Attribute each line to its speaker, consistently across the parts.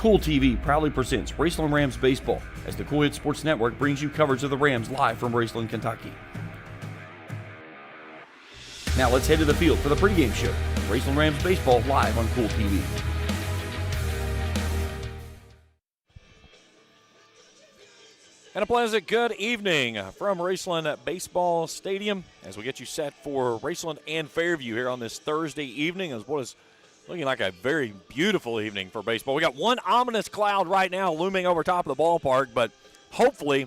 Speaker 1: Kool TV proudly presents Raceland Rams Baseball as the Kool Sports Network brings you coverage of the Rams live from Raceland, Kentucky. Now let's head to the field for the pregame show. Raceland Rams Baseball live on Kool TV.
Speaker 2: And a pleasant good evening from Raceland Baseball Stadium as we get you set for Raceland and Fairview here on this Thursday evening as what is looking like a very beautiful evening for baseball. We got one ominous cloud right now looming over top of the ballpark, but hopefully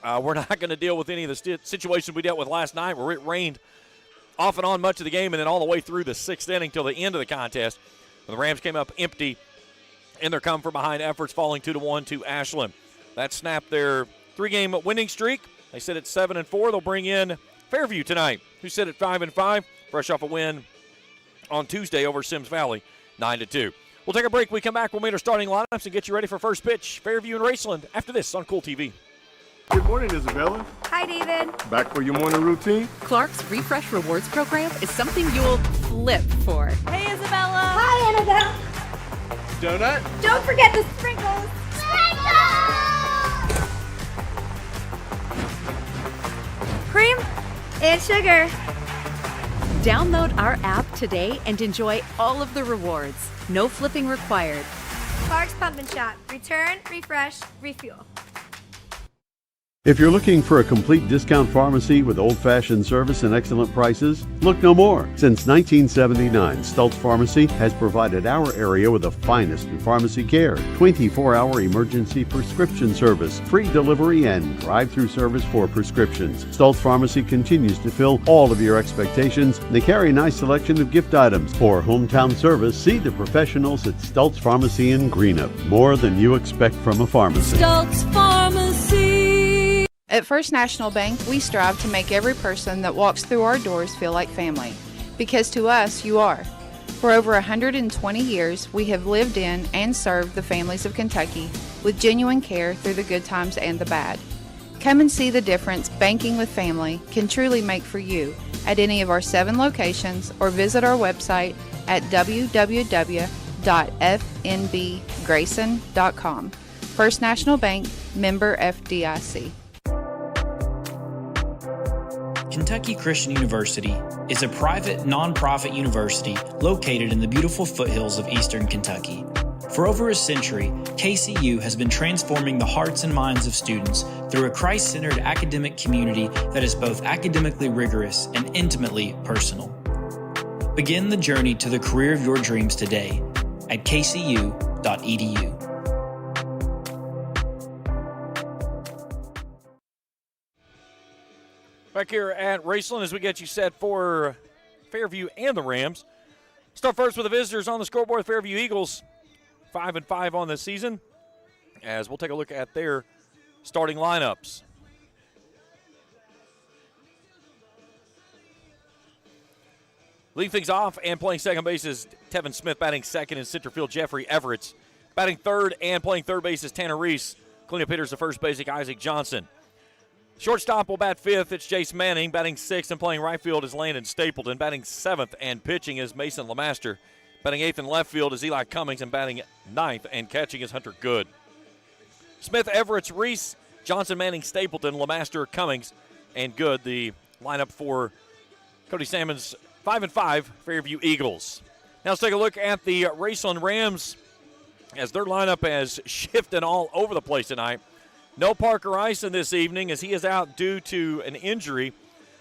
Speaker 2: we're not going to deal with any of the situations we dealt with last night where it rained off and on much of the game and then all the way through the sixth inning till the end of the contest. The Rams came up empty in their come-from-behind efforts, falling 2-1 to Ashland. That snapped their three-game winning streak. They sit at 7-4. They'll bring in Fairview tonight, who sit at 5-5, fresh off a win on Tuesday over Sims Valley, 9-2. We'll take a break. We come back. We'll meet our starting lineups and get you ready for first pitch. Fairview and Raceland after this on Kool TV.
Speaker 3: Good morning, Isabella.
Speaker 4: Hi, David.
Speaker 3: Back for your morning routine?
Speaker 5: Clark's Refresh Rewards program is something you'll flip for.
Speaker 4: Hey, Isabella. Hi, Annabelle.
Speaker 3: Donut?
Speaker 4: Don't forget the sprinkles. Cream and sugar.
Speaker 5: Download our app today and enjoy all of the rewards. No flipping required.
Speaker 4: Clark's Pump and Shop. Return, refresh, refuel.
Speaker 6: If you're looking for a complete discount pharmacy with old-fashioned service and excellent prices, look no more. Since 1979, Stultz Pharmacy has provided our area with the finest in pharmacy care, 24-hour emergency prescription service, free delivery, and drive-through service for prescriptions. Stultz Pharmacy continues to fill all of your expectations. They carry a nice selection of gift items. For hometown service, see the professionals at Stultz Pharmacy in Greenup. More than you expect from a pharmacy.
Speaker 7: Stultz Pharmacy. At First National Bank, we strive to make every person that walks through our doors feel like family. Because to us, you are. For over 120 years, we have lived in and served the families of Kentucky with genuine care through the good times and the bad. Come and see the difference banking with family can truly make for you at any of our 7 locations or visit our website at www.fnbgrayson.com. First National Bank, member FDIC.
Speaker 8: Kentucky Christian University is a private, nonprofit university located in the beautiful foothills of eastern Kentucky. For over a century, KCU has been transforming the hearts and minds of students through a Christ-centered academic community that is both academically rigorous and intimately personal. Begin the journey to the career of your dreams today at kcu.edu.
Speaker 2: Back here at Raceland as we get you set for Fairview and the Rams. Start first with the visitors on the scoreboard. Fairview Eagles 5-5 on the season as we'll take a look at their starting lineups. Leading things off and playing second base is Tevin Smith, batting second in center field, Jeffrey Everett. Batting third and playing third base is Tanner Reese. Cleanup hitters the first basic, Isaac Johnson. Shortstop will bat fifth. It's Jace Manning. Batting sixth and playing right field is Landon Stapleton. Batting seventh and pitching is Mason LeMaster. Batting eighth in left field is Eli Cummings. And batting ninth and catching is Hunter Good. Smith, Everett, Reese, Johnson, Manning, Stapleton, LeMaster, Cummings, and Good. The lineup for Cody Salmon's 5-5 Fairview Eagles. Now let's take a look at the Raceland Rams as their lineup has shifted all over the place tonight. No Parker Ison this evening as he is out due to an injury.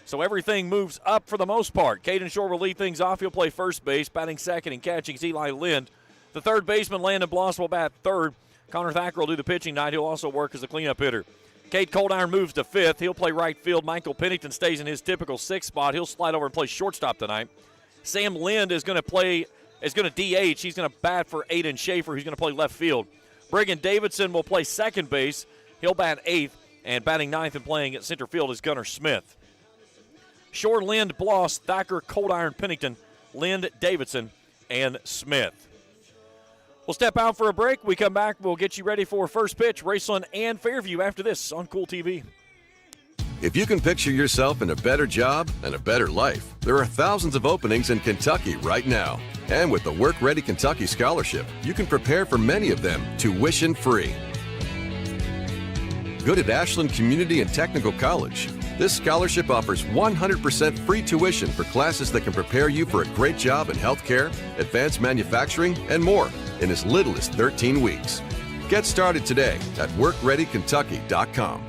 Speaker 2: So everything moves up for the most part. Caden Shore will lead things off. He'll play first base. Batting second and catching is Eli Lind. The third baseman, Landon Bloss, will bat third. Connor Thacker will do the pitching tonight. He'll also work as a cleanup hitter. Cade Coldiron moves to fifth. He'll play right field. Michael Pennington stays in his typical sixth spot. He'll slide over and play shortstop tonight. Sam Lind is going to DH. He's going to bat for Aiden Schaefer, who's going to play left field. Brigham Davidson will play second base. He'll bat eighth, and batting ninth and playing at center field is Gunnar Smith. Shore, Lind, Bloss, Thacker, Coldiron, Pennington, Lind, Davidson, and Smith. We'll step out for a break. We come back. We'll get you ready for first pitch, Raceland and Fairview after this on Kool TV.
Speaker 9: If you can picture yourself in a better job and a better life, there are thousands of openings in Kentucky right now. And with the Work Ready Kentucky Scholarship, you can prepare for many of them tuition-free. Good at Ashland Community and Technical College. This scholarship offers 100% free tuition for classes that can prepare you for a great job in healthcare, advanced manufacturing, and more in as little as 13 weeks. Get started today at workreadykentucky.com.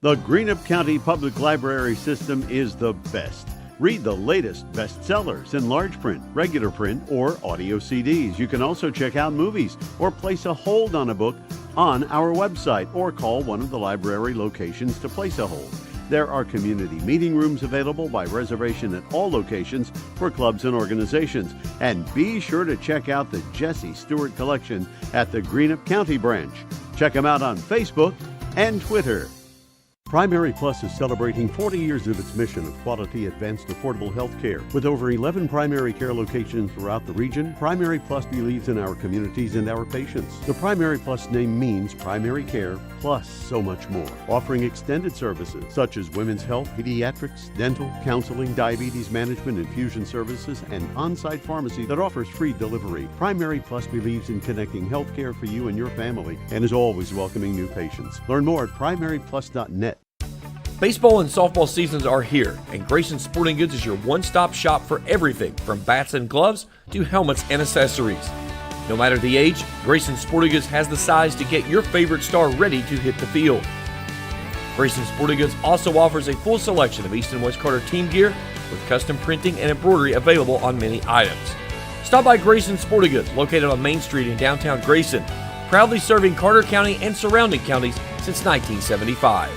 Speaker 6: The Greenup County Public Library System is the best. Read the latest bestsellers in large print, regular print, or audio CDs. You can also check out movies or place a hold on a book on our website or call one of the library locations to place a hold. There are community meeting rooms available by reservation at all locations for clubs and organizations. And be sure to check out the Jesse Stewart collection at the Greenup County branch. Check them out on Facebook and Twitter. Primary Plus is celebrating 40 years of its mission of quality, advanced, affordable health care. With over 11 primary care locations throughout the region, Primary Plus believes in our communities and our patients. The Primary Plus name means primary care plus so much more. Offering extended services such as women's health, pediatrics, dental, counseling, diabetes management, infusion services, and on-site pharmacy that offers free delivery. Primary Plus believes in connecting health care for you and your family and is always welcoming new patients. Learn more at primaryplus.net.
Speaker 1: Baseball and softball seasons are here, and Grayson Sporting Goods is your one-stop shop for everything from bats and gloves to helmets and accessories. No matter the age, Grayson Sporting Goods has the size to get your favorite star ready to hit the field. Grayson Sporting Goods also offers a full selection of East and West Carter team gear with custom printing and embroidery available on many items. Stop by Grayson Sporting Goods, located on Main Street in downtown Grayson, proudly serving Carter County and surrounding counties since 1975.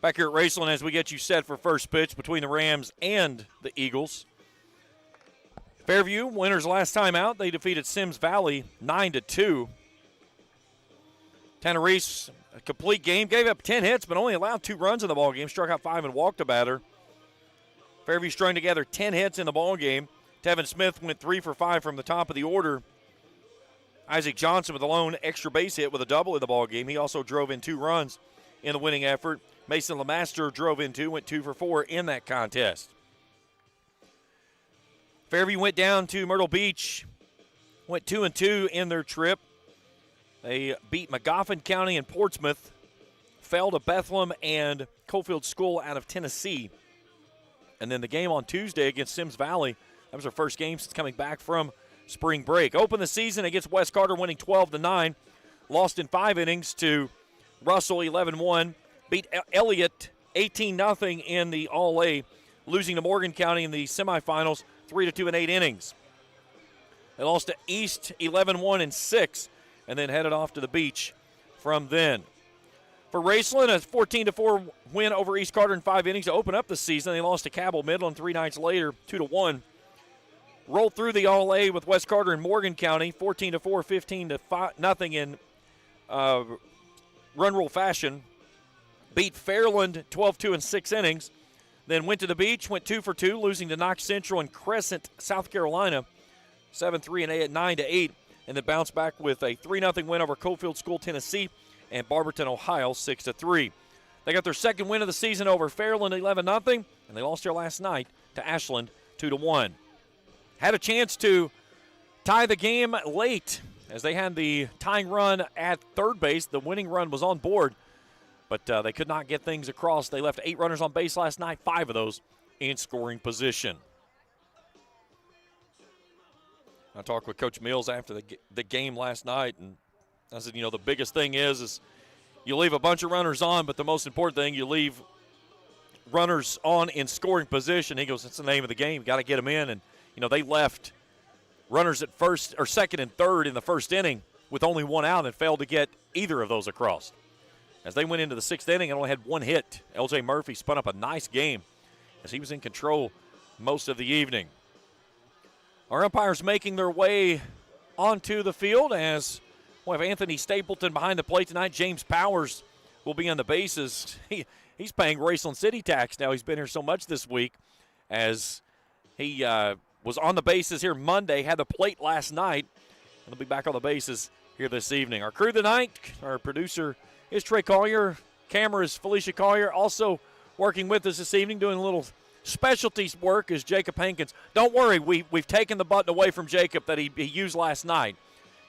Speaker 2: Back here at Raceland as we get you set for first pitch between the Rams and the Eagles. Fairview, winners last time out. They defeated Sims Valley 9-2. Tanner Reese, a complete game, gave up 10 hits but only allowed 2 runs in the ballgame, struck out 5 and walked a batter. Fairview strung together 10 hits in the ballgame. Tevin Smith went 3 for 5 from the top of the order. Isaac Johnson with a lone extra base hit with a double in the ballgame. He also drove in 2 runs in the winning effort. Mason LeMaster drove in 2, went 2 for 4 in that contest. Fairview went down to Myrtle Beach, went 2-2 in their trip. They beat Magoffin County and Portsmouth, fell to Bethlehem and Coalfield School out of Tennessee. And then the game on Tuesday against Sims Valley, that was their first game since coming back from spring break. Opened the season against West Carter, winning 12-9. Lost in 5 innings to Russell, 11-1. Beat Elliott 18-0 in the All-A, losing to Morgan County in the semifinals 3-2 in 8 innings. They lost to East 11-1 in 6, and then headed off to the beach from then. For Raceland, a 14-4 win over East Carter in 5 innings to open up the season. They lost to Cabell Midland 3 nights later, 2-1. Rolled through the All-A with West Carter and Morgan County, 14-4, 15-0 in run rule fashion. Beat Fairland 12-2 in 6 innings. Then went to the beach, went 2 for 2, losing to Knox Central and Crescent, South Carolina, 7-3 and 9-8. And then bounced back with a 3-0 win over Coalfield School, Tennessee, and Barberton, Ohio, 6-3. They got their second win of the season over Fairland, 11-0, and they lost here last night to Ashland, 2-1. Had a chance to tie the game late as they had the tying run at third base. The winning run was on board, but they could not get things across. They left 8 runners on base last night, 5 of those in scoring position. I talked with Coach Mills after the game last night, and I said, the biggest thing is you leave a bunch of runners on, but the most important thing, you leave runners on in scoring position. He goes, it's the name of the game. Got to get them in. And, they left runners at first or second and third in the first inning with only 1 out and failed to get either of those across. As they went into the 6th inning and only had 1 hit, L.J. Murphy spun up a nice game as he was in control most of the evening. Our umpires making their way onto the field as we have Anthony Stapleton behind the plate tonight. James Powers will be on the bases. He's paying Raceland City tax now. He's been here so much this week as he was on the bases here Monday, had the plate last night, and he'll be back on the bases here this evening. Our crew tonight, our producer is Trey Collier. Camera is Felicia Collier. Also working with us this evening, doing a little specialties work, is Jacob Hankins. Don't worry, we've taken the button away from Jacob that he used last night,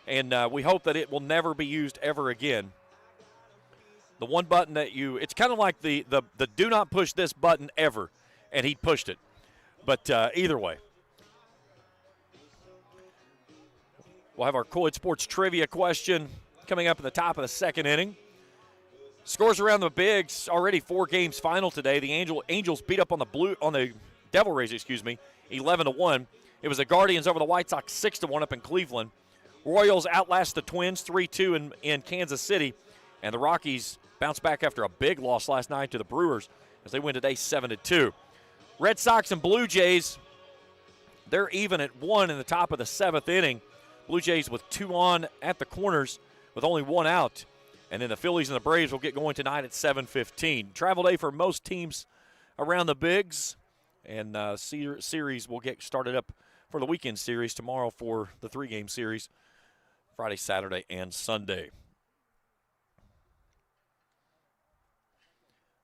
Speaker 2: and we hope that it will never be used ever again. The one button that it's kind of like the do not push this button ever, and he pushed it. But either way, we'll have our Kool Sports Trivia question coming up at the top of the second inning. Scores around the bigs, already 4 games final today. The Angels beat up on the Devil Rays, 11-1. It was the Guardians over the White Sox 6-1 up in Cleveland. Royals outlast the Twins 3-2 in Kansas City, and the Rockies bounced back after a big loss last night to the Brewers as they win today 7-2. Red Sox and Blue Jays, they're even at 1 in the top of the 7th inning. Blue Jays with 2 on at the corners with only 1 out. And then the Phillies and the Braves will get going tonight at 7:15. Travel day for most teams around the bigs. And series will get started up for the weekend series tomorrow for the 3-game series, Friday, Saturday, and Sunday.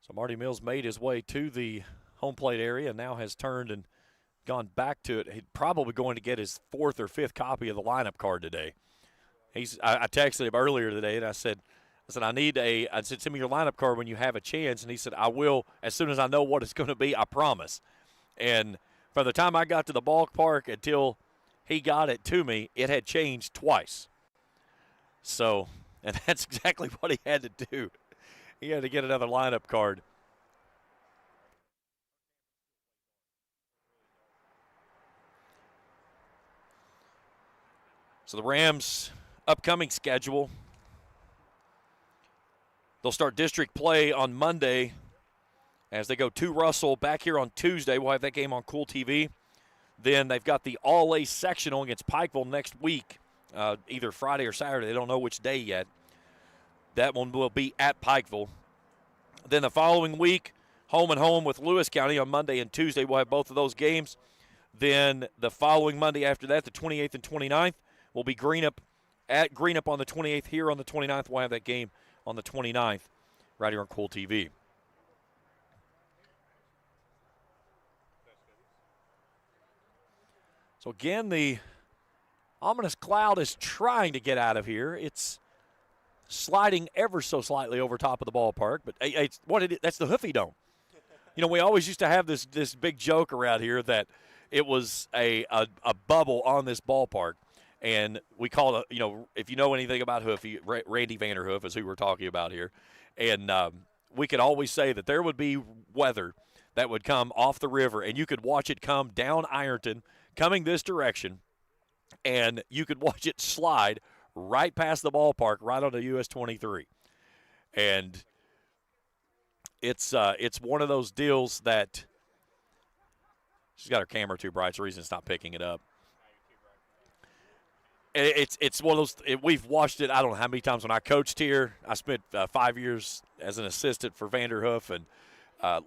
Speaker 2: So Marty Mills made his way to the home plate area and now has turned and gone back to it. He's probably going to get his 4th or 5th copy of the lineup card today. I texted him earlier today and I said, I said, send me your lineup card when you have a chance. And he said, I will as soon as I know what it's going to be, I promise. And from the time I got to the ballpark until he got it to me, it had changed twice. So, and that's exactly what he had to do. He had to get another lineup card. So the Rams' upcoming schedule, they'll start district play on Monday as they go to Russell. Back here on Tuesday, we'll have that game on Kool TV. Then they've got the All-A sectional against Pikeville next week, either Friday or Saturday. They don't know which day yet. That one will be at Pikeville. Then the following week, home and home with Lewis County on Monday and Tuesday. We'll have both of those games. Then the following Monday after that, the 28th and 29th, will be Greenup at Greenup on the 28th. Here on the 29th, we'll have that game on the 29th, right here on Kool TV. So again, the ominous cloud is trying to get out of here. It's sliding ever so slightly over top of the ballpark, but it's that's the Hoofy Dome. You know, we always used to have this big joke around here that it was a bubble on this ballpark. And we call it, if you know anything about Hoofy, Randy Vanderhoof is who we're talking about here. And we could always say that there would be weather that would come off the river, and you could watch it come down Ironton, coming this direction, and you could watch it slide right past the ballpark, right onto US 23. And it's one of those deals that she's got her camera too bright. It's the reason it's not picking it up. It's one of those, we've watched it, I don't know how many times when I coached here. I spent 5 years as an assistant for Vanderhoof and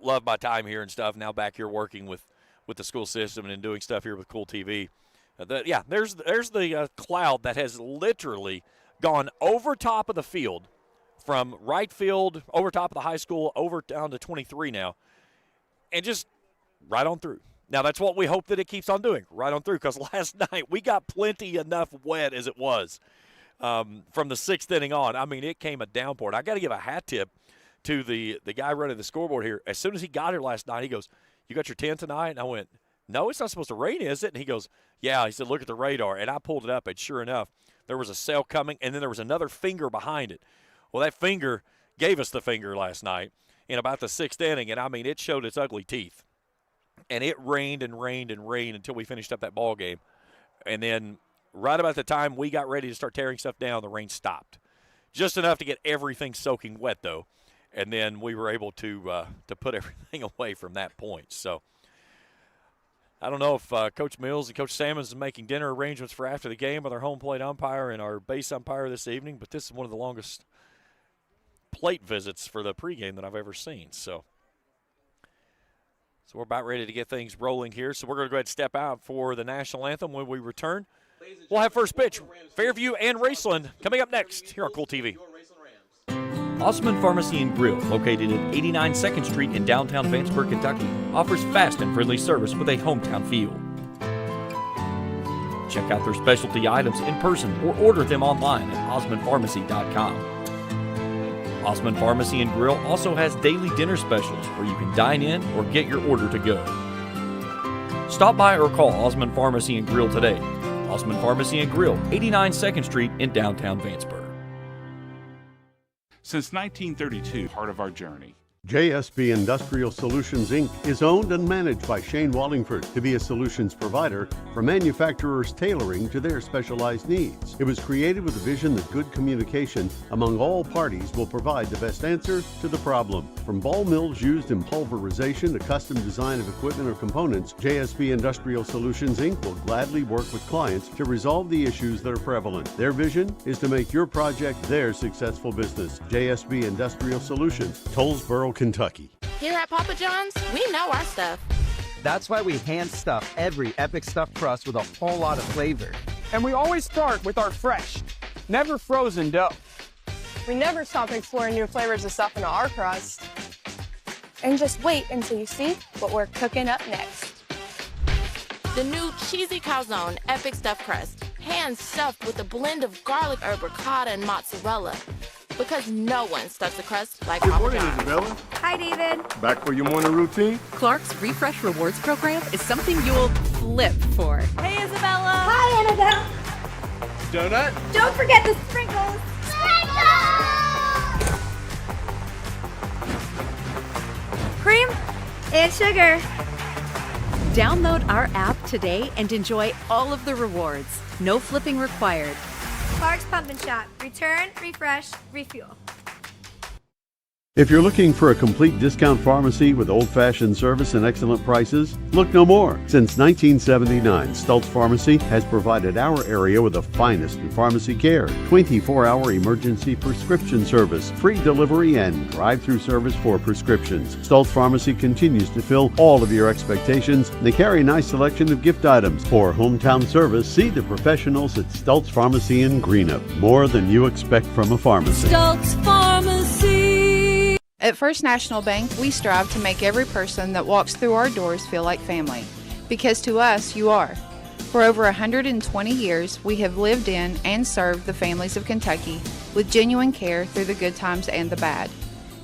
Speaker 2: loved my time here and stuff. Now back here working with the school system and doing stuff here with Kool TV. There's the cloud that has literally gone over top of the field, from right field, over top of the high school, over down to 23 now, and just right on through. Now, that's what we hope that it keeps on doing, right on through, because last night we got plenty enough wet as it was from the 6th inning on. I mean, it came a downpour. And I got to give a hat tip to the guy running the scoreboard here. As soon as he got here last night, he goes, "You got your 10 tonight?" And I went, "No, it's not supposed to rain, is it?" And he goes, "Yeah." He said, "Look at the radar." And I pulled it up, and sure enough, there was a sail coming, and then there was another finger behind it. Well, that finger gave us the finger last night in about the 6th inning, and, I mean, it showed its ugly teeth. And it rained and rained and rained until we finished up that ball game. And then right about the time we got ready to start tearing stuff down, the rain stopped. Just enough to get everything soaking wet, though. And then we were able to put everything away from that point. So I don't know if Coach Mills and Coach Sammons is making dinner arrangements for after the game with our home plate umpire and our base umpire this evening, but this is one of the longest plate visits for the pregame that I've ever seen. So we're about ready to get things rolling here. So we're going to go ahead and step out for the national anthem. When we return, We'll have first pitch, Fairview and Raceland, coming up next here on Kool TV.
Speaker 1: Osman Pharmacy and Grill, located at 89 2nd Street in downtown Vanceburg, Kentucky, offers fast and friendly service with a hometown feel. Check out their specialty items in person or order them online at osmanpharmacy.com. Osman Pharmacy and Grill also has daily dinner specials where you can dine in or get your order to go. Stop by or call Osman Pharmacy and Grill today. Osman Pharmacy and Grill, 89 2nd Street in downtown Vanceburg.
Speaker 10: Since 1932, part of our journey.
Speaker 6: JSB Industrial Solutions, Inc. is owned and managed by Shane Wallingford to be a solutions provider for manufacturers tailoring to their specialized needs. It was created with a vision that good communication among all parties will provide the best answer to the problem. From ball mills used in pulverization to custom design of equipment or components, JSB Industrial Solutions, Inc. will gladly work with clients to resolve the issues that are prevalent. Their vision is to make your project their successful business. JSB Industrial Solutions, Tollsboro, Kentucky.
Speaker 11: Here at Papa John's, we know our stuff.
Speaker 12: That's why we hand stuff every Epic Stuffed Crust with a whole lot of flavor.
Speaker 13: And we always start with our fresh, never frozen dough.
Speaker 14: We never stop exploring new flavors of stuff into our crust. And just wait until you see what we're cooking up next.
Speaker 11: The new cheesy calzone Epic Stuffed Crust, hand stuffed with a blend of garlic herb ricotta and mozzarella. Because no one stuffs a crust like Papa
Speaker 3: Good morning,
Speaker 11: John's.
Speaker 3: Isabella.
Speaker 4: Hi, David.
Speaker 3: Back for your morning routine?
Speaker 5: Clark's Refresh Rewards program is something you'll flip for.
Speaker 4: Hey, Isabella. Hi, Annabelle.
Speaker 3: Donut?
Speaker 4: Don't forget the sprinkles. Cream and sugar.
Speaker 5: Download our app today and enjoy all of the rewards. No flipping required.
Speaker 4: Clark's Pump and Shop. Return, refresh, refuel.
Speaker 6: If you're looking for a complete discount pharmacy with old-fashioned service and excellent prices, look no more. Since 1979, Stultz Pharmacy has provided our area with the finest in pharmacy care, 24-hour emergency prescription service, free delivery, and drive-through service for prescriptions. Stultz Pharmacy continues to fill all of your expectations. They carry a nice selection of gift items. For hometown service, see the professionals at Stultz Pharmacy in Greenup. More than you expect from a pharmacy.
Speaker 7: Stultz Pharmacy. At First National Bank, we strive to make every person that walks through our doors feel like family. Because to us, you are. For over 120 years, we have lived in and served the families of Kentucky with genuine care through the good times and the bad.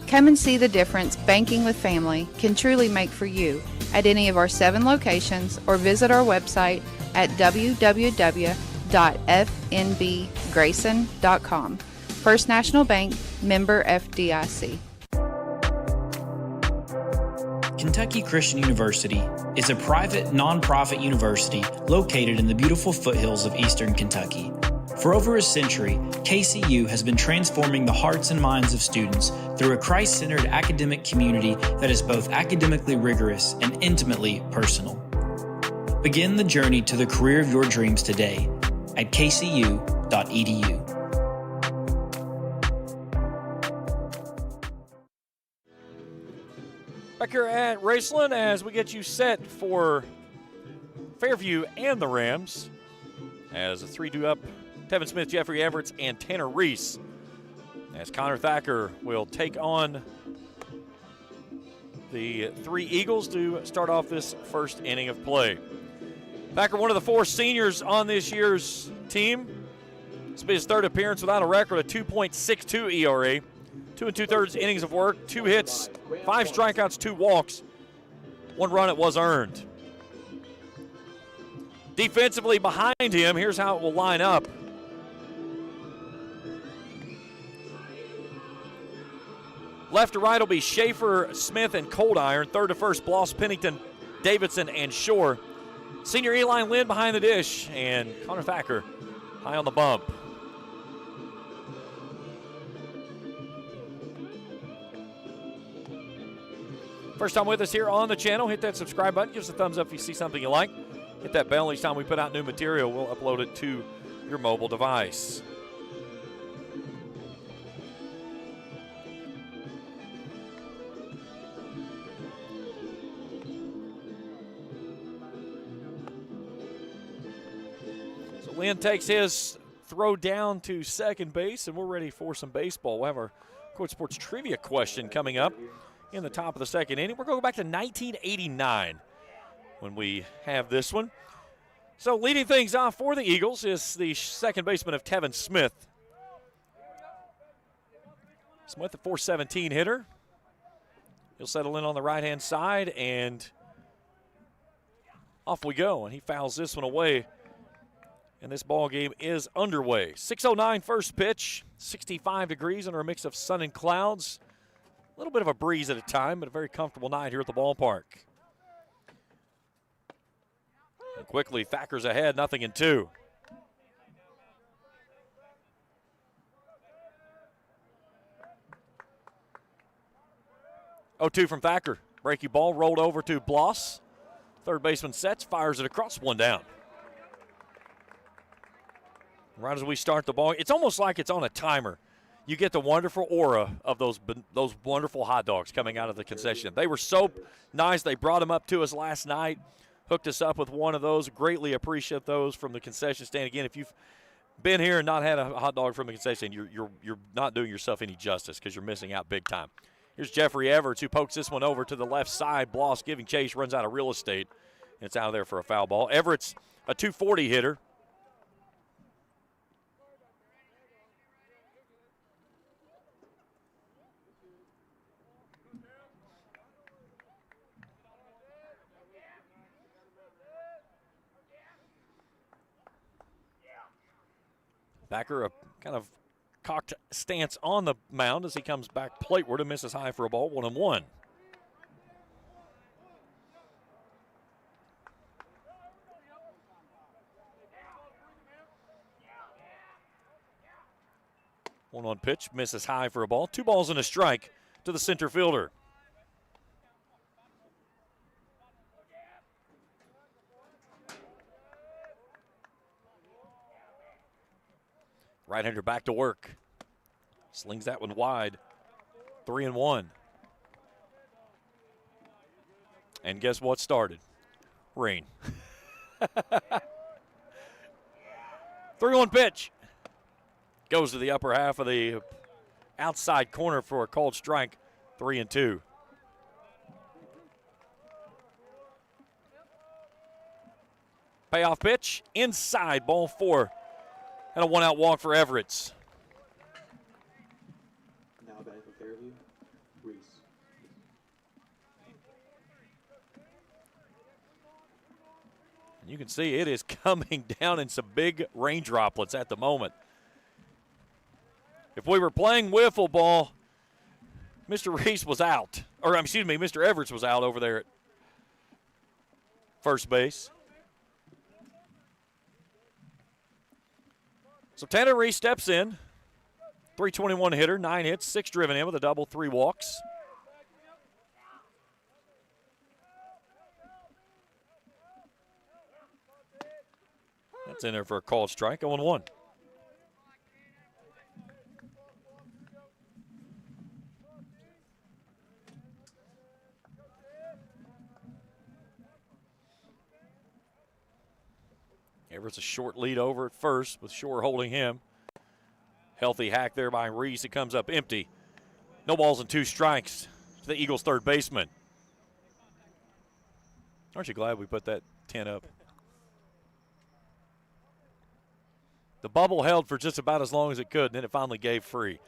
Speaker 7: Come and see the difference banking with family can truly make for you at any of our 7 locations or visit our website at www.fnbgrayson.com. First National Bank, member FDIC.
Speaker 8: Kentucky Christian University is a private, non-profit university located in the beautiful foothills of eastern Kentucky. For over a century, KCU has been transforming the hearts and minds of students through a Christ-centered academic community that is both academically rigorous and intimately personal. Begin the journey to the career of your dreams today at kcu.edu.
Speaker 2: Back here at Raceland as we get you set for Fairview and the Rams. As the 3 do up, Tevin Smith, Jeffrey Everett, and Tanner Reese. As Connor Thacker will take on the 3 Eagles to start off this first inning of play. Thacker, one of the 4 seniors on this year's team. This will be his 3rd appearance without a record, a 2.62 ERA. 2 2/3 innings of work, 2 hits, 5 strikeouts, 2 walks, 1 run it was earned. Defensively behind him, here's how it will line up. Left to right will be Schaefer, Smith, and Cold Iron. 3rd to 1st, Bloss, Pennington, Davidson, and Shore. Senior Eli Lynn behind the dish, and Connor Thacker high on the bump. First time with us here on the channel, hit that subscribe button. Give us a thumbs up if you see something you like. Hit that bell each time we put out new material. We'll upload it to your mobile device. So Lynn takes his throw down to second base, and we're ready for some baseball. We'll have our Court Sports trivia question coming up in the top of the second inning. We're going back to 1989 when we have this one. So leading things off for the Eagles is the second baseman of Tevin Smith. Smith, a .417 hitter. He'll settle in on the right-hand side, and off we go. And he fouls this one away, and this ball game is underway. 6:09 first pitch, 65 degrees under a mix of sun and clouds. A little bit of a breeze at a time, but a very comfortable night here at the ballpark. And quickly, Thacker's ahead, 0-2. Oh, 2 from Thacker. Breaky ball rolled over to Bloss. Third baseman sets, fires it across, one down. Right as we start the ball, it's almost like it's on a timer. You get the wonderful aura of those wonderful hot dogs coming out of the concession. They were so nice. They brought them up to us last night, hooked us up with one of those. Greatly appreciate those from the concession stand. Again, if you've been here and not had a hot dog from the concession, you're not doing yourself any justice because you're missing out big time. Here's Jeffrey Everts, who pokes this one over to the left side. Bloss giving chase, runs out of real estate, and it's out of there for a foul ball. Everts, a .240 hitter. Thacker, a kind of cocked stance on the mound as he comes back plateward and misses high for a ball, 1-1. One on pitch, misses high for a ball. 2 balls and a strike to the center fielder. Right-hander back to work. Slings that one wide. 3-1. And guess what started? Rain. 3-1 pitch. Goes to the upper half of the outside corner for a called strike. 3-2. Payoff pitch. Inside, ball 4. And a one-out walk for Everts.
Speaker 15: Now batting for Fairview, Reese.
Speaker 2: And you can see it is coming down in some big rain droplets at the moment. If we were playing wiffle ball, Mr. Reese was out. Or, excuse me, Mr. Everts was out over there at first base. So Tanner Reese steps in, .321 hitter, 9 hits, 6 driven in with a double, 3 walks. That's in there for a called strike, 0-1. Everett's a short lead over at first with Shore holding him. Healthy hack there by Reese. It comes up empty. No balls and 2 strikes to the Eagles' third baseman. Aren't you glad we put that 10 up? The bubble held for just about as long as it could, and then it finally gave free.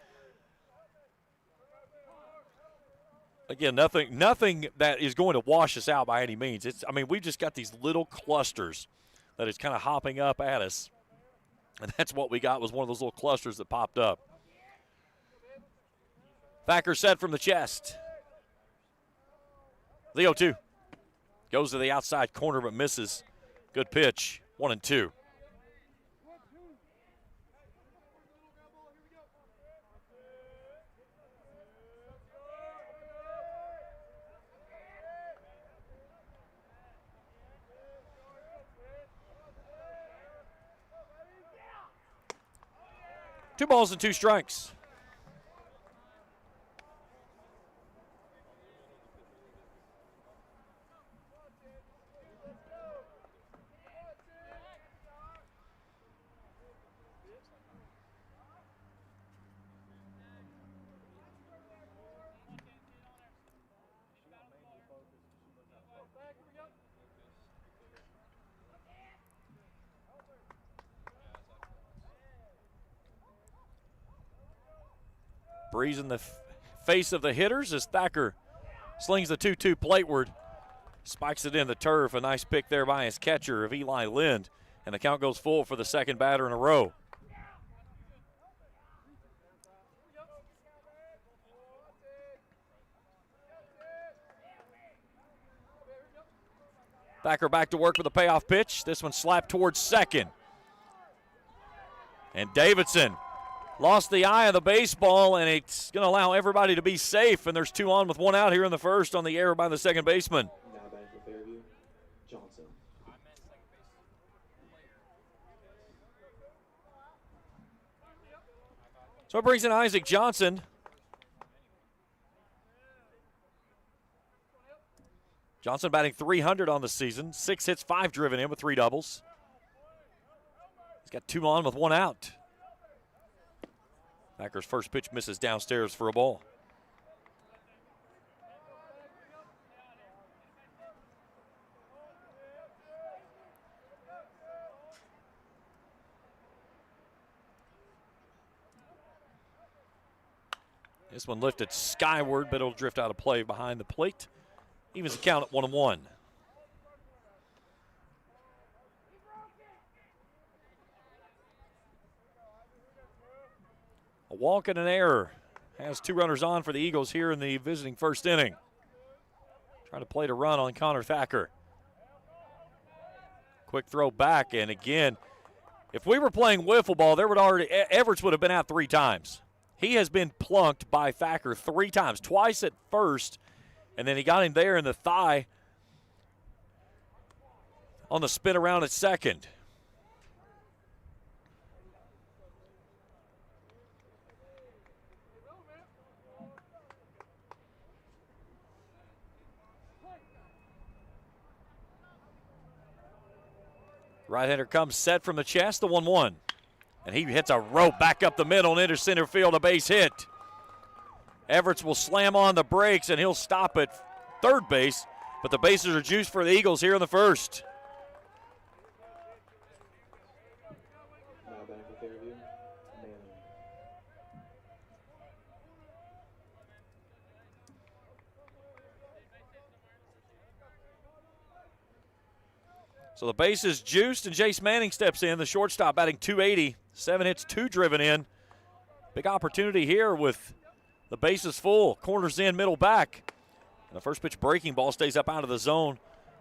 Speaker 2: Again, nothing that is going to wash us out by any means. We've just got these little clusters that is kind of hopping up at us. And that's what we got, was one of those little clusters that popped up. Thacker set from the chest. The 0-2. Goes to the outside corner but misses. Good pitch, 1-2. Two balls and 2 strikes. Breeze in the face of the hitters as Thacker slings the 2-2 plateward. Spikes it in the turf. A nice pick there by his catcher of Eli Lind. And the count goes full for the second batter in a row. Thacker back to work with a payoff pitch. This one slapped towards second. And Davidson lost the eye of the baseball, and it's going to allow everybody to be safe. And there's 2 on with 1 out here in the first on the error by the second baseman.
Speaker 15: Now batting for Fairview, Johnson.
Speaker 2: So it brings in Isaac Johnson. Johnson batting .300 on the season. 6 hits, 5 driven in with 3 doubles. He's got 2 on with 1 out. Thacker's first pitch misses downstairs for a ball. This one lifted skyward, but it'll drift out of play behind the plate. Evens the count at 1-1. A walk and an error. Has 2 runners on for the Eagles here in the visiting first inning. Trying to play to run on Connor Thacker. Quick throw back, and again, if we were playing wiffle ball, there would already Everts would have been out 3 times. He has been plunked by Thacker 3 times, twice at first, and then he got him there in the thigh on the spin around at second. Right-hander comes set from the chest, the 1-1. And he hits a rope back up the middle and into center field, a base hit. Everts will slam on the brakes, and he'll stop at third base, but the bases are juiced for the Eagles here in the first.
Speaker 15: Now batting for Fairview, Manning.
Speaker 2: So the base is juiced, and Jace Manning steps in, the shortstop, batting .280. 7 hits, 2 driven in. Big opportunity here with the bases full. Corners in, middle back. And the first pitch breaking ball stays up out of the zone.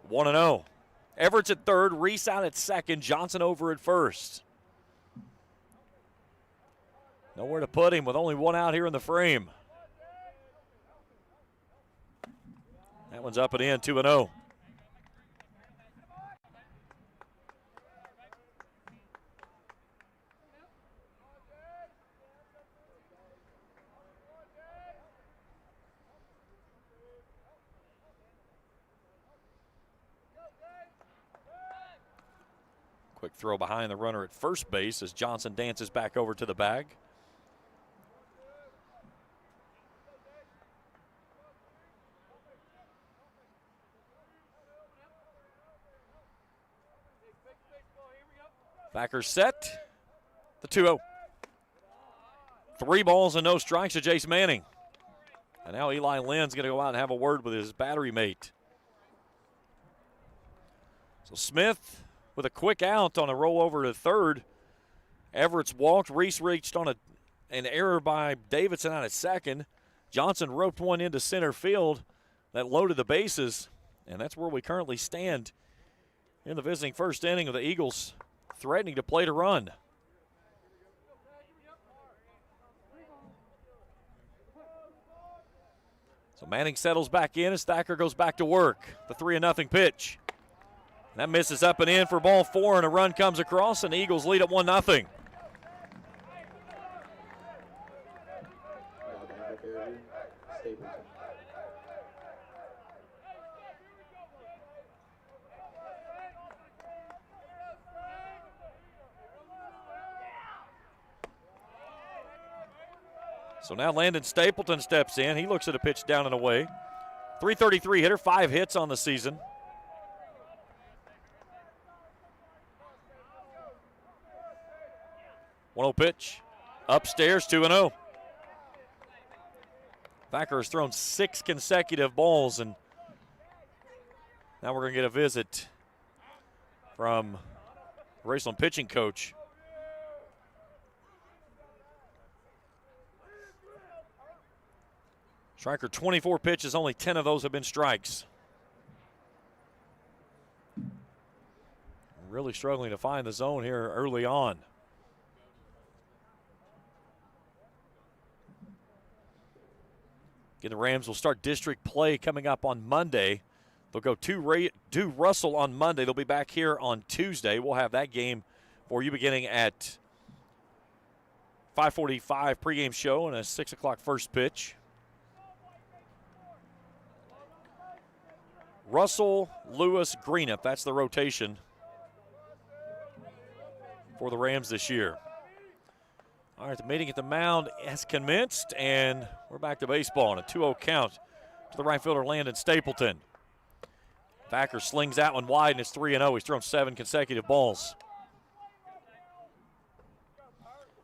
Speaker 2: 1-0. Everts at third, Reese out at second, Johnson over at first. Nowhere to put him with only 1 out here in the frame. That one's up and in, 2-0. Quick throw behind the runner at first base as Johnson dances back over to the bag. Thacker set. The 2-0. 3 balls and no strikes to Jace Manning. And now Eli Lynn's going to go out and have a word with his battery mate. So Smith with a quick out on a rollover to third. Everts walked. Reese reached on an error by Davidson out at second. Johnson roped one into center field that loaded the bases. And that's where we currently stand in the visiting first inning of the Eagles threatening to play to run. So Manning settles back in as Thacker goes back to work. The 3-0 pitch. That misses up and in for ball 4, and a run comes across, and the Eagles lead at 1-0. So now Landon Stapleton steps in. He looks at a pitch down and away. .333 hitter, 5 hits on the season. One-0 pitch. Upstairs, 2-0. Thacker has thrown 6 consecutive balls, and now we're going to get a visit from Raceland pitching coach. Striker 24 pitches, only 10 of those have been strikes. Really struggling to find the zone here early on. Again, the Rams will start district play coming up on Monday. They'll go to Russell on Monday. They'll be back here on Tuesday. We'll have that game for you beginning at 5:45 pregame show and a 6 o'clock first pitch. Russell, Lewis, Greenup. That's the rotation for the Rams this year. All right, the meeting at the mound has commenced, and we're back to baseball on a 2-0 count to the right fielder, Landon Stapleton. Thacker slings that one wide, and it's 3-0. He's thrown 7 consecutive balls.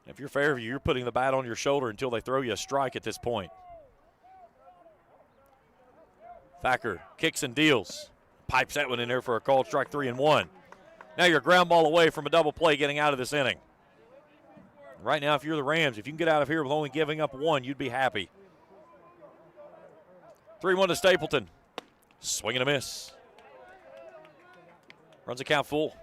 Speaker 2: If you're Fairview, you're putting the bat on your shoulder until they throw you a strike at this point. Thacker kicks and deals. Pipes that one in there for a called strike, 3-1. Now you're a ground ball away from a double play getting out of this inning. Right now, if you're the Rams, if you can get out of here with only giving up 1, you'd be happy. 3-1 to Stapleton. Swing and a miss. Runs the count full.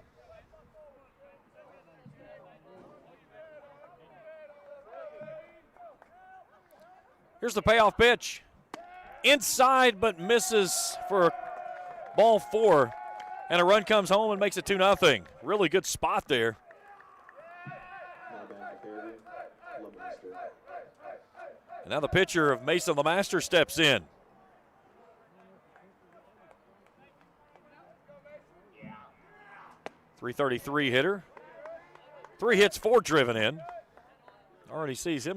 Speaker 2: Here's the payoff pitch. Inside, but misses for ball 4. And a run comes home and makes it 2-0. Really good spot there. And now the pitcher of Mason LeMaster steps in. .333 hitter. 3 hits, 4 driven in. Already sees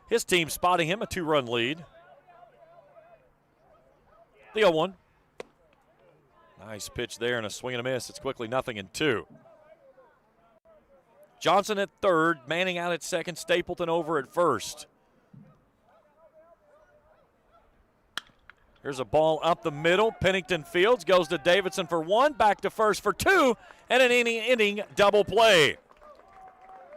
Speaker 2: his team spotting him a 2-run lead. The 0-1. Nice pitch there and a swing and a miss. It's quickly 0-2. Johnson at third, Manning out at second, Stapleton over at first. Here's a ball up the middle. Pennington fields, goes to Davidson for 1, back to first for 2, and an inning double play.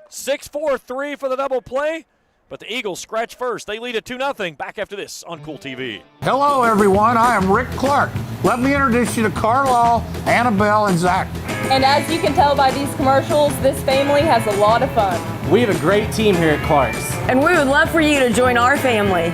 Speaker 2: 6-4-3 for the double play, but the Eagles scratch first. They lead at 2-0. Back after this on Kool TV.
Speaker 16: Hello, everyone. I am Rick Clark. Let me introduce you to Carlisle, Annabelle, and Zach.
Speaker 17: And as you can tell by these commercials, this family has a lot of fun.
Speaker 18: We have a great team here at Clark's.
Speaker 17: And we would love for you to join our family.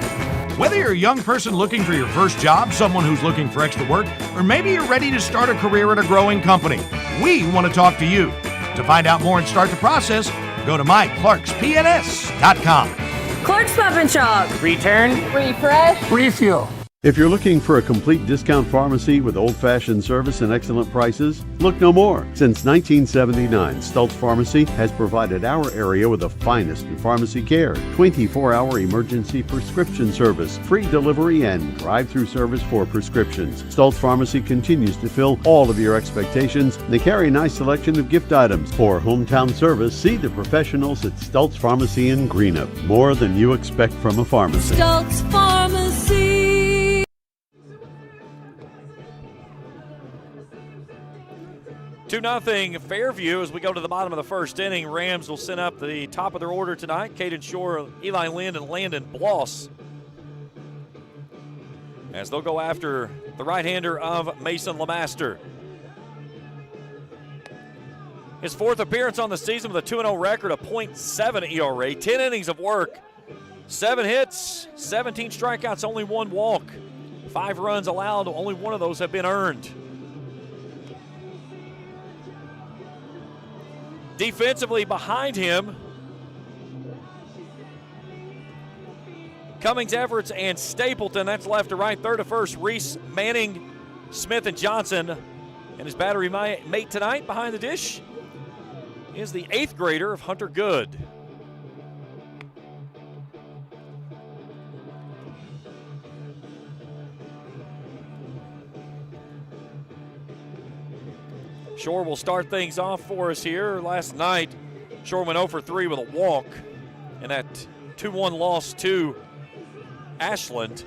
Speaker 19: Whether you're a young person looking for your first job, someone who's looking for extra work, or maybe you're ready to start a career at a growing company, we want to talk to you. To find out more and start the process, go to myclarkspns.com.
Speaker 17: Clark's Pop and Shop.
Speaker 18: Return.
Speaker 17: Refresh.
Speaker 16: Refuel.
Speaker 6: If you're looking for a complete discount pharmacy with old-fashioned service and excellent prices, look no more. Since 1979, Stultz Pharmacy has provided our area with the finest in pharmacy care, 24-hour emergency prescription service, free delivery, and drive-through service for prescriptions. Stultz Pharmacy continues to fill all of your expectations. They carry a nice selection of gift items. For hometown service, see the professionals at Stultz Pharmacy in Greenup. More than you expect from a pharmacy.
Speaker 17: Stultz Pharmacy.
Speaker 2: 2-0 Fairview as we go to the bottom of the first inning. Rams will send up the top of their order tonight. Caden Shore, Eli Lind, and Landon Bloss, as they'll go after the right-hander of Mason LeMaster. His 4th appearance on the season with a 2-0 record, a .7 ERA, 10 innings of work, 7 hits, 17 strikeouts, only 1 walk, 5 runs allowed, only 1 of those have been earned. Defensively behind him, Cummings, Everett, and Stapleton. That's left to right. Third to first, Reese, Manning, Smith, and Johnson. And his battery mate tonight behind the dish is the 8th grader of Hunter Good. Shore will start things off for us here. Last night, Shore went 0 for 3 with a walk in that 2-1 loss to Ashland.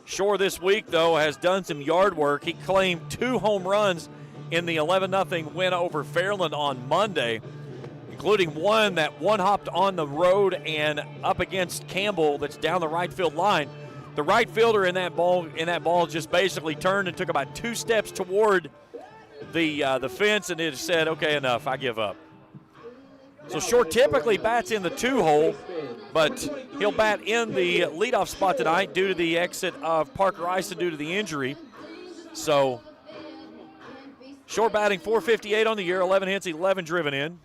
Speaker 2: Shore this week, though, has done some yard work. He claimed 2 home runs in the 11-0 win over Fairland on Monday, including one that one-hopped on the road and up against Campbell that's down the right field line. The right fielder in that ball just basically turned and took about 2 steps toward the fence and it said, okay, enough, I give up. So Shore typically bats in the 2-hole, but he'll bat in the leadoff spot tonight due to the exit of Parker Ison due to the injury. So Shore batting .458 on the year, 11 hits, 11 driven in.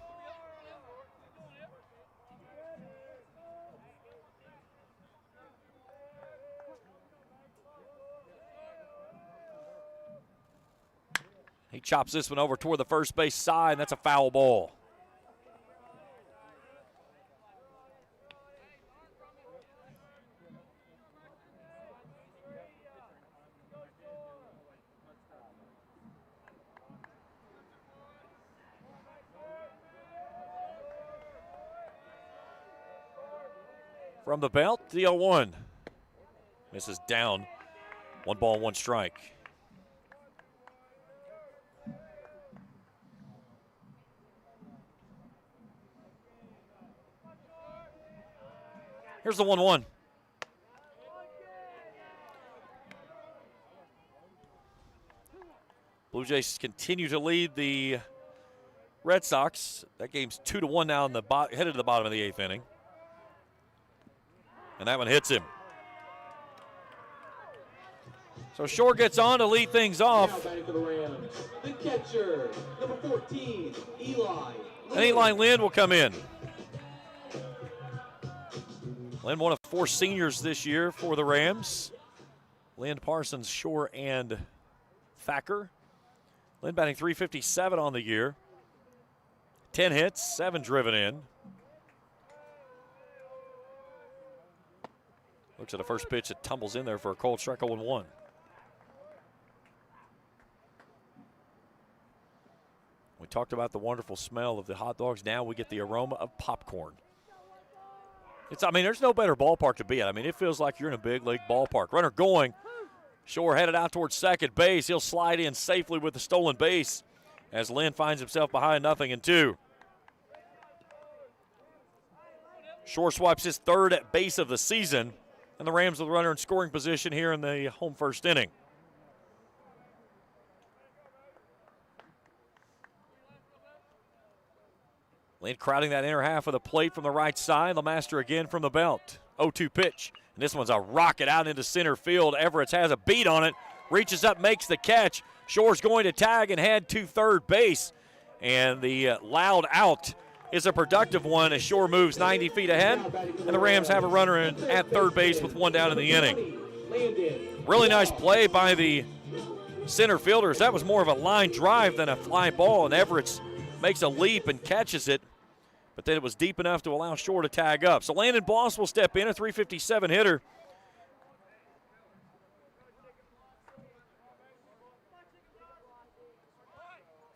Speaker 2: He chops this one over toward the first base side, and that's a foul ball. From the belt, the 0-1. Misses down. 1 ball, 1 strike. Here's the 1-1. Blue Jays continue to lead the Red Sox. That game's 2-1 now, headed to the bottom of the 8th inning. And that one hits him. So Shore gets on to lead things off.
Speaker 15: The catcher, number 14, Eli.
Speaker 2: And Eli Lynn will come in. Lynn, one of 4 seniors this year for the Rams. Lynn, Parsons, Shore, and Thacker. Lynn batting .357 on the year. 10 hits, 7 driven in. Looks at the first pitch that tumbles in there for a cold strike, 0-1. We talked about the wonderful smell of the hot dogs. Now we get the aroma of popcorn. There's no better ballpark to be at. It feels like you're in a big league ballpark. Runner going. Shore headed out towards second base. He'll slide in safely with the stolen base as Lynn finds himself behind 0-2. Shore swipes his 3rd at base of the season, and the Rams with the runner in scoring position here in the home first inning. Lynn crowding that inner half of the plate from the right side. LeMaster again from the belt. 0-2 pitch. And this one's a rocket out into center field. Everett has a beat on it. Reaches up, makes the catch. Shore's going to tag and head to third base. And the loud out is a productive one as Shore moves 90 feet ahead. And the Rams have a runner at third base with 1 down in the inning. Really nice play by the center fielders. That was more of a line drive than a fly ball. And Everett makes a leap and catches it. But then it was deep enough to allow Shore to tag up. So Landon Boss will step in, a .357 hitter.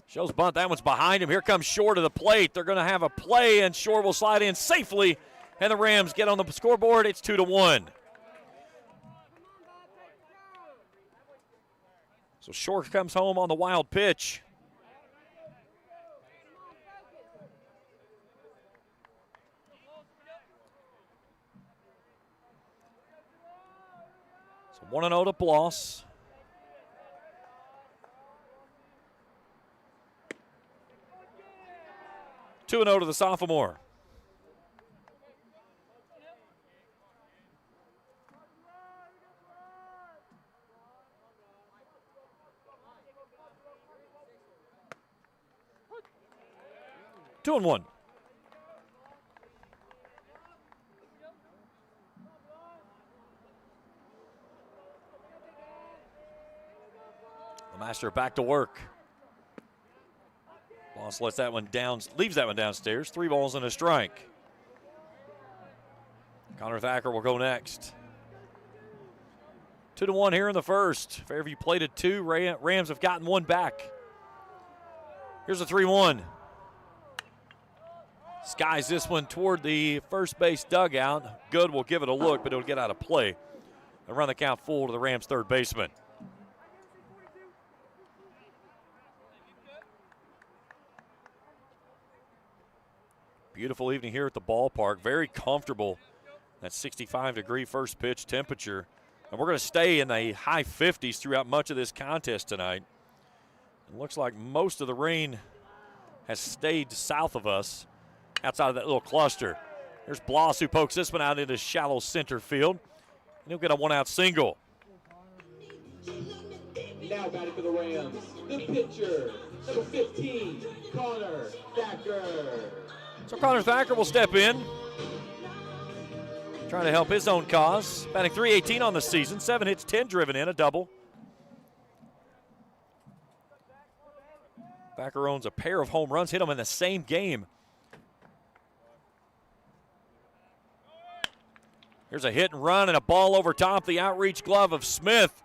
Speaker 2: Shows bunt. That one's behind him. Here comes Shore to the plate. They're going to have a play, and Shore will slide in safely. And the Rams get on the scoreboard. It's 2-1. So Shore comes home on the wild pitch. So 1-0 to Bloss. Two 2-0 to the sophomore. Two and 1. The master back to work. Boss lets that one down, leaves that one downstairs. 3 balls and a strike. Connor Thacker will go next. 2-1 here in the first. Fairview plated 2. Rams have gotten 1 back. Here's a 3-1. Skies this one toward the first base dugout. Good will give it a look, but it'll get out of play. and run the count full to the Rams' third baseman. Beautiful evening here at the ballpark. Very comfortable. That 65-degree first pitch temperature. And we're going to stay in the high 50s throughout much of this contest tonight. It looks like most of the rain has stayed south of us outside of that little cluster. There's Bloss, who pokes this one out into shallow center field. And he'll get a one-out single.
Speaker 15: Now batting for the Rams, the pitcher, number 15, Connor Thacker.
Speaker 2: So Connor Thacker will step in, trying to help his own cause. Batting .318 on the season, 7 hits, 10 driven in, a double. Thacker owns a pair of home runs, hit them in the same game. Here's a hit and run and a ball over top the outreach glove of Smith.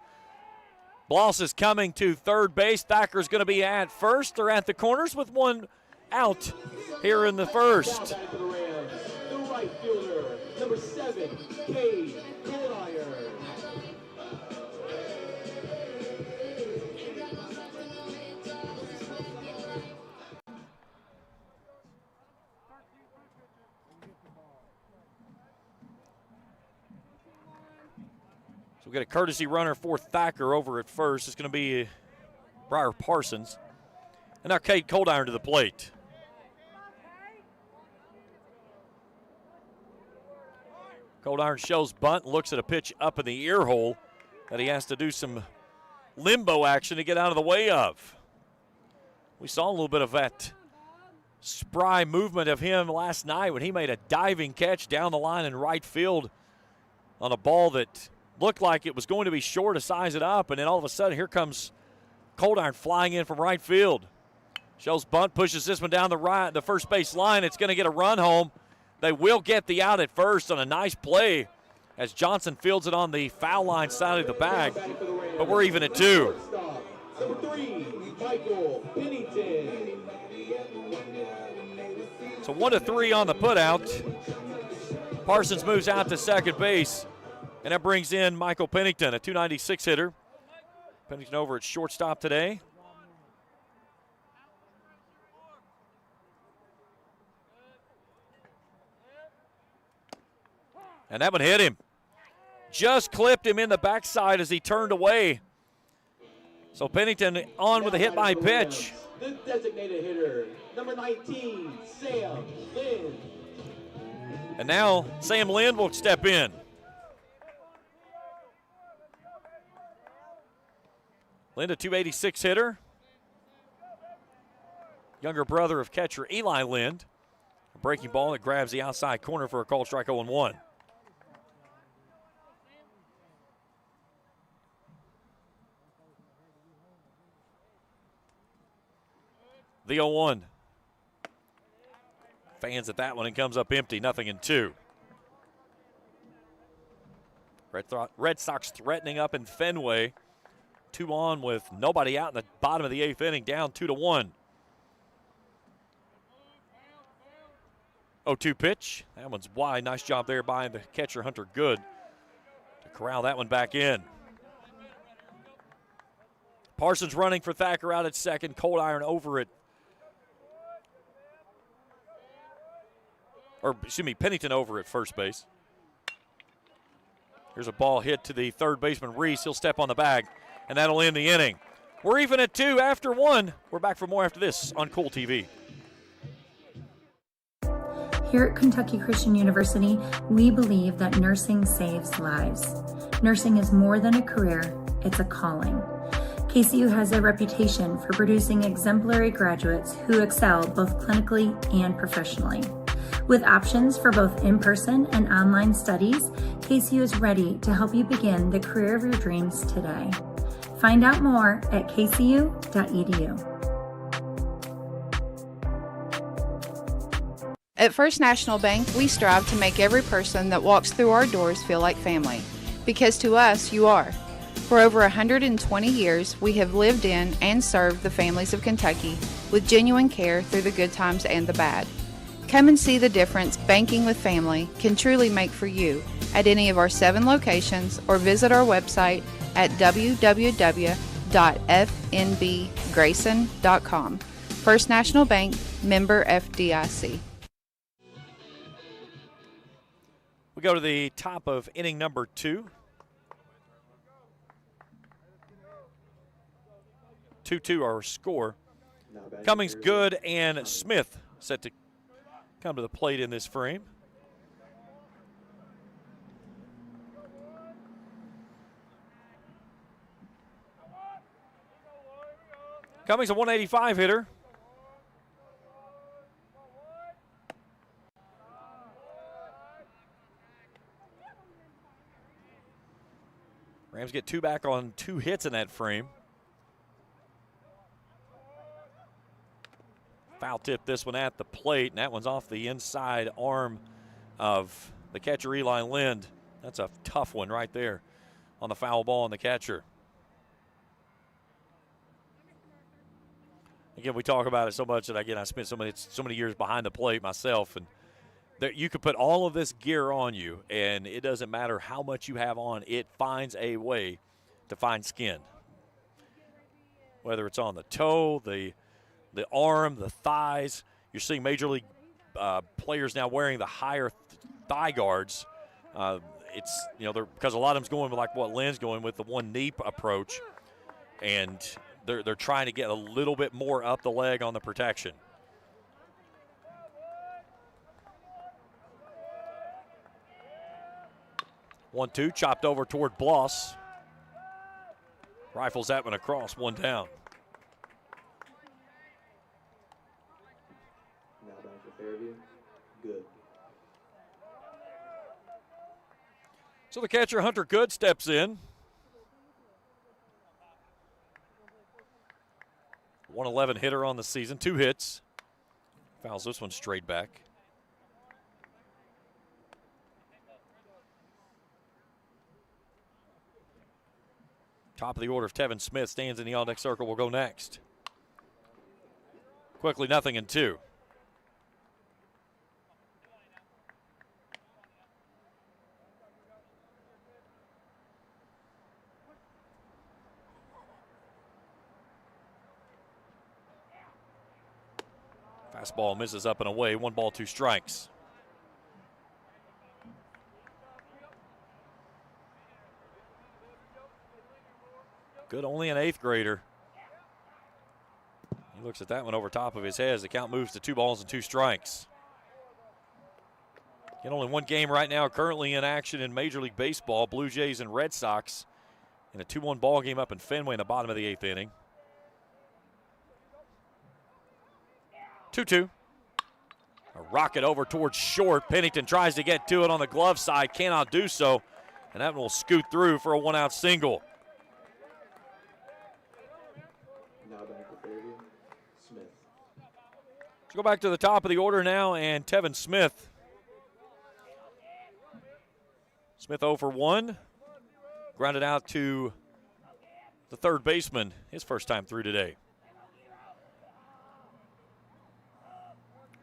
Speaker 2: Bloss is coming to third base. Thacker's going to be at first. They're at the corners with one out here in the first.
Speaker 15: The right fielder, number 7, Kool.
Speaker 2: So we get a courtesy runner for Thacker over at first. It's going to be Briar Parsons. And now Cade Coldiron to the plate. Coldiron shows bunt, looks at a pitch up in the ear hole that he has to do some limbo action to get out of the way of. We saw a little bit of that spry movement of him last night when he made a diving catch down the line in right field on a ball that looked like it was going to be short to size it up, and then all of a sudden here comes Coldiron flying in from right field. Shows bunt, pushes this one down the first base line. It's going to get a run home. They will get the out at first on a nice play as Johnson fields it on the foul line side of the bag, but we're even at 2.
Speaker 15: Number 3, Michael Pennington.
Speaker 2: So 1-3 on the putout. Parsons moves out to second base, and that brings in Michael Pennington, a .296 hitter. Pennington over at shortstop today. And that one hit him. Just clipped him in the backside as he turned away. So Pennington on with a hit by pitch.
Speaker 15: The designated hitter, number 19, Sam Lynn.
Speaker 2: And now Sam Lynn will step in. Lynn, a .286 hitter. Younger brother of catcher Eli Lind. A breaking ball that grabs the outside corner for a called strike 0-1. The 0-1. Fans at that one and comes up empty, 0-2. Red Sox threatening up in Fenway. 2 on with nobody out in the bottom of the 8th inning, down 2-1. 0-2 pitch. That one's wide. Nice job there by the catcher, Hunter Good, to corral that one back in. Parsons running for Thacker out at second. Coldiron over at Pennington over at first base. Here's a ball hit to the third baseman, Reese. He'll step on the bag, and that'll end the inning. We're even at 2 after 1. We're back for more after this on Kool TV.
Speaker 20: Here at Kentucky Christian University, we believe that nursing saves lives. Nursing is more than a career, it's a calling. KCU has a reputation for producing exemplary graduates who excel both clinically and professionally. With options for both in-person and online studies, KCU is ready to help you begin the career of your dreams today. Find out more at kcu.edu.
Speaker 7: At First National Bank, we strive to make every person that walks through our doors feel like family. Because to us, you are. For over 120 years, we have lived in and served the families of Kentucky with genuine care through the good times and the bad. Come and see the difference banking with family can truly make for you at any of our 7 locations or visit our website at www.fnbgrayson.com. First National Bank, member FDIC.
Speaker 2: We go to the top of inning number 2. 2-2 our score. Cummings, Good, and Smith set to come to the plate in this frame. Cummings, a 185 hitter. Rams get 2 back on 2 hits in that frame. Foul tip this one at the plate, and that one's off the inside arm of the catcher, Eli Lind. That's a tough one right there on the foul ball and the catcher. Again, we talk about it so much that, again, I spent so many years behind the plate myself, and you could put all of this gear on you, and it doesn't matter how much you have on, it finds a way to find skin. Whether it's on the toe, the arm, the thighs. You're seeing Major League players now wearing the higher thigh guards. It's, because a lot of them's going with like what Lynn's going with, the one knee approach, and they're trying to get a little bit more up the leg on the protection. One-two, chopped over toward Bloss. Rifles that one across, 1 down.
Speaker 15: Now back to Fairview. Good.
Speaker 2: So the catcher, Hunter Good, steps in. 111 hitter on the season, 2 hits. Fouls this one straight back. Top of the order, if Tevin Smith stands in the on-deck circle, will go next. Quickly, 0-2. Fastball misses up and away. 1 ball, 2 strikes. Good, only an 8th grader. He looks at that one over top of his head as the count moves to 2 balls and 2 strikes. Get only 1 game right now currently in action in Major League Baseball. Blue Jays and Red Sox in a 2-1 ball game up in Fenway in the bottom of the 8th inning. 2-2. A rocket over towards short. Pennington tries to get to it on the glove side, cannot do so, and that one will scoot through for a 1-out single.
Speaker 15: Now back to Fairview. Smith.
Speaker 2: Let's go back to the top of the order now, and Tevin Smith. Smith 0 for 1. Grounded out to the third baseman, his first time through today.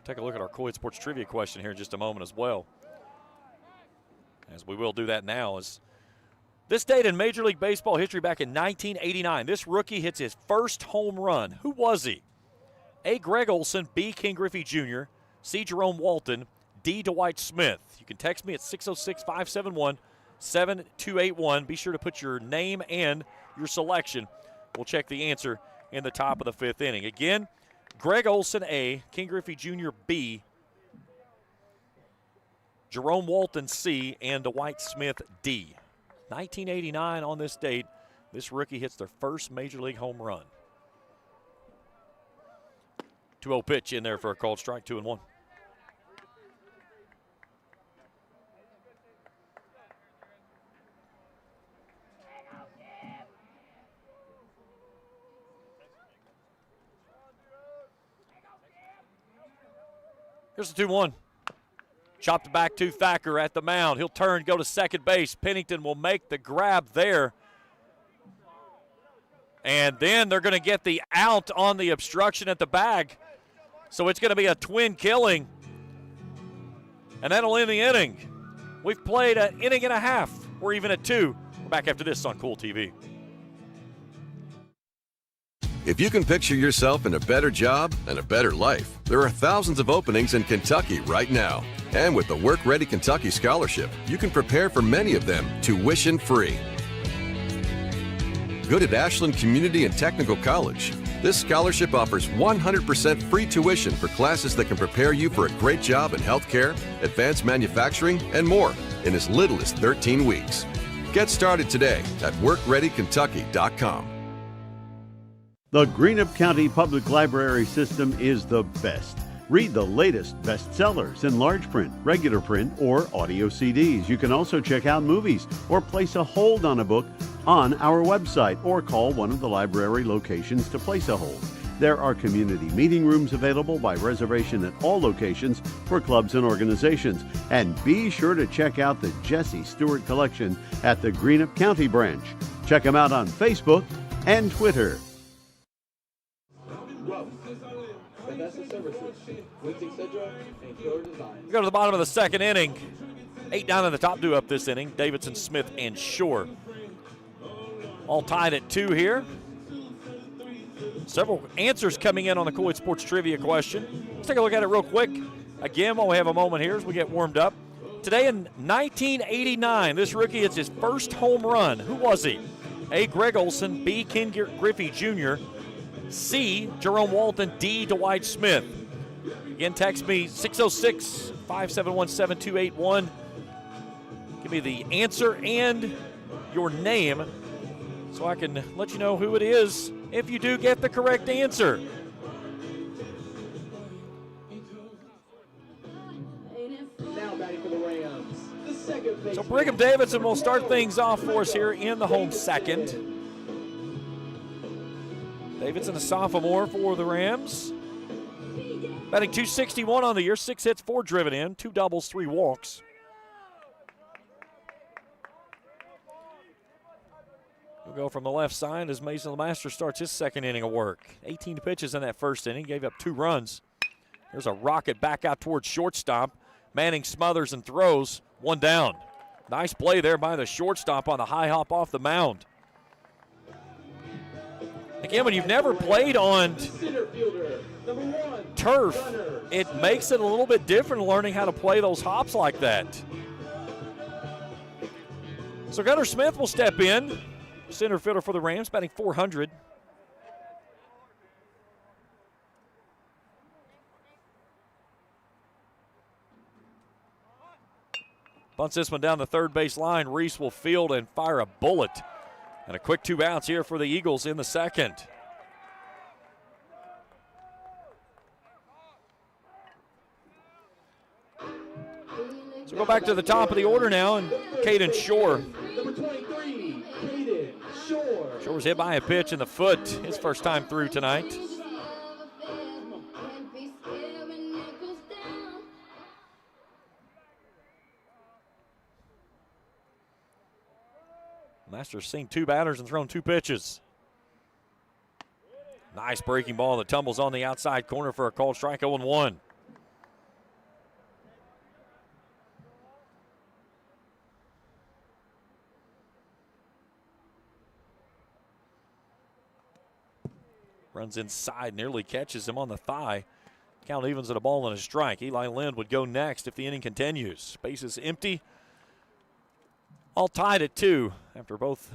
Speaker 2: Take a look at our Kool Sports Trivia question here in just a moment as well. As we will do that now. Is this date in Major League Baseball history back in 1989. This rookie hits his first home run. Who was he? A. Greg Olson, B. King Griffey Jr., C. Jerome Walton, D. Dwight Smith. You can text me at 606-571-7281. Be sure to put your name and your selection. We'll check the answer in the top of the 5th inning. Again, Greg Olson, A. King Griffey Jr., B. Jerome Walton, C. And Dwight Smith, D. 1989 on this date, this rookie hits their first Major League home run. 2-0 pitch in there for a called strike, 2-1. Here's the 2-1. Chopped back to Thacker at the mound. He'll turn, go to second base. Pennington will make the grab there. And then they're going to get the out on the obstruction at the bag. So it's going to be a twin killing And that'll end the inning. We've played an inning and a half. We're even at 2. We're back after this on Kool TV.
Speaker 9: If you can picture yourself in a better job and a better life, there are thousands of openings in Kentucky right now. And with the Work Ready Kentucky Scholarship, you can prepare for many of them tuition-free. Good at Ashland Community and Technical College. This scholarship offers 100% free tuition for classes that can prepare you for a great job in healthcare, advanced manufacturing, and more in as little as 13 weeks. Get started today at workreadykentucky.com.
Speaker 6: The Greenup County Public Library System is the best. Read the latest bestsellers in large print, regular print, or audio CDs. You can also check out movies or place a hold on a book on our website or call one of the library locations to place a hold. There are community meeting rooms available by reservation at all locations for clubs and organizations. And be sure to check out the Jesse Stewart collection at the Greenup County branch. Check them out on Facebook and Twitter.
Speaker 2: We go to the bottom of the second inning. 8 down in the top, due up this inning. Davidson, Smith, and Shore. All tied at 2 here. Several answers coming in on the Kool Sports Trivia question. Let's take a look at it real quick. Again, while we have a moment here as we get warmed up. Today in 1989, this rookie hits his first home run. Who was he? A. Greg Olson, B. Ken Griffey Jr., C. Jerome Walton, D. Dwight Smith. Again, text me 606-571-7281. Give me the answer and your name so I can let you know who it is if you do get the correct answer.
Speaker 15: Now batting for the Rams, the second baseman.
Speaker 2: So Brigham Davidson will start things off for us here in the home second. Davidson, a sophomore for the Rams. Batting .261 on the year, 6 hits, 4 driven in, 2 doubles, 3 walks. We'll go from the left side as Mason LeMaster starts his second inning of work. 18 pitches in that first inning, gave up 2 runs. There's a rocket back out towards shortstop. Manning smothers and throws, 1 down. Nice play there by the shortstop on the high hop off the mound. Again, when you've never played on turf, it makes it a little bit different learning how to play those hops like that. So Gunnar Smith will step in, center fielder for the Rams, batting .400. Bunts this one down the third base line. Reese will field and fire a bullet. And a quick 2 outs here for the Eagles in the second. So go back to the top of the order now, and Caden Shore.
Speaker 15: Number 23, Caden Shore.
Speaker 2: Shore's hit by a pitch in the foot, his first time through tonight. Master's seen 2 batters and thrown 2 pitches. Nice breaking ball that tumbles on the outside corner for a called strike, 0-1. Runs inside, nearly catches him on the thigh. Count evens at a ball and a strike. Eli Lind would go next if the inning continues. Base is empty. All tied at 2 after both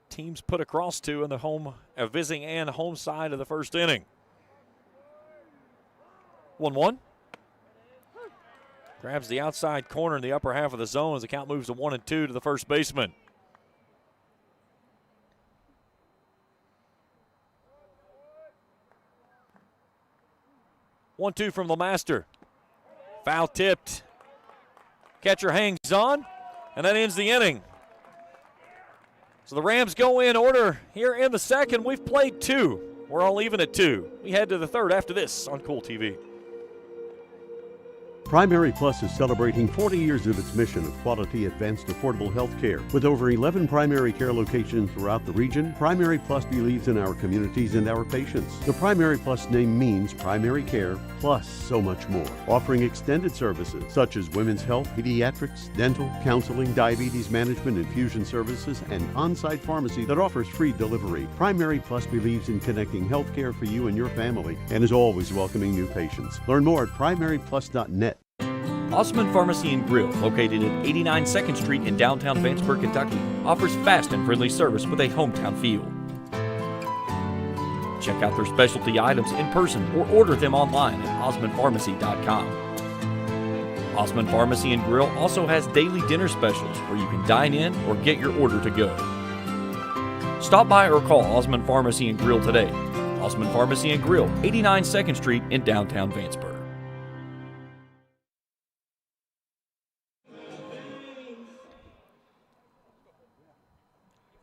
Speaker 2: teams put across 2 in the home, visiting and home side of the first inning. 1-1. Grabs the outside corner in the upper half of the zone as the count moves to 1-2 to the first baseman. One-two from LeMaster. Foul tipped. Catcher hangs on, and that ends the inning. So the Rams go in order here in the second. We've played 2. We're all even at 2. We head to the third after this on Kool TV.
Speaker 6: Primary Plus is celebrating 40 years of its mission of quality, advanced, affordable health care. With over 11 primary care locations throughout the region, Primary Plus believes in our communities and our patients. The Primary Plus name means primary care plus so much more. Offering extended services such as women's health, pediatrics, dental, counseling, diabetes management, infusion services, and on-site pharmacy that offers free delivery. Primary Plus believes in connecting health care for you and your family and is always welcoming new patients. Learn more at primaryplus.net.
Speaker 1: Osman Pharmacy and Grill, located at 89 2nd Street in downtown Vanceburg, Kentucky, offers fast and friendly service with a hometown feel. Check out their specialty items in person or order them online at osmanpharmacy.com. Osman Pharmacy and Grill also has daily dinner specials where you can dine in or get your order to go. Stop by or call Osman Pharmacy and Grill today. Osman Pharmacy and Grill, 89 2nd Street in downtown Vanceburg.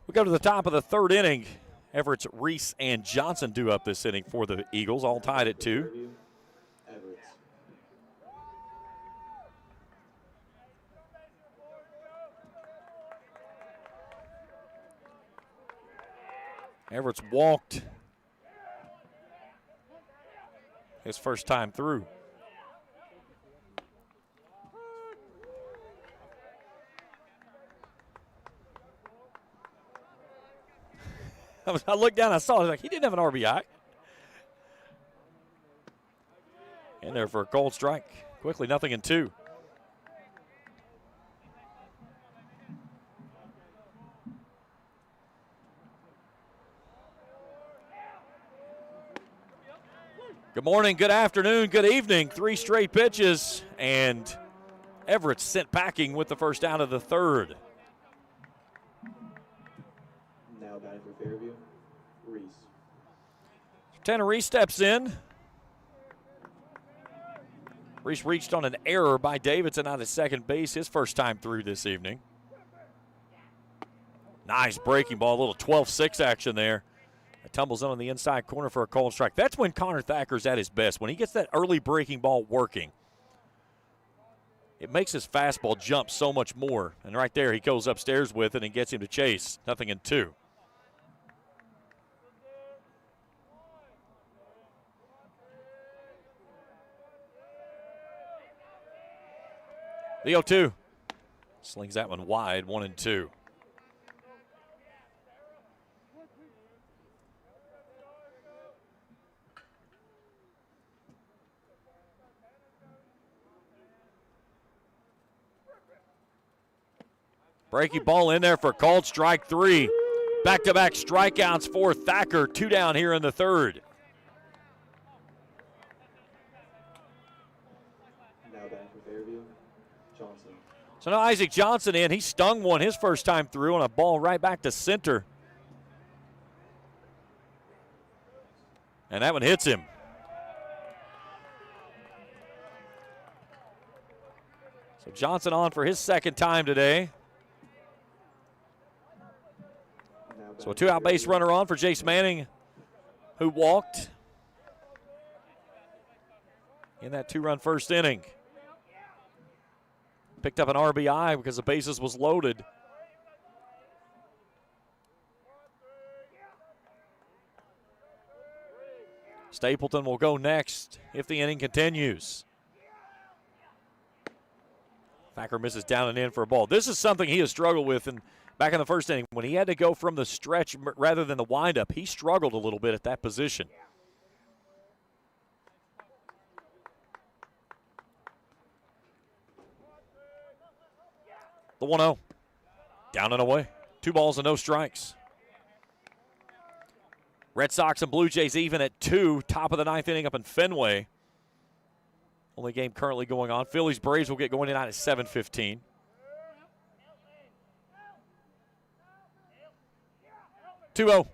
Speaker 2: We go to the top of the third inning. Everett's Reese and Johnson due up this inning for the Eagles, all tied at 2. Everett's walked his first time through. I looked down, I saw it, I was like, he didn't have an RBI. In there for a cold strike. Quickly, 0-2. Good morning, good afternoon, good evening. 3 straight pitches, and Everett sent packing with the first out of the third.
Speaker 15: Now batting for Fairview, Reese.
Speaker 2: Tanner Reese steps in. Reese reached on an error by Davidson out at second base, his first time through this evening. Nice breaking ball, a little 12-6 action there. It tumbles in on the inside corner for a cold strike. That's when Connor Thacker's at his best, when he gets that early breaking ball working. It makes his fastball jump so much more. And right there, he goes upstairs with it and gets him to chase. 0-2. The 0-2. Slings that one wide, 1-2. Breaking ball in there for called strike 3. Back-to-back strikeouts for Thacker. 2 down here in the third.
Speaker 15: Now batting for Fairview, Johnson.
Speaker 2: So now Isaac Johnson in. He stung one his first time through on a ball right back to center. And that one hits him. So Johnson on for his second time today. So a 2-out base runner on for Jace Manning, who walked in that 2-run first inning. Picked up an RBI because the bases was loaded. Stapleton will go next if the inning continues. Thacker misses down and in for a ball. This is something he has struggled with back in the first inning. When he had to go from the stretch rather than the windup, he struggled a little bit at that position. The 1-0. Down and away. 2 balls and no strikes. Red Sox and Blue Jays even at 2. Top of the 9th inning up in Fenway. Only game currently going on. Phillies Braves will get going tonight at 7:15. Two-0.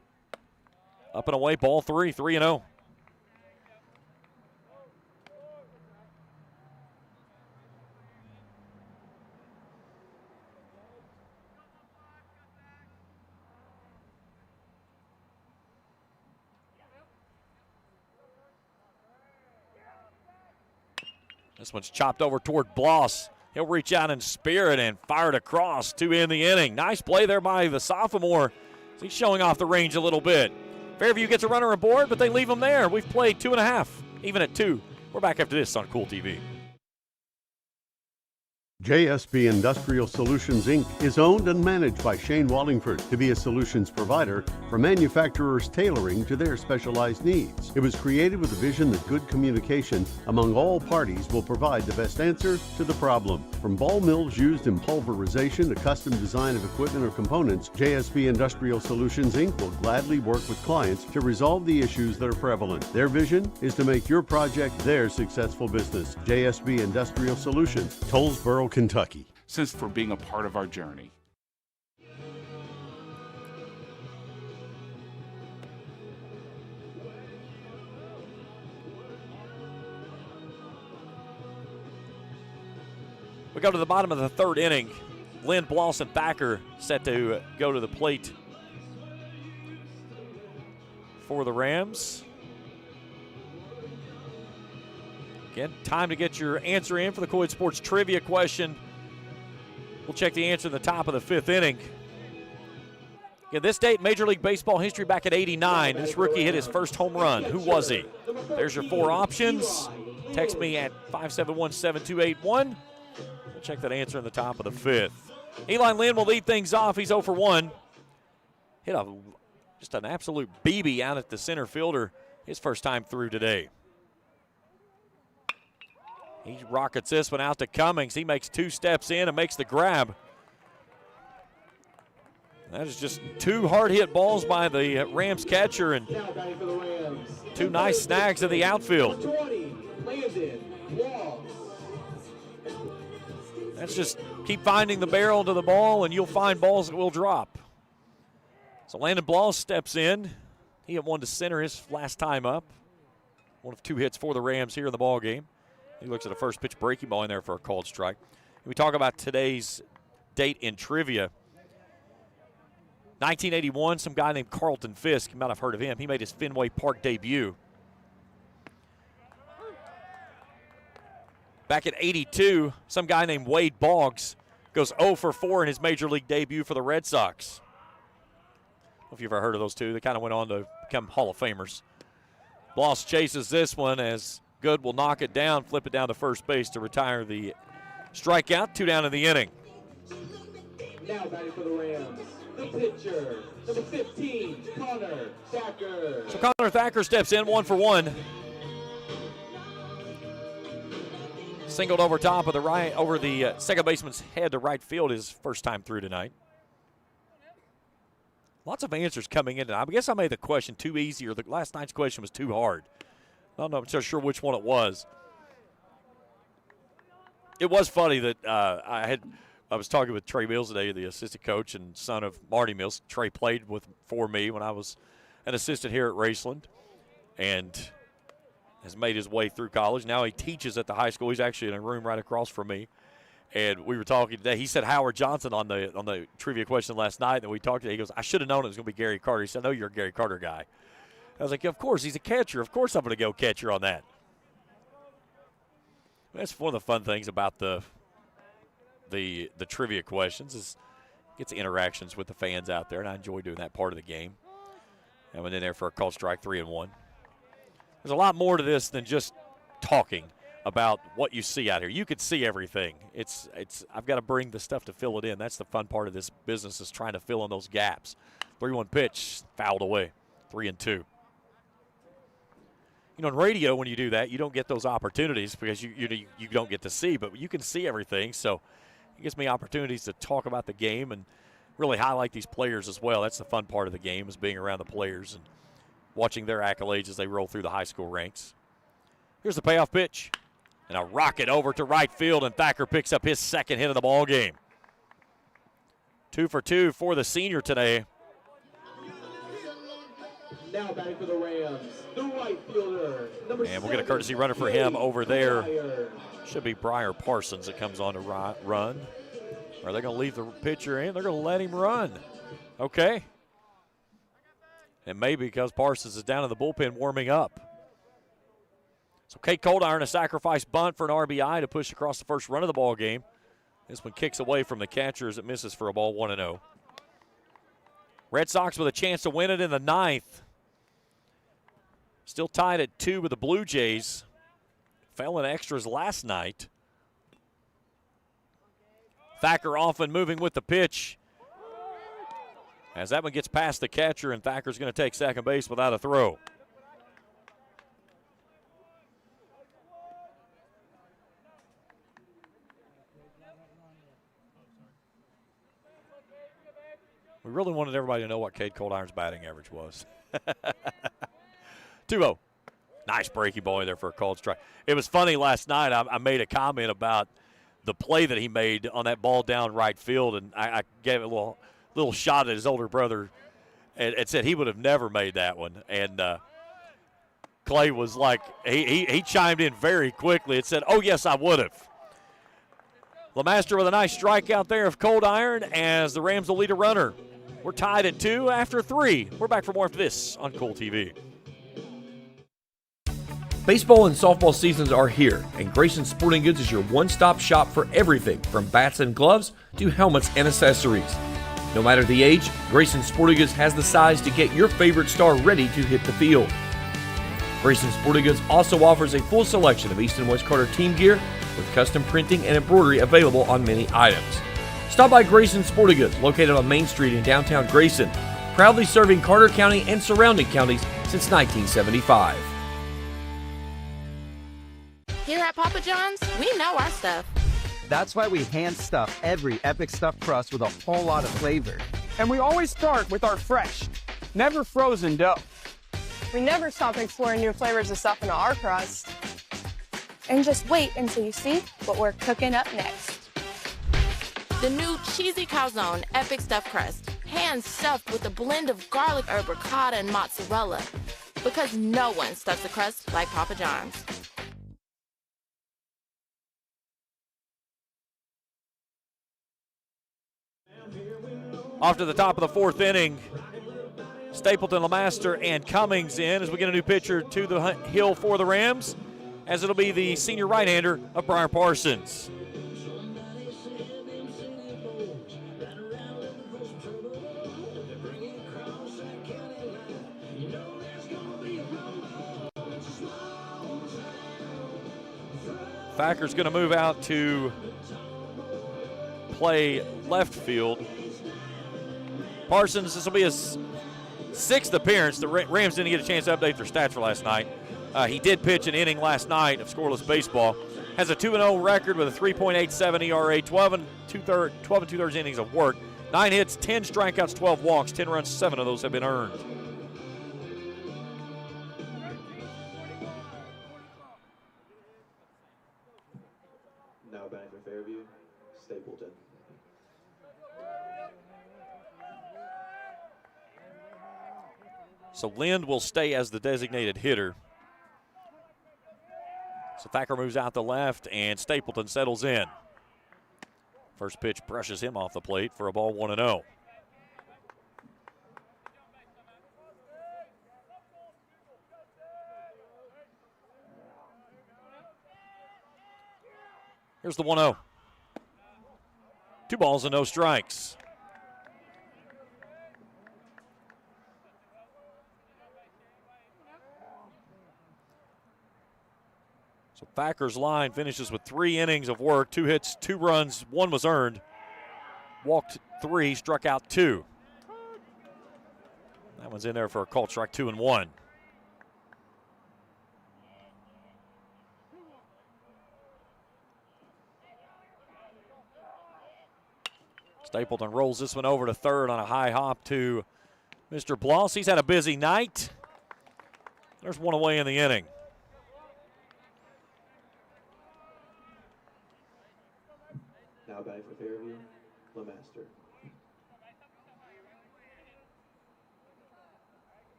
Speaker 2: Up and away, ball 3, 3-0. This one's chopped over toward Bloss. He'll reach out in spirit and fire it across to end the inning. Nice play there by the sophomore. He's showing off the range a little bit. Fairview gets a runner aboard, but they leave him there. We've played 2.5, even at 2. We're back after this on Kool TV.
Speaker 6: JSB Industrial Solutions, Inc. is owned and managed by Shane Wallingford to be a solutions provider for manufacturers tailoring to their specialized needs. It was created with the vision that good communication among all parties will provide the best answer to the problem. From ball mills used in pulverization to custom design of equipment or components, JSB Industrial Solutions, Inc. will gladly work with clients to resolve the issues that are prevalent. Their vision is to make your project their successful business. JSB Industrial Solutions, Tollsboro, Kentucky.
Speaker 10: Since for being a part of our journey.
Speaker 2: We go to the bottom of the third inning. Lynn, Bloss, and Thacker set to go to the plate for the Rams. Again, time to get your answer in for the Kool Sports Trivia question. We'll check the answer in the top of the fifth inning. Again, this date in Major League Baseball history back at '89. This rookie hit his first home run. Who was he? There's your 4 options. Text me at 571-7281. We'll check that answer in the top of the fifth. Eli Lynn will lead things off. He's 0 for 1. Hit just an absolute BB out at the center fielder. His first time through today. He rockets this one out to Cummings. He makes 2 steps in and makes the grab. That is just 2 hard-hit balls by the Rams catcher and 2 nice snags in the outfield. That's just keep finding the barrel to the ball and you'll find balls that will drop. So Landon Bloss steps in. He had 1 to center his last time up. 1 of 2 hits for the Rams here in the ball game. He looks at a first pitch breaking ball in there for a called strike. And we talk about today's date in trivia. 1981, some guy named Carlton Fisk, you might have heard of him. He made his Fenway Park debut. Back at '82, some guy named Wade Boggs goes 0 for 4 in his major league debut for the Red Sox. I don't know if you've ever heard of those two. They kind of went on to become Hall of Famers. Bloss chases this one as Good will knock it down, flip it down to first base to retire the strikeout. 2 down in the inning.
Speaker 15: Now batting for the Rams, the pitcher, number 15, Connor Thacker.
Speaker 2: So Connor Thacker steps in 1 for 1. Singled over top of the over the second baseman's head to right field his first time through tonight. Lots of answers coming in tonight. I guess I made the question too easy, or the last night's question was too hard. I'm not so sure which one it was. It was funny that I was talking with Trey Mills today, the assistant coach and son of Marty Mills. Trey played for me when I was an assistant here at Raceland and has made his way through college. Now he teaches at the high school. He's actually in a room right across from me. And we were talking today. He said Howard Johnson on the trivia question last night, and we talked today. He goes, I should have known it was going to be Gary Carter. He said, I know you're a Gary Carter guy. I was like, of course, he's a catcher. Of course I'm going to go catcher on that. That's one of the fun things about the trivia questions is gets interactions with the fans out there, and I enjoy doing that part of the game. I went in there for a called strike, 3-1. There's a lot more to this than just talking about what you see out here. You could see everything. I've got to bring the stuff to fill it in. That's the fun part of this business is trying to fill in those gaps. 3-1 pitch, fouled away, 3-2. You know, in radio, when you do that, you don't get those opportunities because you don't get to see, but you can see everything. So it gives me opportunities to talk about the game and really highlight these players as well. That's the fun part of the game is being around the players and watching their accolades as they roll through the high school ranks. Here's the payoff pitch. And a rocket over to right field, and Thacker picks up his second hit of the ball game. 2 for 2 for the senior today.
Speaker 15: Now batting for the Rams, the right fielder, number
Speaker 2: and we'll get a courtesy runner for him over there. Should be Briar Parsons that comes on to run. Are they going to leave the pitcher in? They're going to let him run. Okay. And maybe because Parsons is down in the bullpen warming up. So Kate Coldiron, a sacrifice bunt for an RBI to push across the first run of the ball game. This one kicks away from the catcher as it misses for a ball 1-0. Red Sox with a chance to win it in the ninth. Still tied at 2 with the Blue Jays. Fell in extras last night. Thacker often moving with the pitch. As that one gets past the catcher, and Thacker's going to take second base without a throw. We really wanted everybody to know what Kate Coldiron's batting average was. 2-0. Nice breaking ball there for a called strike. It was funny last night. I made a comment about the play that he made on that ball down right field, and I gave it a little shot at his older brother and said he would have never made that one. And Clay was like, he chimed in very quickly and said, oh, yes, I would have. LeMaster with a nice strikeout there of Coldiron as the Rams will lead a runner. We're tied at 2 after 3. We're back for more of this on Kool TV.
Speaker 1: Baseball and softball seasons are here, and Grayson Sporting Goods is your one-stop shop for everything from bats and gloves to helmets and accessories. No matter the age, Grayson Sporting Goods has the size to get your favorite star ready to hit the field. Grayson Sporting Goods also offers a full selection of East and West Carter team gear with custom printing and embroidery available on many items. Stop by Grayson Sporting Goods, located on Main Street in downtown Grayson, proudly serving Carter County and surrounding counties since 1975.
Speaker 11: Here at Papa John's, we know our stuff.
Speaker 12: That's why we hand stuff every Epic Stuffed Crust with a whole lot of flavor.
Speaker 13: And we always start with our fresh, never frozen dough.
Speaker 14: We never stop exploring new flavors of stuff in our crust. And just wait until you see what we're cooking up next.
Speaker 11: The new cheesy calzone epic stuffed crust, hand stuffed with a blend of garlic herb ricotta and mozzarella. Because no one stuffs the crust like Papa John's.
Speaker 2: Off to the top of the fourth inning. Stapleton, LeMaster, and Cummings in as we get a new pitcher to the hill for the Rams, as it'll be the senior right-hander of Briar Parsons. Thacker's going to move out to play left field. Parsons, this will be his 6th appearance. The Rams didn't get a chance to update their stats for last night. He did pitch an inning last night of scoreless baseball. Has a 2-0 record with a 3.87 ERA, 12 and 2/3 innings of work. 9 hits, 10 strikeouts, 12 walks, 10 runs, 7 of those have been earned.
Speaker 15: Now batting for Fairview, Stapleton.
Speaker 2: So Lind will stay as the designated hitter. So Thacker moves out the left, and Stapleton settles in. First pitch brushes him off the plate for a ball 1-0. Here's the 1-0. 2 balls and no strikes. So Thacker's line finishes with 3 innings of work, 2 hits, 2 runs, 1 was earned. Walked 3, struck out 2. That one's in there for a called strike, 2-1. Stapleton rolls this one over to third on a high hop to Mr. Bloss. He's had a busy night. There's 1 away in the inning.
Speaker 15: Now batting for Fairview, LeMaster.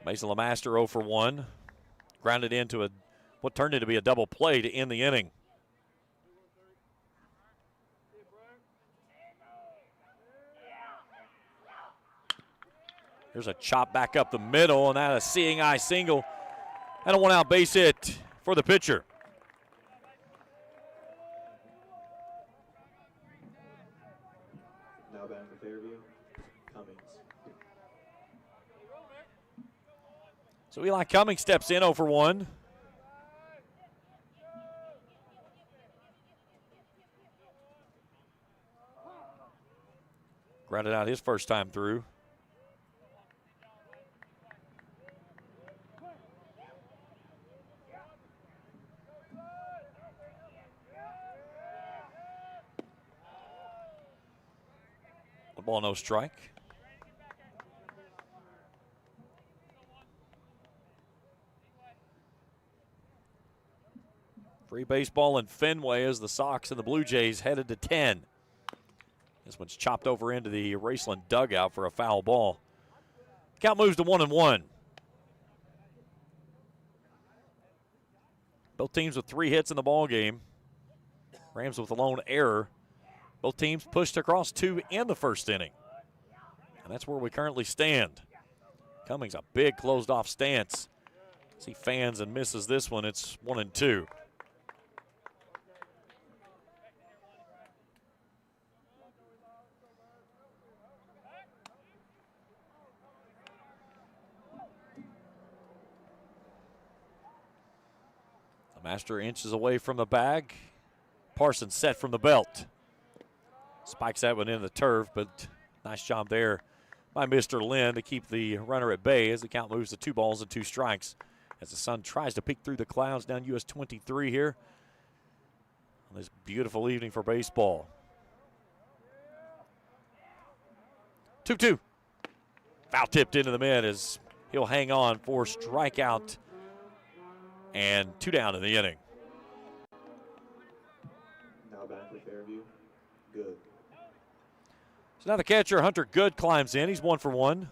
Speaker 2: Mason LeMaster 0 for 1. Grounded into what turned into be a double play to end the inning. There's a chop back up the middle, and that a seeing eye single. And a one-out base hit for the pitcher.
Speaker 15: Now batting for Fairview, Cummings.
Speaker 2: So Eli Cummings steps in 0 for 1. Grounded out his first time through. Ball, no strike. Free baseball in Fenway as the Sox and the Blue Jays headed to 10. This one's chopped over into the Raceland dugout for a foul ball. Count moves to 1-1. Both teams with 3 hits in the ball game. Rams with a lone error. Both teams pushed across 2 in the first inning. And that's where we currently stand. Cummings, a big closed-off stance. As he fans and misses this one, it's 1-2. The Master inches away from the bag. Parsons set from the belt. Spikes that one into the turf, but nice job there by Mr. Lynn to keep the runner at bay as the count moves to 2 balls and 2 strikes. As the sun tries to peek through the clouds down US 23 here on this beautiful evening for baseball. 2-2. Foul tipped into the mid as he'll hang on for strikeout and 2 down in the inning.
Speaker 15: Now back for Fairview, Good.
Speaker 2: So now the catcher, Hunter Good, climbs in. He's 1 for 1.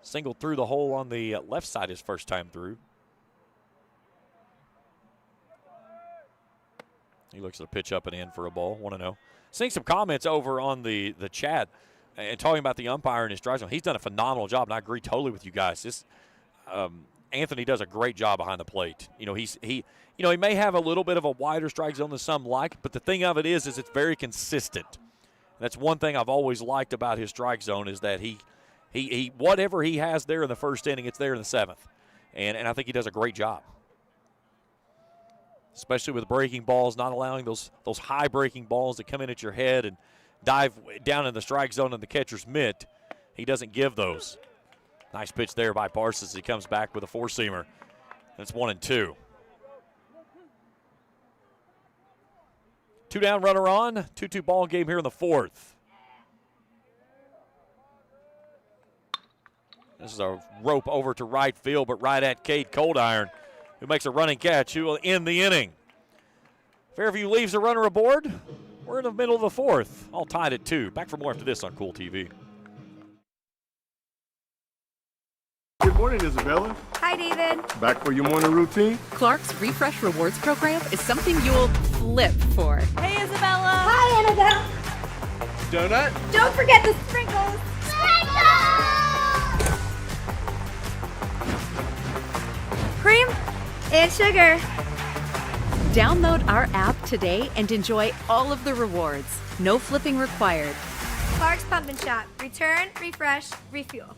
Speaker 2: Singled through the hole on the left side his first time through. He looks at a pitch up and in for a ball, 1-0. Seeing some comments over on the chat and talking about the umpire and his strike zone. He's done a phenomenal job, and I agree totally with you guys. This Anthony does a great job behind the plate. You know, he may have a little bit of a wider strike zone than some like, but the thing of it is it's very consistent. And that's one thing I've always liked about his strike zone is that he whatever he has there in the first inning, it's there in the 7th. And I think he does a great job. Especially with breaking balls, not allowing those high breaking balls that come in at your head and dive down in the strike zone in the catcher's mitt. He doesn't give those. Nice pitch there by Parsons. He comes back with a 4-seamer. It's 1-2. 2 down, runner on. 2-2 ball game here in the 4th. This is a rope over to right field, but right at Cade Coldiron, who makes a running catch, who will end the inning. Fairview leaves a runner aboard. We're in the middle of the 4th, all tied at 2. Back for more after this on Kool TV.
Speaker 3: Good morning, Isabella.
Speaker 4: Hi, David.
Speaker 3: Back for your morning routine?
Speaker 5: Clark's Refresh Rewards program is something you'll flip for.
Speaker 4: Hey, Isabella. Hi, Annabelle.
Speaker 3: Donut?
Speaker 4: Don't forget the sprinkles. Cream and sugar.
Speaker 5: Download our app today and enjoy all of the rewards. No flipping required.
Speaker 4: Clark's Pump and Shop. Return, refresh, refuel.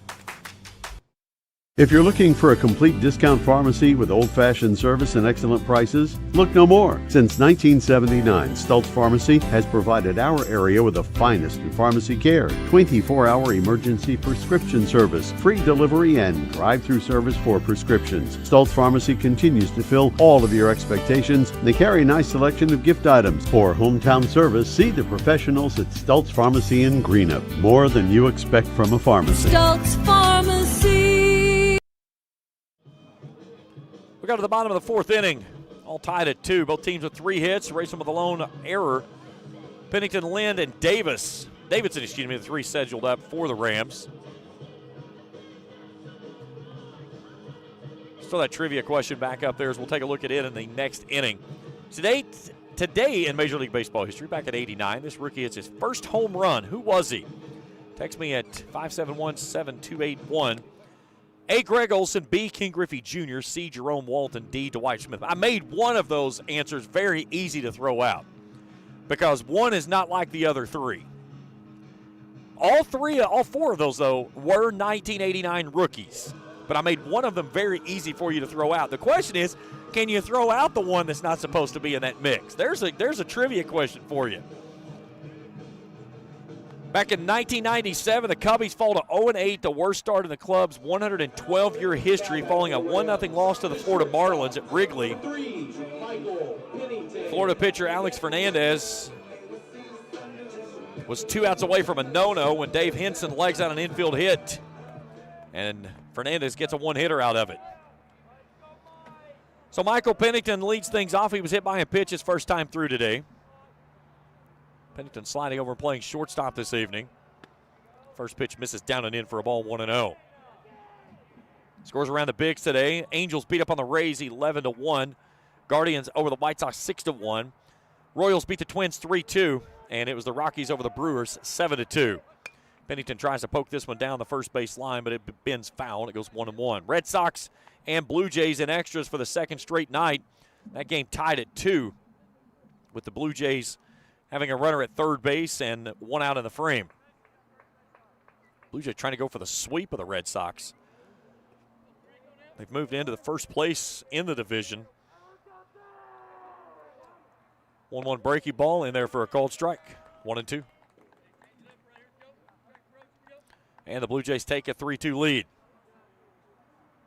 Speaker 6: If you're looking for a complete discount pharmacy with old-fashioned service and excellent prices, look no more. Since 1979, Stultz Pharmacy has provided our area with the finest in pharmacy care, 24-hour emergency prescription service, free delivery, and drive-through service for prescriptions. Stultz Pharmacy continues to fill all of your expectations. They carry a nice selection of gift items. For hometown service, see the professionals at Stultz Pharmacy in Greenup. More than you expect from a pharmacy.
Speaker 21: Stultz Pharmacy.
Speaker 2: We go to the bottom of the 4th inning, all tied at 2. Both teams with 3 hits, Raceland with a lone error. Pennington, Lind, and Davidson, the 3 scheduled up for the Rams. Let's throw that trivia question back up there as we'll take a look at it in the next inning. Today in Major League Baseball history, back in '89, this rookie hits his first home run. Who was he? Text me at 571-7281. A. Greg Olson, B. King Griffey Jr., C. Jerome Walton, D. Dwight Smith. I made one of those answers very easy to throw out because one is not like the other three. All four of those, though, were 1989 rookies, but I made one of them very easy for you to throw out. The question is, can you throw out the one that's not supposed to be in that mix? There's a trivia question for you. Back in 1997, the Cubbies fall to 0-8, the worst start in the club's 112-year history, following a 1-0 loss to the Florida Marlins at Wrigley. Florida pitcher Alex Fernandez was 2 outs away from a no-no when Dave Henson legs out an infield hit, and Fernandez gets a one-hitter out of it. So Michael Pennington leads things off. He was hit by a pitch his first time through today. Pennington sliding over and playing shortstop this evening. First pitch misses down and in for a ball, 1-0. Scores around the bigs today. Angels beat up on the Rays 11-1. Guardians over the White Sox 6-1. Royals beat the Twins 3-2. And it was the Rockies over the Brewers 7-2. Pennington tries to poke this one down the first base line, but it bends foul and it goes 1-1. Red Sox and Blue Jays in extras for the second straight night. That game tied at 2 with the Blue Jays having a runner at third base and 1 out in the frame. Blue Jays trying to go for the sweep of the Red Sox. They've moved into the first place in the division. 1-1 breaky ball in there for a called strike. 1-2. And the Blue Jays take a 3-2 lead.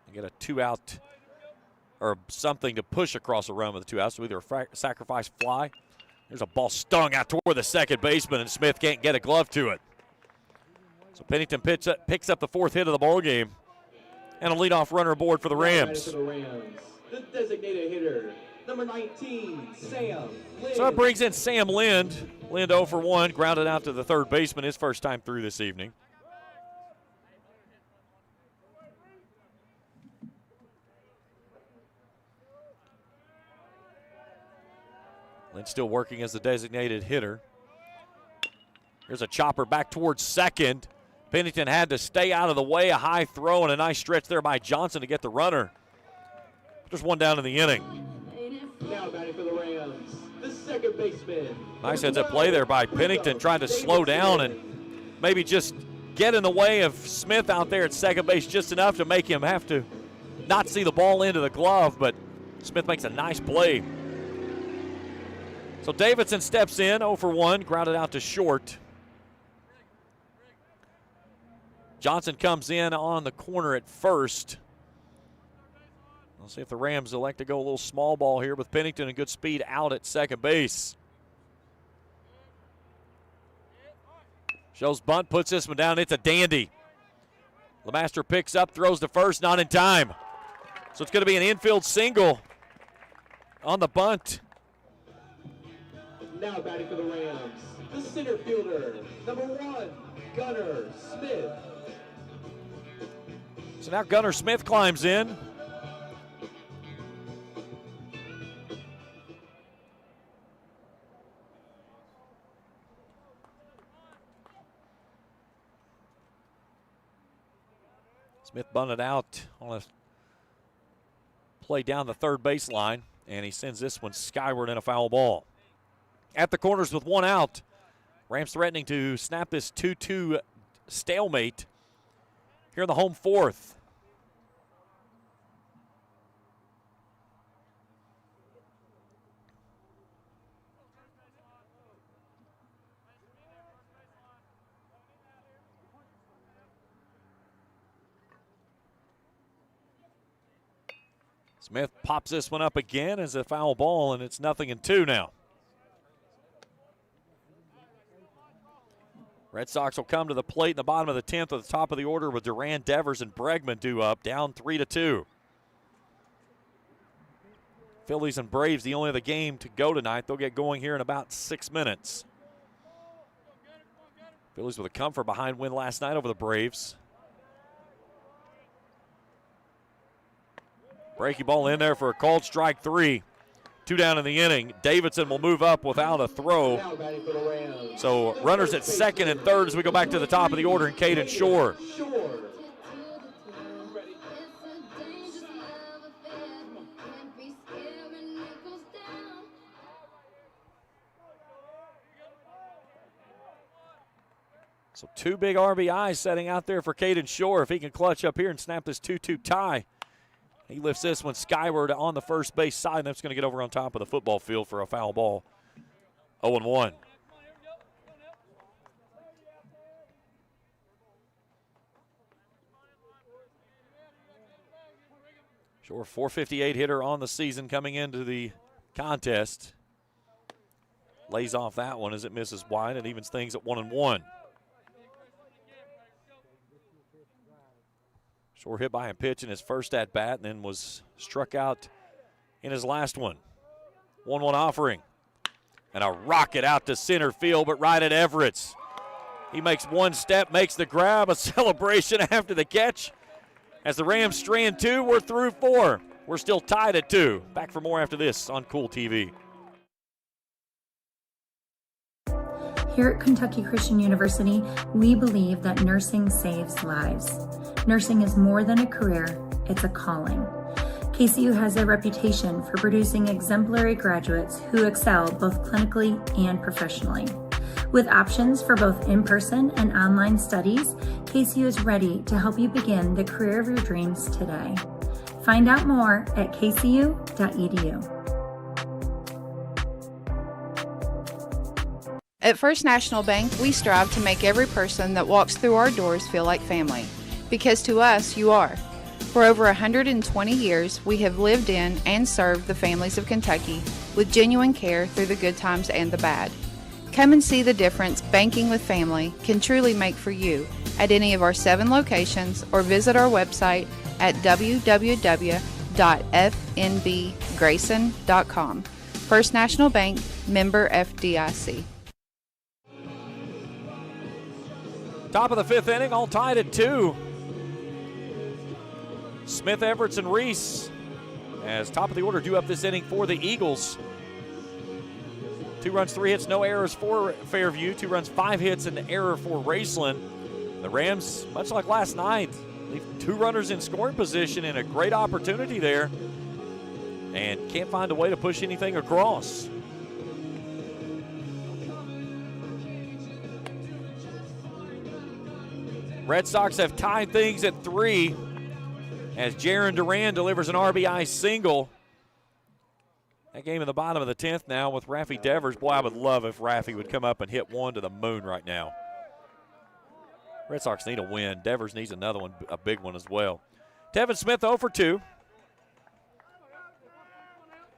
Speaker 2: They get a 2-out or something to push across the run with the 2 outs. So either a sacrifice fly. There's a ball stung out toward the second baseman, and Smith can't get a glove to it. So Pennington picks up the 4th hit of the ball game, and a leadoff runner aboard for the Rams.
Speaker 15: The designated hitter, number 19, Sam Lind.
Speaker 2: So that brings in Sam Lind. Lind 0 for 1, grounded out to the third baseman, his first time through this evening. Lind still working as the designated hitter. Here's a chopper back towards second. Pennington had to stay out of the way. A high throw and a nice stretch there by Johnson to get the runner. Just 1 down in the inning.
Speaker 15: Now batting for the Rams, the second baseman.
Speaker 2: Nice heads up play there by Pennington, trying to slow down and maybe just get in the way of Smith out there at second base just enough to make him have to not see the ball into the glove, but Smith makes a nice play. So Davidson steps in, 0 for 1, grounded out to short. Johnson comes in on the corner at first. We'll see if the Rams elect to go a little small ball here with Pennington and good speed out at second base. Shows bunt, puts this one down. It's a dandy. LeMaster picks up, throws to first, not in time. So it's going to be an infield single on the bunt.
Speaker 15: Now batting for the Rams, the center fielder, number 1, Gunnar Smith.
Speaker 2: So now Gunnar Smith climbs in. Smith bunted out on a play down the third baseline, and he sends this one skyward in a foul ball. At the corners with 1 out. Rams threatening to snap this 2-2 stalemate here in the home 4th. Smith pops this one up again as a foul ball, and it's 0-2 now. Red Sox will come to the plate in the bottom of the 10th at the top of the order with Duran, Devers, and Bregman due up, down 3-2. Phillies and Braves, the only other game to go tonight. They'll get going here in about 6 minutes. Phillies with a comfort behind win last night over the Braves. Breaking ball in there for a called strike 3. 2 down in the inning. Davidson will move up without a throw. So runners at second and third as we go back to the top of the order, and Caden Shore. So 2 big RBIs setting out there for Caden Shore. If he can clutch up here and snap this 2-2 tie, he lifts this one skyward on the first base side, and that's going to get over on top of the football field for a foul ball. 0-1. Shore, 458 hitter on the season coming into the contest. Lays off that one as it misses wide and evens things at 1-1. Shore hit by a pitch in his first at-bat and then was struck out in his last one. 1-1 offering. And a rocket out to center field, but right at Everett's. He makes one step, makes the grab, a celebration after the catch. As the Rams strand 2, we're through 4. We're still tied at 2. Back for more after this on Kool TV.
Speaker 20: Here at Kentucky Christian University, we believe that nursing saves lives. Nursing is more than a career, it's a calling. KCU has a reputation for producing exemplary graduates who excel both clinically and professionally. With options for both in-person and online studies, KCU is ready to help you begin the career of your dreams today. Find out more at kcu.edu.
Speaker 7: At First National Bank, we strive to make every person that walks through our doors feel like family. Because to us, you are. For over 120 years, we have lived in and served the families of Kentucky with genuine care through the good times and the bad. Come and see the difference banking with family can truly make for you at any of our 7 locations or visit our website at www.fnbgrayson.com. First National Bank, member FDIC.
Speaker 2: Top of the 5th inning, all tied at 2. Smith, Everett, and Reese as top of the order due up this inning for the Eagles. 2 runs, 3 hits, no errors for Fairview. 2 runs, 5 hits, and an error for Raceland. The Rams, much like last night, leave 2 runners in scoring position and a great opportunity there and can't find a way to push anything across. Red Sox have tied things at 3 as Jaron Duran delivers an RBI single. That game in the bottom of the 10th now with Raffy Devers. Boy, I would love if Raffy would come up and hit one to the moon right now. Red Sox need a win. Devers needs another one, a big one as well. Tevin Smith 0 for 2.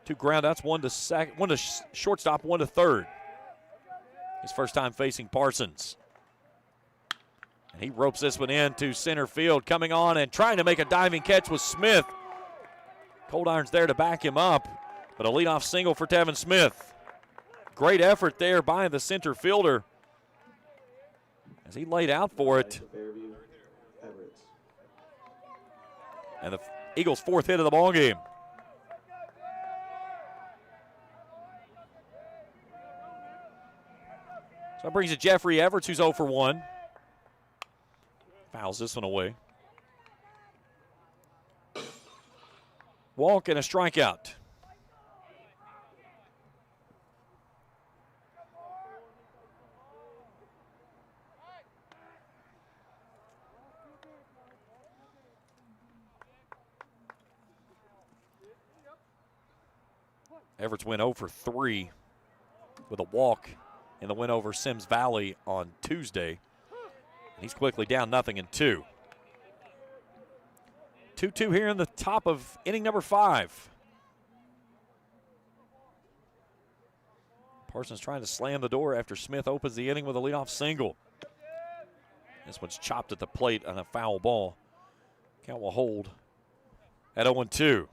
Speaker 2: 2 groundouts, 1 to shortstop, 1 to third. His first time facing Parsons. And he ropes this one in to center field. Coming on and trying to make a diving catch with Smith. Cold Iron's there to back him up, but a leadoff single for Tevin Smith. Great effort there by the center fielder as he laid out for it. And the Eagles' 4th hit of the ball game. So that brings it Jeffrey Everett, who's 0 for 1. Fouls this one away. Walk and a strikeout. Everett's went 0 for 3 with a walk in the win over Sims Valley on Tuesday. He's quickly down 0-2. 2-2 here in the top of inning number 5. Parsons trying to slam the door after Smith opens the inning with a leadoff single. This one's chopped at the plate on a foul ball. Count will hold at 0-2.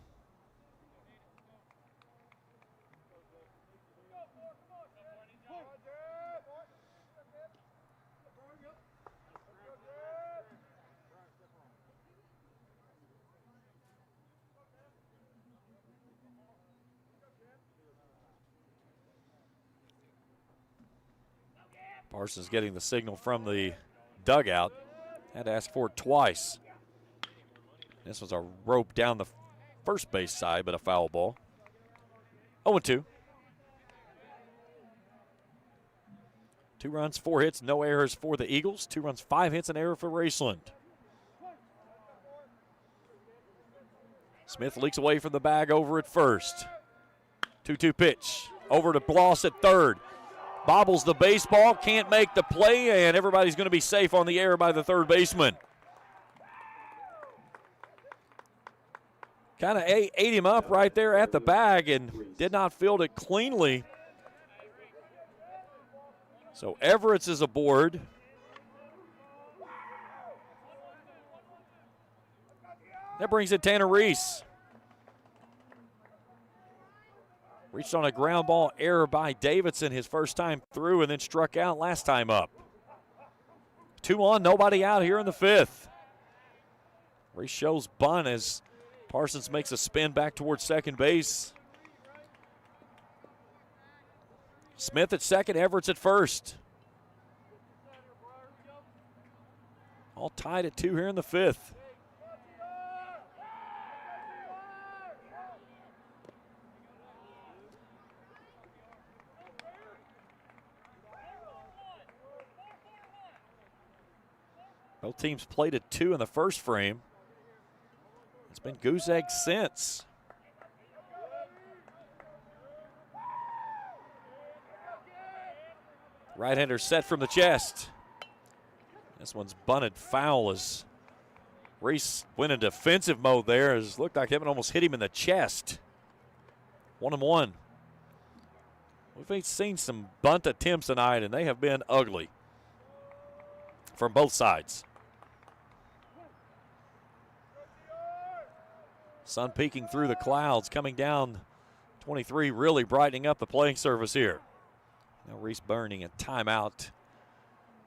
Speaker 2: Parsons getting the signal from the dugout. Had to ask for it twice. This was a rope down the first base side, but a foul ball. 0-2. 2 runs, 4 hits, no errors for the Eagles. 2 runs, 5 hits, an error for Raceland. Smith leaks away from the bag over at first. 2-2 pitch. Over to Bloss at third. Bobbles the baseball, can't make the play, and everybody's going to be safe on the air by the third baseman. Kind of ate him up right there at the bag and did not field it cleanly. So Everett's is aboard. That brings in Tanner Reese. Reached on a ground ball error by Davidson his first time through and then struck out last time up. 2 on, nobody out here in the 5th. Reese shows bunt as Parsons makes a spin back towards second base. Smith at second, Everett's at first. All tied at 2 here in the 5th. Both teams played at 2 in the first frame. It's been goose egg since. Right-hander set from the chest. This one's bunted foul as Reese went in defensive mode there. It looked like Evan almost hit him in the chest. 1-1. We've seen some bunt attempts tonight, and they have been ugly from both sides. Sun peeking through the clouds, coming down 23, really brightening up the playing surface here. Now Reese burning a timeout.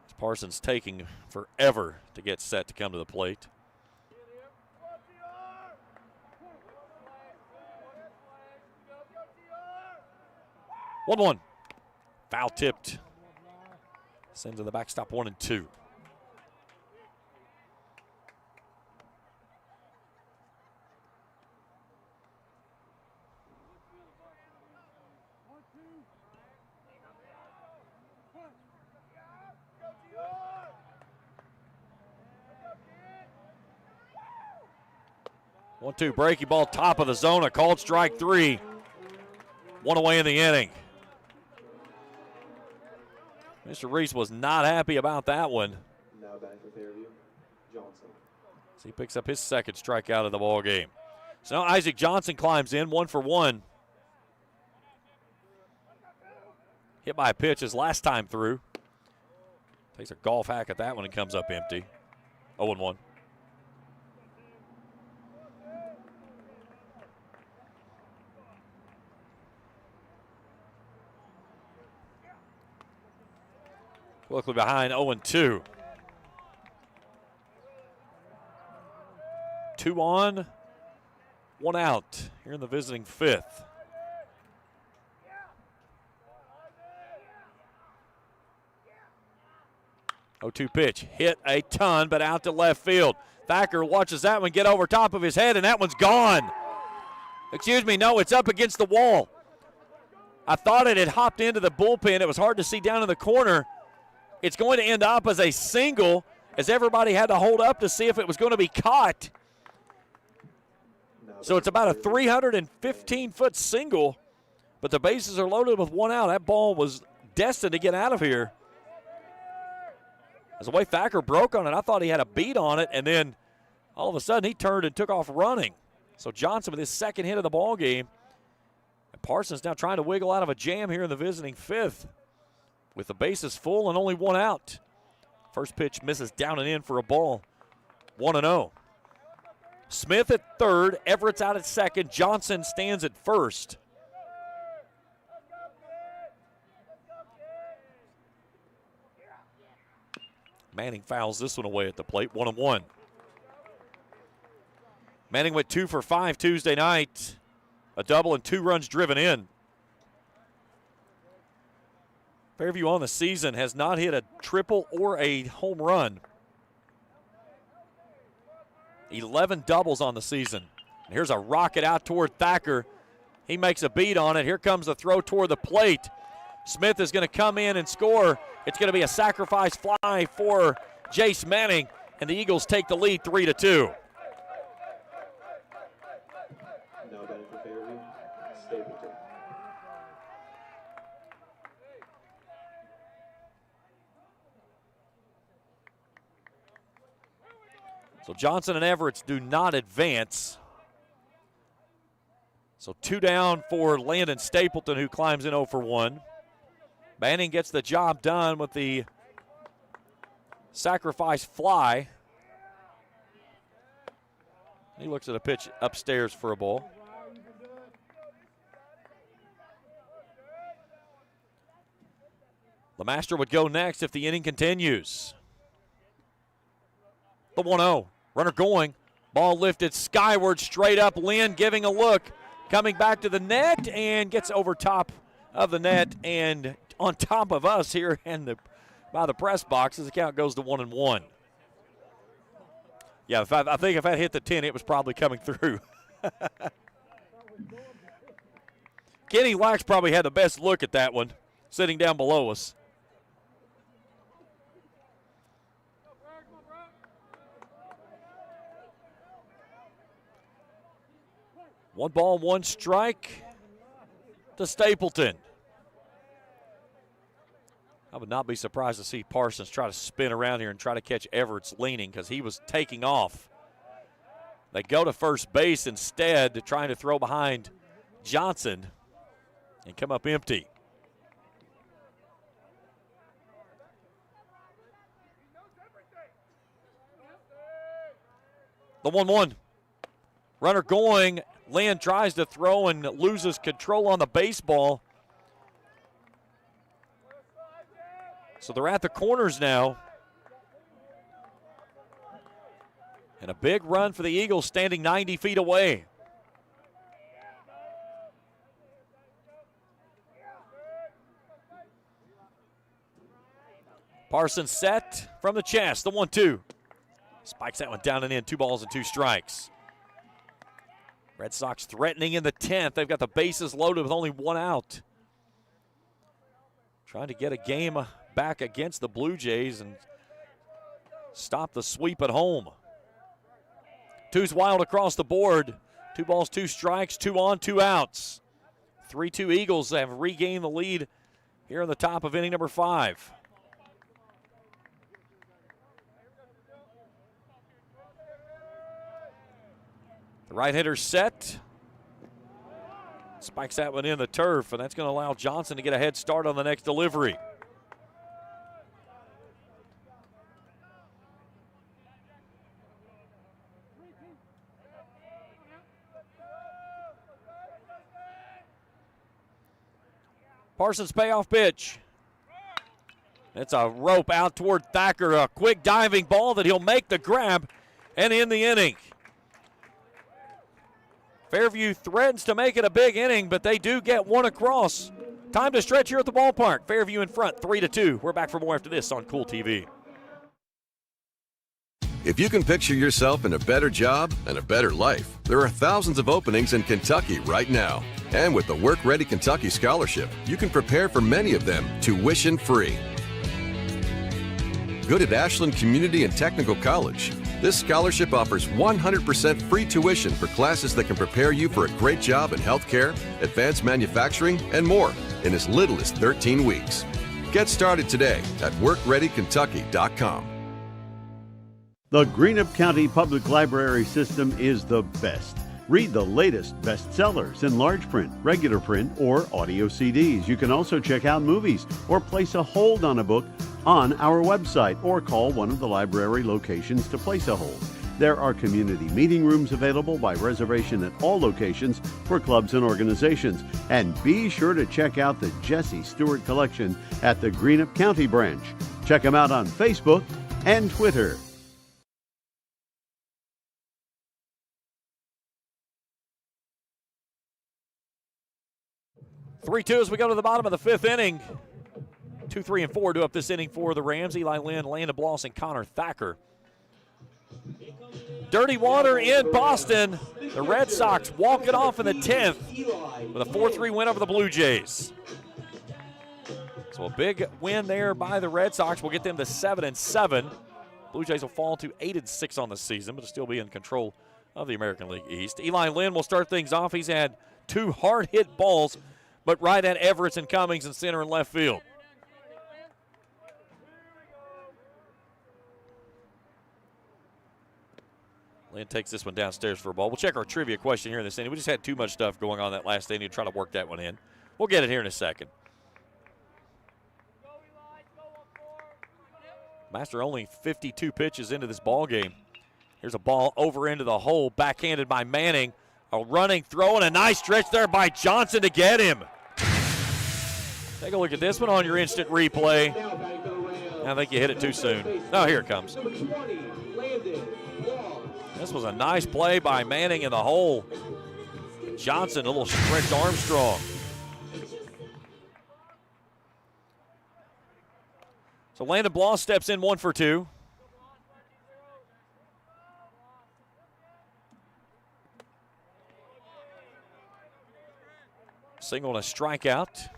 Speaker 2: As Parsons taking forever to get set to come to the plate. One. Foul tipped. Sends to the backstop 1-2. One-two breaking ball, top of the zone, a called strike 3. 1 away in the inning. Mr. Reese was not happy about that one.
Speaker 15: Now back for Fairview, Johnson.
Speaker 2: So he picks up his second strikeout of the ball game. So now Isaac Johnson climbs in, 1 for 1. Hit by a pitch his last time through. Takes a golf hack at that one and comes up empty. 0-1. Quickly behind 0-2. 2 on, 1 out here in the visiting 5th. Oh, 2 pitch, hit a ton, but out to left field. Thacker watches that one get over top of his head, and that one's gone. Excuse me, no, it's up against the wall. I thought it had hopped into the bullpen. It was hard to see down in the corner. It's going to end up as a single, as everybody had to hold up to see if it was going to be caught. So it's about a 315-foot single, but the bases are loaded with 1 out. That ball was destined to get out of here. As the way Thacker broke on it, I thought he had a beat on it, and then all of a sudden he turned and took off running. So Johnson with his second hit of the ball game. And Parsons now trying to wiggle out of a jam here in the visiting 5th. With the bases full and only 1 out. First pitch misses down and in for a ball. 1-0. Smith at third. Everett's out at second. Johnson stands at first. Manning fouls this one away at the plate. 1-1. Manning went 2 for 5 Tuesday night. A double and 2 runs driven in. Fairview on the season has not hit a triple or a home run. 11 doubles on the season. And here's a rocket out toward Thacker. He makes a beat on it. Here comes the throw toward the plate. Smith is going to come in and score. It's going to be a sacrifice fly for Jace Manning, and the Eagles take the lead 3-2.
Speaker 15: Now batting for Fairview, Stapleton.
Speaker 2: So Johnson and Everett do not advance. So 2 down for Landon Stapleton, who climbs in 0 for 1. Manning gets the job done with the sacrifice fly. He looks at a pitch upstairs for a ball. LeMaster would go next if the inning continues. The 1-0. Runner going. Ball lifted skyward, straight up. Lynn giving a look. Coming back to the net and gets over top of the net and on top of us here and by the press boxes. The count goes to 1-1. Yeah, I think if I hit the 10, it was probably coming through. Kenny Lax probably had the best look at that one, sitting down below us. One ball, one strike to Stapleton. I would not be surprised to see Parsons try to spin around here and try to catch Everett's leaning because he was taking off. They go to first base instead, trying to throw behind Johnson and come up empty. The 1-1. Runner going. Lynn tries to throw and loses control on the baseball. So they're at the corners now. And a big run for the Eagles standing 90 feet away. Parsons set from the chest, the 1-2. Spikes that one down and in, 2 balls and 2 strikes. Red Sox threatening in the 10th. They've got the bases loaded with only 1 out. Trying to get a game back against the Blue Jays and stop the sweep at home. 2's wild across the board. 2 balls, 2 strikes, 2 on, 2 outs. 3-2 Eagles have regained the lead here in the top of inning number 5. The right hitter set. Spikes that one in the turf, and that's going to allow Johnson to get a head start on the next delivery. Parsons payoff pitch. It's a rope out toward Thacker. A quick diving ball that he'll make the grab and end the inning. Fairview threatens to make it a big inning, but they do get 1 across. Time to stretch here at the ballpark. Fairview in front, 3-2. We're back for more after this on Kool TV.
Speaker 9: If you can picture yourself in a better job and a better life, there are thousands of openings in Kentucky right now. And with the Work Ready Kentucky Scholarship, you can prepare for many of them tuition-free. Good at Ashland Community and Technical College. This scholarship offers 100% free tuition for classes that can prepare you for a great job in healthcare, advanced manufacturing, and more in as little as 13 weeks. Get started today at workreadykentucky.com.
Speaker 6: The Greenup County Public Library system is the best. Read the latest bestsellers in large print, regular print, or audio CDs. You can also check out movies or place a hold on a book on our website or call one of the library locations to place a hold. There are community meeting rooms available by reservation at all locations for clubs and organizations. And be sure to check out the Jesse Stewart collection at the Greenup County branch. Check them out on Facebook and Twitter.
Speaker 2: Three-two as we go to the bottom of the 5th inning. 2, 3, and 4 due up this inning for the Rams. Eli Lynn, Landon Bloss, and Connor Thacker. Dirty water in Boston. The Red Sox walk it off in the 10th with a 4-3 win over the Blue Jays. So a big win there by the Red Sox will get them to 7-7. Blue Jays will fall to 8-6 on the season, but still be in control of the American League East. Eli Lynn will start things off. He's had 2 hard-hit balls, but right at Everett and Cummings in center and left field. Lynn takes this one downstairs for a ball. We'll check our trivia question here in this inning. We just had too much stuff going on that last inning to try to work that one in. We'll get it here in a second. Master only 52 pitches into this ball game. Here's a ball over into the hole, backhanded by Manning. A running throw and a nice stretch there by Johnson to get him. Take a look at this one on your instant replay. I think you hit it too soon. Oh, here it comes. This was a nice play by Manning in the hole. Johnson, a little stretch Armstrong. So Landon Bloss steps in 1 for 2. Single and a strikeout.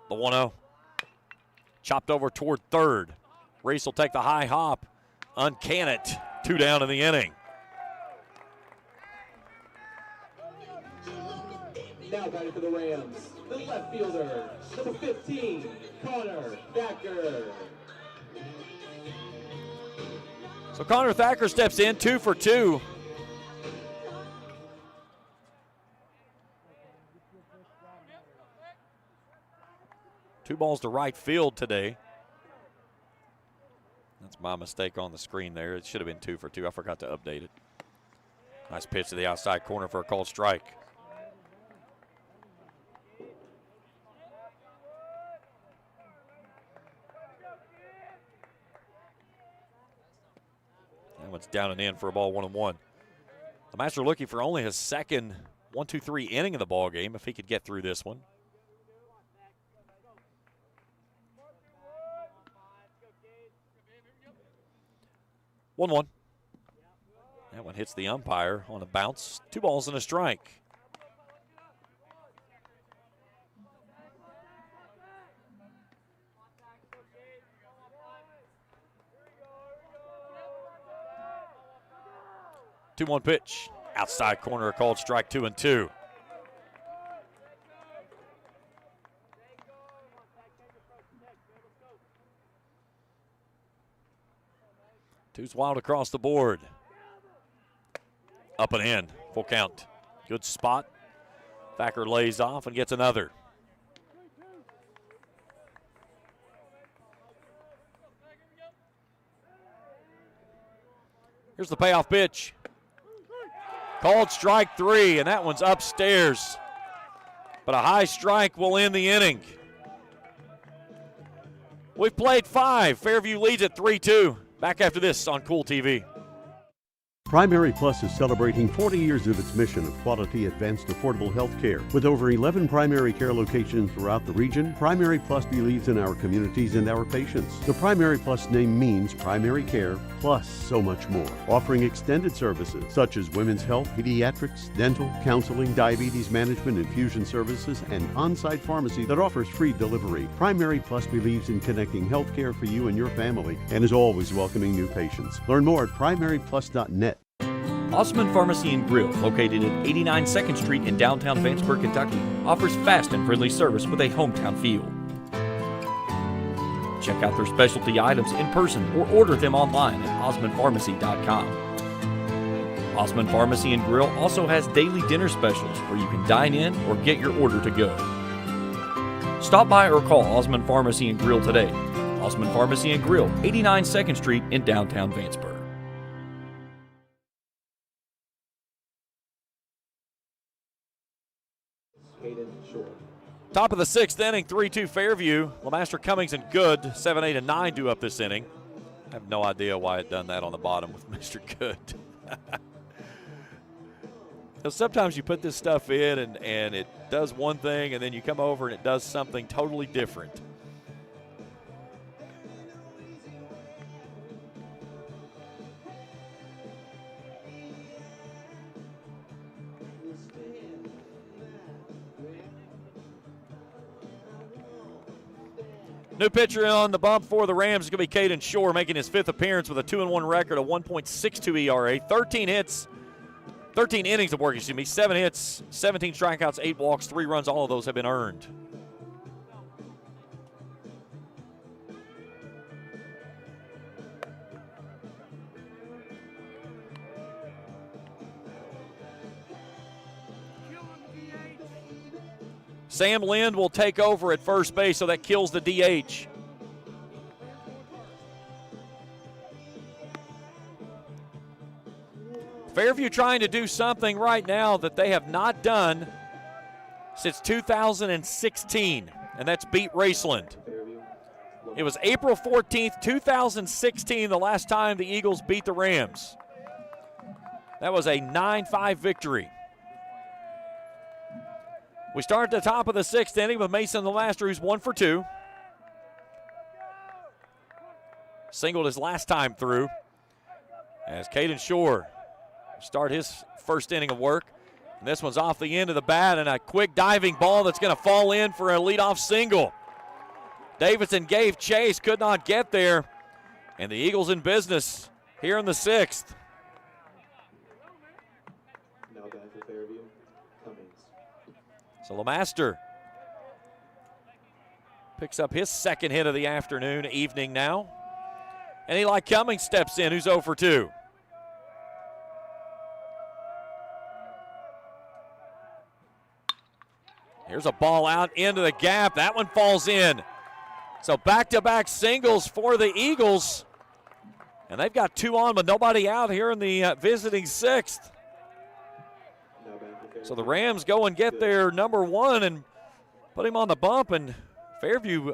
Speaker 2: The 1-0. Chopped over toward third. Race will take the high hop. Uncan it. 2 down in the inning.
Speaker 15: Now batting for the Rams, the left fielder, number 15, Connor Thacker.
Speaker 2: So Connor Thacker steps in 2 for 2. Two balls to right field today. That's my mistake on the screen there. It should have been 2 for 2. I forgot to update it. Nice pitch to the outside corner for a called strike. That one's down and in for a ball 1-1. The Master looking for only his second 1-2-3 inning of the ball game if he could get through this one. 1-1. That one hits the umpire on a bounce. 2 balls and a strike. Two 2-1 pitch. Outside corner, a called strike, 2-2. Two's wild across the board. Up and in, full count. Good spot. Thacker lays off and gets another. Here's the payoff pitch. Called strike 3, and that one's upstairs. But a high strike will end the inning. We've played 5. Fairview leads at 3-2. Back after this on Kool TV.
Speaker 6: Primary Plus is celebrating 40 years of its mission of quality, advanced, affordable health care. With over 11 primary care locations throughout the region, Primary Plus believes in our communities and our patients. The Primary Plus name means primary care plus so much more. Offering extended services such as women's health, pediatrics, dental, counseling, diabetes management, infusion services, and on-site pharmacy that offers free delivery. Primary Plus believes in connecting health care for you and your family and is always welcoming new patients. Learn more at primaryplus.net.
Speaker 1: Osman Pharmacy and Grill, located at 89 2nd Street in downtown Vanceburg, Kentucky, offers fast and friendly service with a hometown feel. Check out their specialty items in person or order them online at osmanpharmacy.com. Osman Pharmacy and Grill also has daily dinner specials where you can dine in or get your order to go. Stop by or call Osman Pharmacy and Grill today. Osman Pharmacy and Grill, 89 2nd Street in downtown Vanceburg.
Speaker 2: Top of the 6th inning, 3-2 Fairview. LeMaster, Cummings, and Good, 7, 8, and 9 due up this inning. I have no idea why it done that on the bottom with Mr. Good. So sometimes you put this stuff in and it does one thing, and then you come over and it does something totally different. New pitcher on the bump for the Rams is going to be Caden Shore, making his 5th appearance with a 2-1 record, a 1.62 ERA, 13 innings of work, 7 hits, 17 strikeouts, 8 walks, 3 runs. All of those have been earned. Sam Lind will take over at first base, so that kills the DH. Fairview trying to do something right now that they have not done since 2016, and that's beat Raceland. It was April 14th, 2016, the last time the Eagles beat the Rams. That was a 9-5 victory. We start at the top of the 6th inning with Mason the Master, who's 1 for 2. Singled his last time through as Caden Shore start his first inning of work. And this one's off the end of the bat, and a quick diving ball that's going to fall in for a leadoff single. Davidson gave chase, could not get there, and the Eagles in business here in the 6th.
Speaker 15: Now back for Fairview, Cummings.
Speaker 2: So LeMaster picks up his 2nd hit of the evening now. And Eli Cummings steps in, who's 0 for 2. Here's a ball out into the gap. That one falls in. So back-to-back singles for the Eagles. And they've got 2 on but nobody out here in the visiting 6th. So the Rams go and get their number 1 and put him on the bump, and Fairview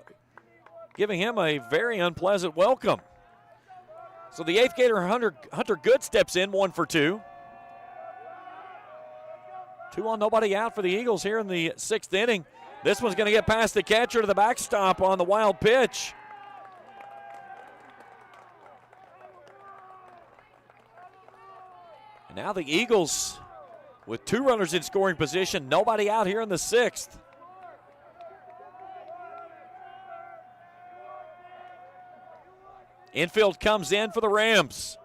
Speaker 2: giving him a very unpleasant welcome. So the 8th Gator, Hunter Good, steps in, 1 for 2. 2 on, nobody out for the Eagles here in the 6th inning. This one's going to get past the catcher to the backstop on the wild pitch. And now the Eagles with 2 runners in scoring position, nobody out here in the 6th. Infield comes in for the Rams.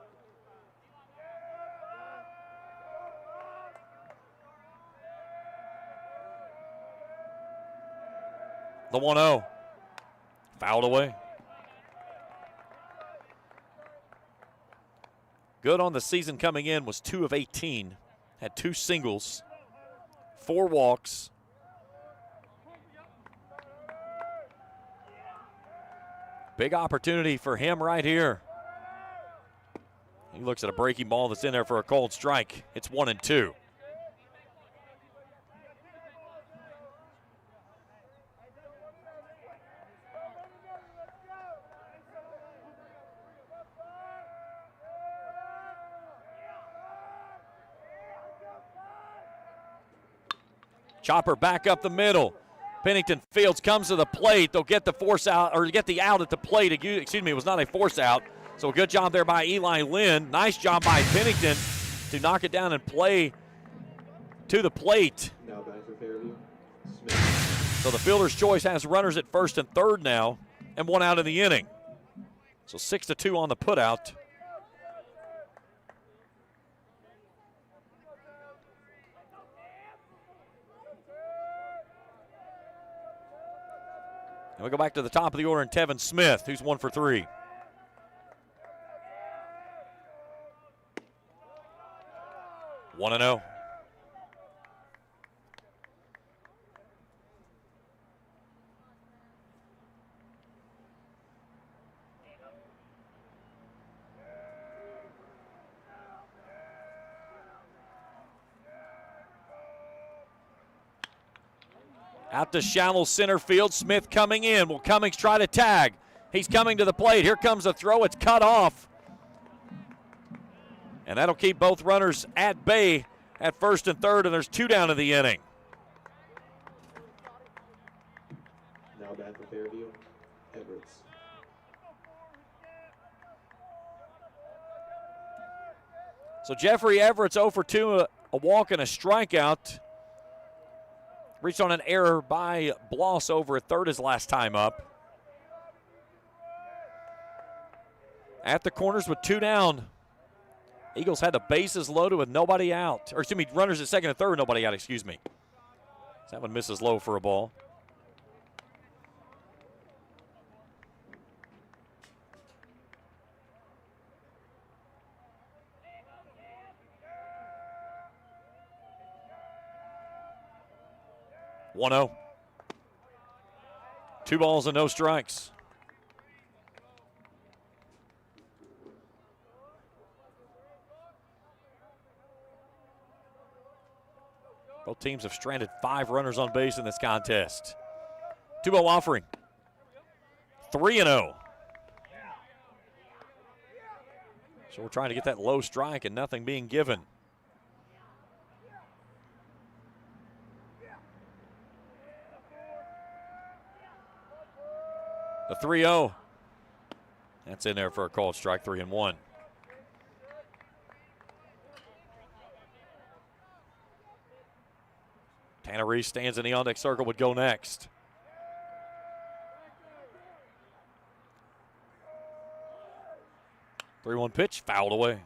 Speaker 2: The 1-0. Fouled away. Good on the season coming in was 2 of 18. Had 2 singles, 4 walks. Big opportunity for him right here. He looks at a breaking ball that's in there for a cold strike. It's 1-2. Chopper back up the middle. Pennington Fields comes to the plate. They'll get the force out, or get the out at the plate. Excuse me, it was not a force out. So a good job there by Eli Lynn. Nice job by Pennington to knock it down and play to the plate.
Speaker 15: Now back for Fairview, Smith.
Speaker 2: So the fielder's choice has runners at 1st and 3rd now, and 1 out in the inning. So 6-2 on the putout. And we go back to the top of the order, and Tevin Smith, who's 1 for 3. One and 0. Out to shallow center field. Smith coming in. Will Cummings try to tag? He's coming to the plate. Here comes a throw. It's cut off. And that'll keep both runners at bay at first and third, and there's 2 down in the inning.
Speaker 15: Now back for Fairview, Everett.
Speaker 2: So Jeffrey Everett's 0 for 2, a walk and a strikeout. Reached on an error by Bloss over at third his last time up. At the corners with 2 down. Eagles had the bases loaded with nobody out. Or excuse me, runners at second and third with nobody out, excuse me. That one misses low for a ball. One 0. 2 balls and no strikes. Both teams have stranded 5 runners on base in this contest. 2-0 offering. 3-0. So we're trying to get that low strike and nothing being given. The 3-0. That's in there for a called strike, 3-1. Tanner Reese stands in the on-deck circle, would go next. Three-one pitch, fouled away.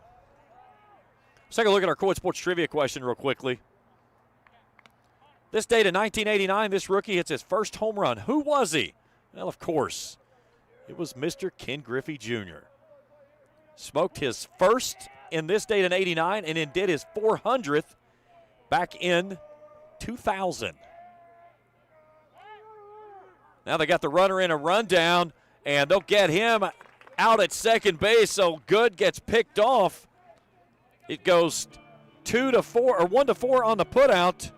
Speaker 2: Let's take a look at our Kool Sports Trivia question real quickly. This date in 1989, this rookie hits his first home run. Who was he? Well, of course, it was Mr. Ken Griffey Jr. Smoked his first in this date in 89 and then did his 400th back in 2000. Now they got the runner in a rundown, and they'll get him out at second base, so Good gets picked off. It goes 2-4 or 1-4 on the putout,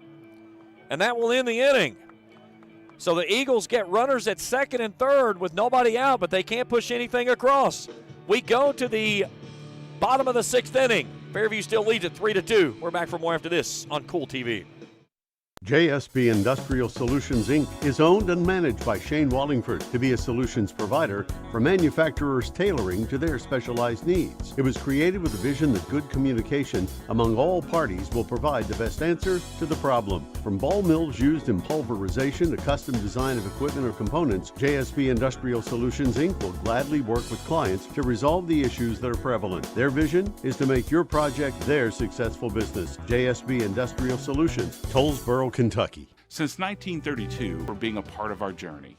Speaker 2: and that will end the inning. So the Eagles get runners at second and third with nobody out, but they can't push anything across. We go to the bottom of the 6th inning. Fairview still leads at 3-2. We're back for more after this on Kool TV.
Speaker 6: JSB Industrial Solutions, Inc. is owned and managed by Shane Wallingford to be a solutions provider for manufacturers tailoring to their specialized needs. It was created with the vision that good communication among all parties will provide the best answer to the problem. From ball mills used in pulverization to custom design of equipment or components, JSB Industrial Solutions, Inc. will gladly work with clients to resolve the issues that are prevalent. Their vision is to make your project their successful business. JSB Industrial Solutions, Tollsboro, Kentucky.
Speaker 10: Since 1932, for being a part of our journey.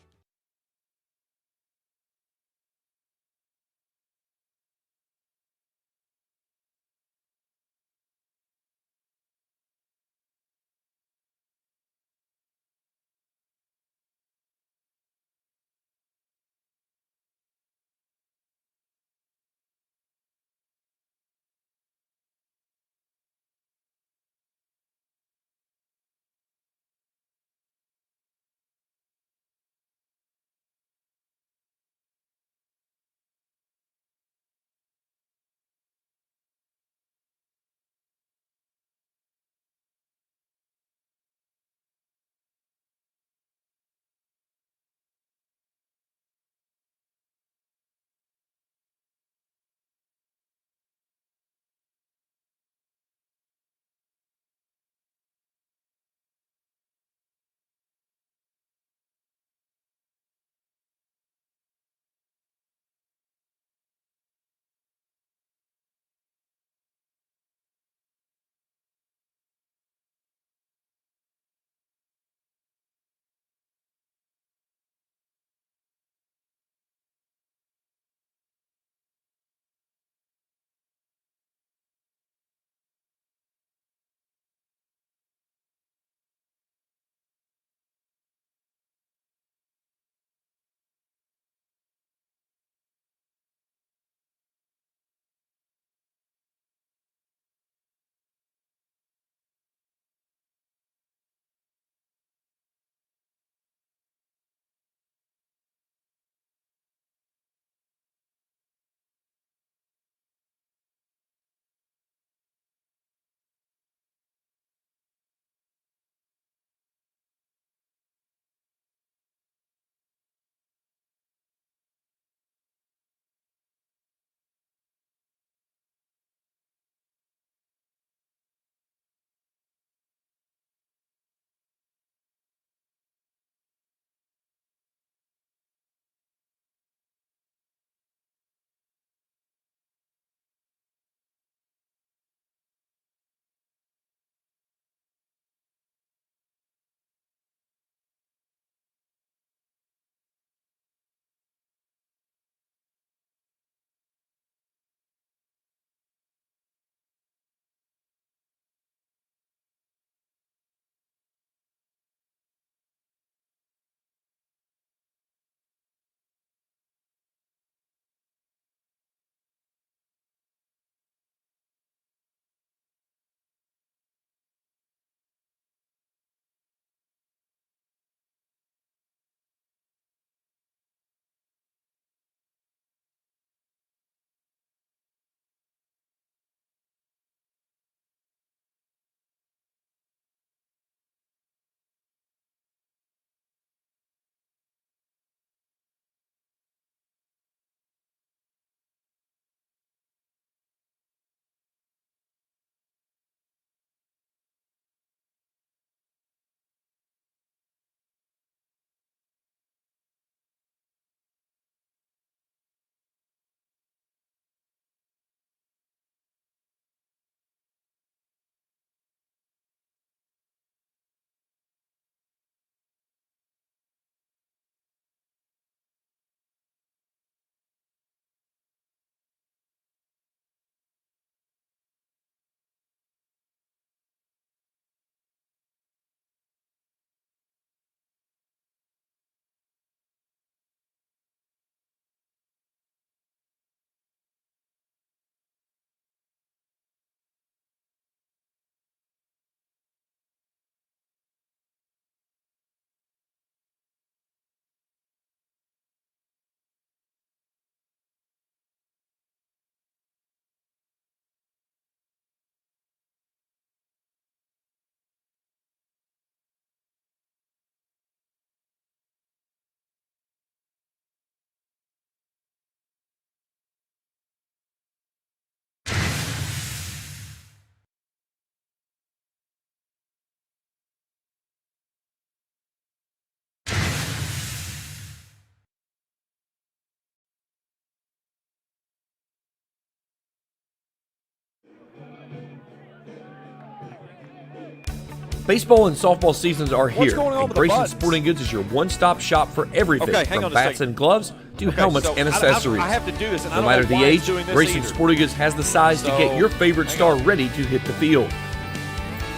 Speaker 1: Baseball and softball seasons are here,
Speaker 2: going on
Speaker 1: and
Speaker 2: with the
Speaker 1: Grayson
Speaker 2: buttons?
Speaker 1: Sporting Goods is your one-stop shop for everything
Speaker 2: Okay, hang
Speaker 1: from
Speaker 2: on a
Speaker 1: bats
Speaker 2: second.
Speaker 1: and gloves to helmets
Speaker 2: so
Speaker 1: and accessories.
Speaker 2: I have to do this, and I
Speaker 1: no
Speaker 2: don't
Speaker 1: matter
Speaker 2: know
Speaker 1: the
Speaker 2: why it's
Speaker 1: age,
Speaker 2: doing this
Speaker 1: Grayson
Speaker 2: either.
Speaker 1: Sporting Goods has the size to get
Speaker 2: So,
Speaker 1: your favorite star ready to hit the field.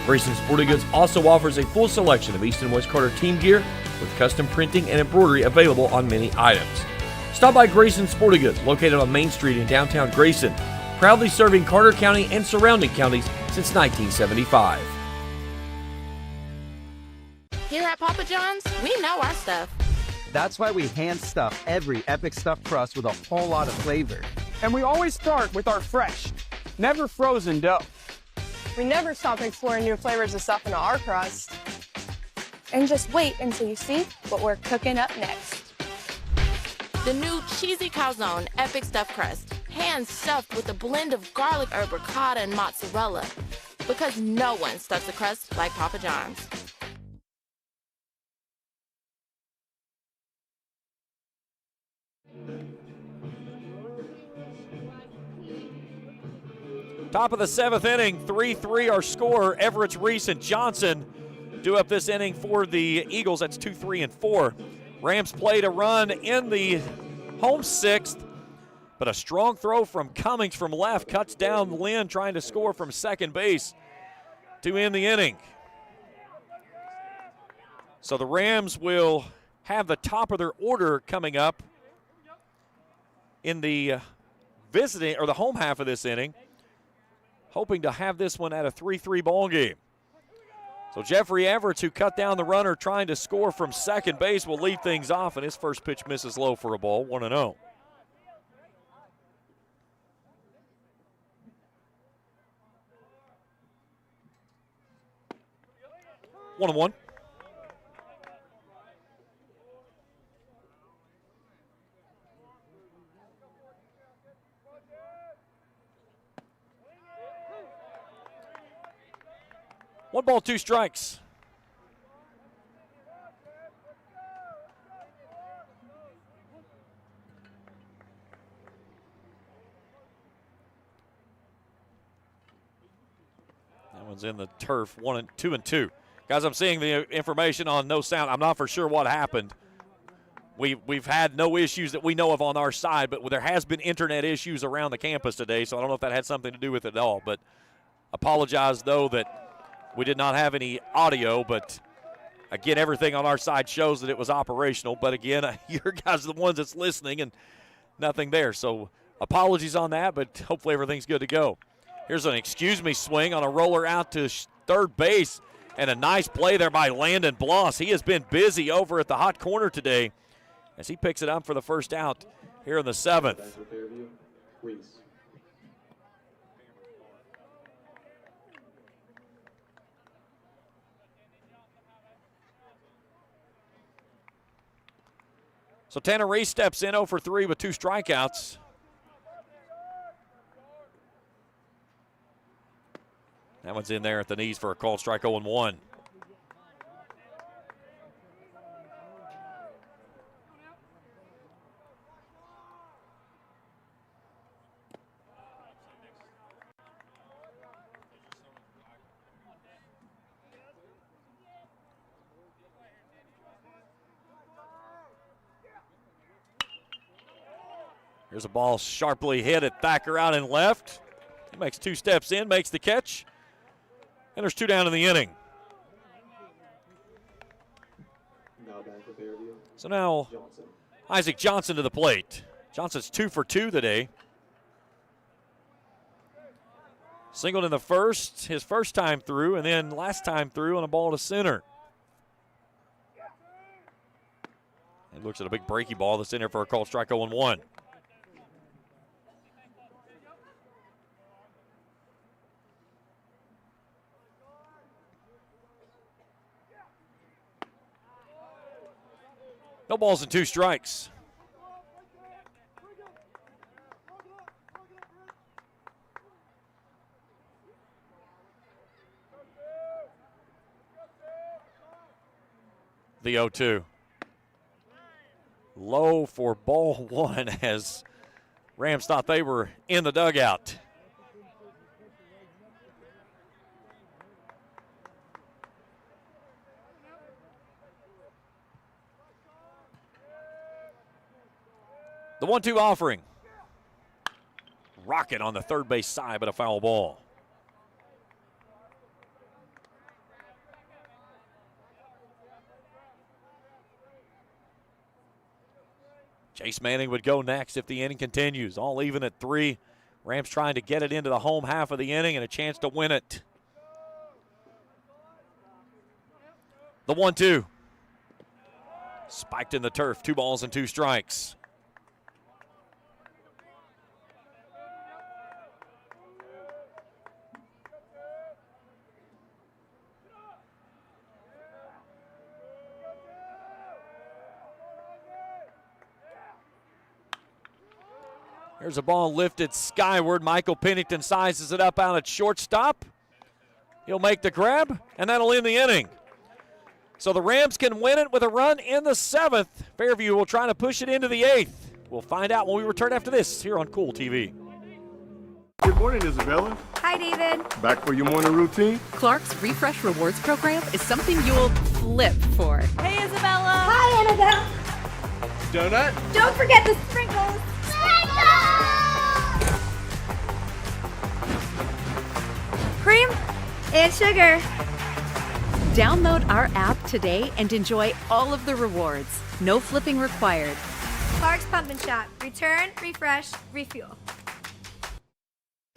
Speaker 1: Grayson Sporting Goods also offers a full selection of East and West Carter team gear with custom printing and embroidery available on many items. Stop by Grayson Sporting Goods, located on Main Street in downtown Grayson, proudly serving Carter County and surrounding counties since 1975.
Speaker 11: Here at Papa John's, we know our stuff.
Speaker 12: That's why we hand stuff every Epic Stuffed Crust with a whole lot of flavor.
Speaker 13: And we always start with our fresh, never frozen dough.
Speaker 14: We never stop exploring new flavors of stuffing our crust. And just wait until you see what we're cooking up next.
Speaker 11: The new cheesy calzone epic stuffed crust, hand stuffed with a blend of garlic herb ricotta and mozzarella. Because no one stuffs a crust like Papa John's.
Speaker 2: Top of the 7th inning, 3-3 our score. Everett, Reese, and Johnson do up this inning for the Eagles. That's 2, 3, and 4. Rams played a run in the home 6th, but a strong throw from Cummings from left cuts down Lynn trying to score from second base to end the inning. So the Rams will have the top of their order coming up in the visiting or the home half of this inning, hoping to have this one at a 3-3 ball game. So Jeffrey Everett, who cut down the runner trying to score from second base, will lead things off, and his first pitch misses low for a ball, 1-0. One and one. One ball, two strikes. That one's in the turf, 2 and 2. Guys, I'm seeing the information on no sound. I'm not for sure what happened. We've had no issues that we know of on our side, but there has been internet issues around the campus today, so I don't know if that had something to do with it at all. But apologize, though, that we did not have any audio, but again, everything on our side shows that it was operational. But again, your guys are the ones that's listening and nothing there. So apologies on that, but hopefully everything's good to go. Here's an excuse me swing on a roller out to third base, and a nice play there by Landon Bloss. He has been busy over at the hot corner today as he picks it up for the first out here in the 7th. So Tanner Reese steps in 0 for 3 with 2 strikeouts. That one's in there at the knees for a called strike, 0-1. Here's a ball sharply hit at Thacker out in left. He makes 2 steps in, makes the catch. And there's 2 down in the inning. So now Isaac Johnson to the plate. Johnson's 2 for 2 today. Singled in the first, his first time through, and then last time through on a ball to center. He looks at a big breaky ball that's in there for a called strike, 0-1. No balls and 2 strikes. The 0-2. Low for ball 1 as Rams thought they were in the dugout. The 1-2 offering. Rocket on the third base side, but a foul ball. Chase Manning would go next if the inning continues. All even at 3. Rams trying to get it into the home half of the inning and a chance to win it. The 1-2. Spiked in the turf. 2 balls and 2 strikes. Here's a ball lifted skyward. Michael Pennington sizes it up out at shortstop. He'll make the grab, and that'll end the inning. So the Rams can win it with a run in the 7th. Fairview will try to push it into the 8th. We'll find out when we return after this here on Kool TV.
Speaker 3: Good morning, Isabella.
Speaker 4: Hi, David.
Speaker 3: Back for your morning routine?
Speaker 5: Clark's Refresh Rewards program is something you'll flip for.
Speaker 17: Hey, Isabella.
Speaker 4: Hi, Annabelle.
Speaker 3: Donut?
Speaker 4: Don't forget the sprinkles. Cream and sugar.
Speaker 5: Download our app today and enjoy all of the rewards. No flipping required.
Speaker 4: Clark's Pump and Shop. Return, refresh, refuel.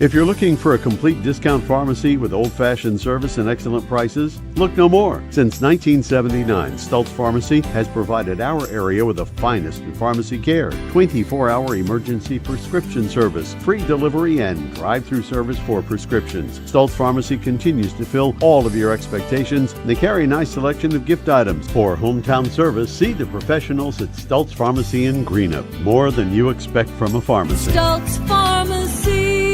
Speaker 6: If you're looking for a complete discount pharmacy with old-fashioned service and excellent prices, look no more. Since 1979, Stultz Pharmacy has provided our area with the finest in pharmacy care, 24-hour emergency prescription service, free delivery, and drive-through service for prescriptions. Stultz Pharmacy continues to fill all of your expectations. They carry a nice selection of gift items. For hometown service, see the professionals at Stultz Pharmacy in Greenup. More than you expect from a pharmacy.
Speaker 21: Stultz Pharmacy.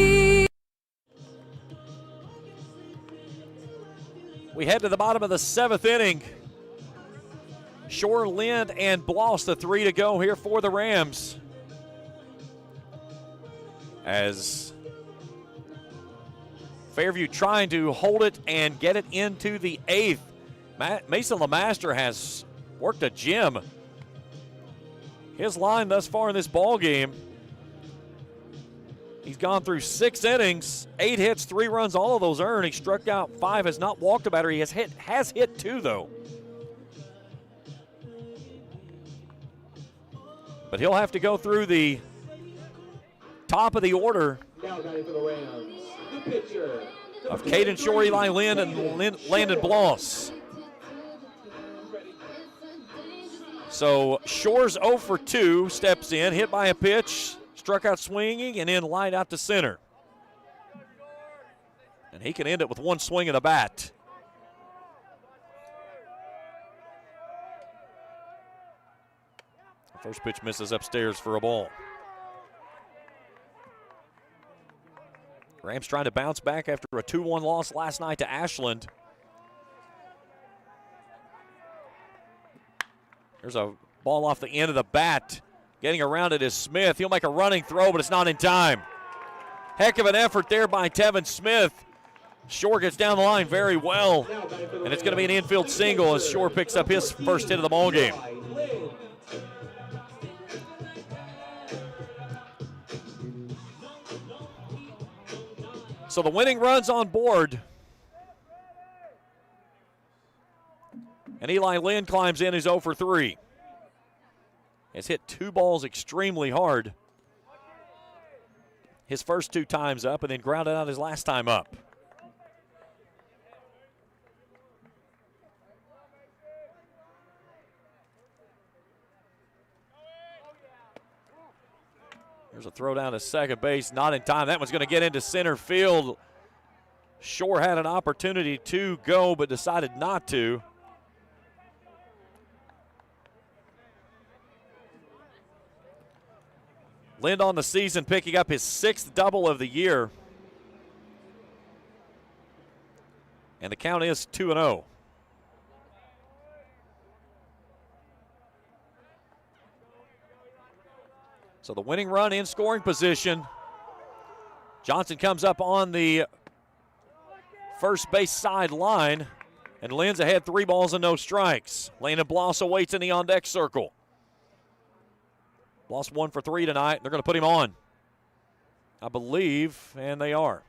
Speaker 2: We head to the bottom of the 7th inning. Shore, Lind, and Bloss, the 3 to go here for the Rams. As Fairview trying to hold it and get it into the 8th. Mason LeMaster has worked a gem. His line thus far in this ball game. He's gone through 6 innings, 8 hits, 3 runs, all of those earned. He struck out 5, has not walked a batter. He has hit 2, though. But he'll have to go through the top of the order
Speaker 15: Now batting for the Rams, the pitcher.
Speaker 2: of Caden Shore, Eli Lind, and Landon Bloss. So Shore's 0 for 2, steps in, hit by a pitch. Struck out swinging and then lined out to center. And he can end it with 1 swing of the bat. The first pitch misses upstairs for a ball. Rams trying to bounce back after a 2-1 loss last night to Ashland. There's a ball off the end of the bat. Getting around it is Smith. He'll make a running throw, but it's not in time. Heck of an effort there by Tevin Smith. Shore gets down the line very well, and it's going to be an infield single as Shore picks up his first hit of the ball game. So the winning run's on board. And Eli Lind climbs in, he's 0 for 3. Has hit 2 balls extremely hard. His first 2 times up and then grounded out his last time up. There's a throw down to second base, not in time. That one's going to get into center field. Shore had an opportunity to go but decided not to. Lind on the season picking up his 6th double of the year. And the count is 2-0. So the winning run in scoring position. Johnson comes up on the first base side line. And Lind's ahead 3 balls and no strikes. Landon Bloss awaits in the on-deck circle. Lost 1 for 3 tonight. They're going to put him on, I believe, and they are.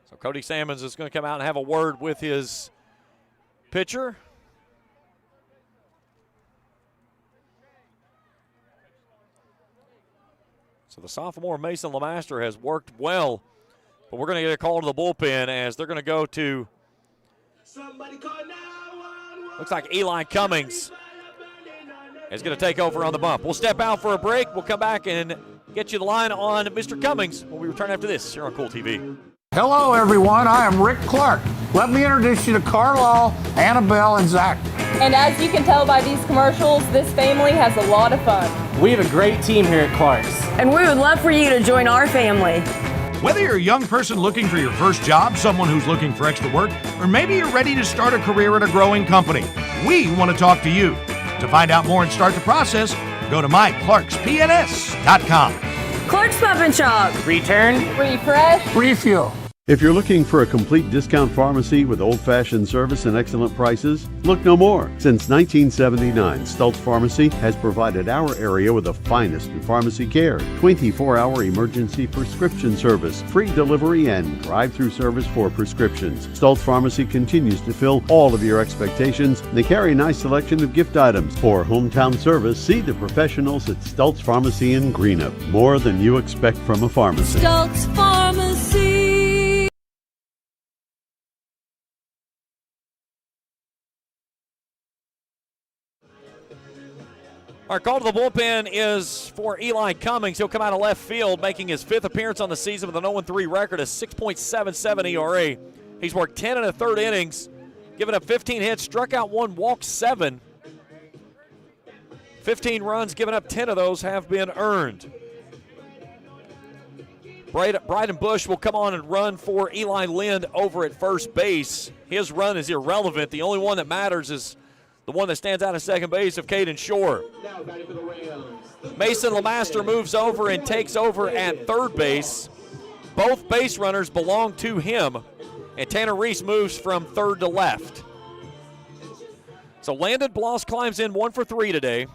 Speaker 2: So Cody Salmons is going to come out and have a word with his pitcher. So the sophomore Mason Lemaster has worked well, but we're going to get a call to the bullpen as they're going to go to, looks like Eli Cummings is going to take over on the bump. We'll step out for a break. We'll come back and get you the line on Mr. Cummings when we return after this here on Kool TV.
Speaker 16: Hello, everyone. I am Rick Clark. Let me introduce you to Carlisle, Annabelle, and Zach.
Speaker 17: And as you can tell by these commercials, this family has a lot of fun.
Speaker 18: We have a great team here at Clark's.
Speaker 8: And we would love for you to join our family.
Speaker 19: Whether you're a young person looking for your first job, someone who's looking for extra work, or maybe you're ready to start a career at a growing company, we want to talk to you. To find out more and start the process, go to myclarkspns.com.
Speaker 8: Clark's Pop and Shop.
Speaker 18: Return,
Speaker 17: refresh,
Speaker 16: refuel.
Speaker 6: If you're looking for a complete discount pharmacy with old-fashioned service and excellent prices, look no more. Since 1979, Stultz Pharmacy has provided our area with the finest in pharmacy care, 24-hour emergency prescription service, free delivery, and drive-through service for prescriptions. Stultz Pharmacy continues to fill all of your expectations. They carry a nice selection of gift items. For hometown service, see the professionals at Stultz Pharmacy in Greenup. More than you expect from a pharmacy.
Speaker 21: Stultz Pharmacy.
Speaker 2: Our call to the bullpen is for Eli Cummings. He'll come out of left field, making his 5th appearance on the season with an 0-3 record, a 6.77 ERA. He's worked 10 1/3 innings, given up 15 hits, struck out 1, walked 7. 15 runs, given up 10 of those have been earned. Bryden Bush will come on and run for Eli Lind over at first base. His run is irrelevant. The only one that matters is the one that stands out at second base of Caden Shore. Mason Lemaster moves over and takes over at third base. Both base runners belong to him, and Tanner Reese moves from third to left. So Landon Bloss climbs in 1 for 3 today.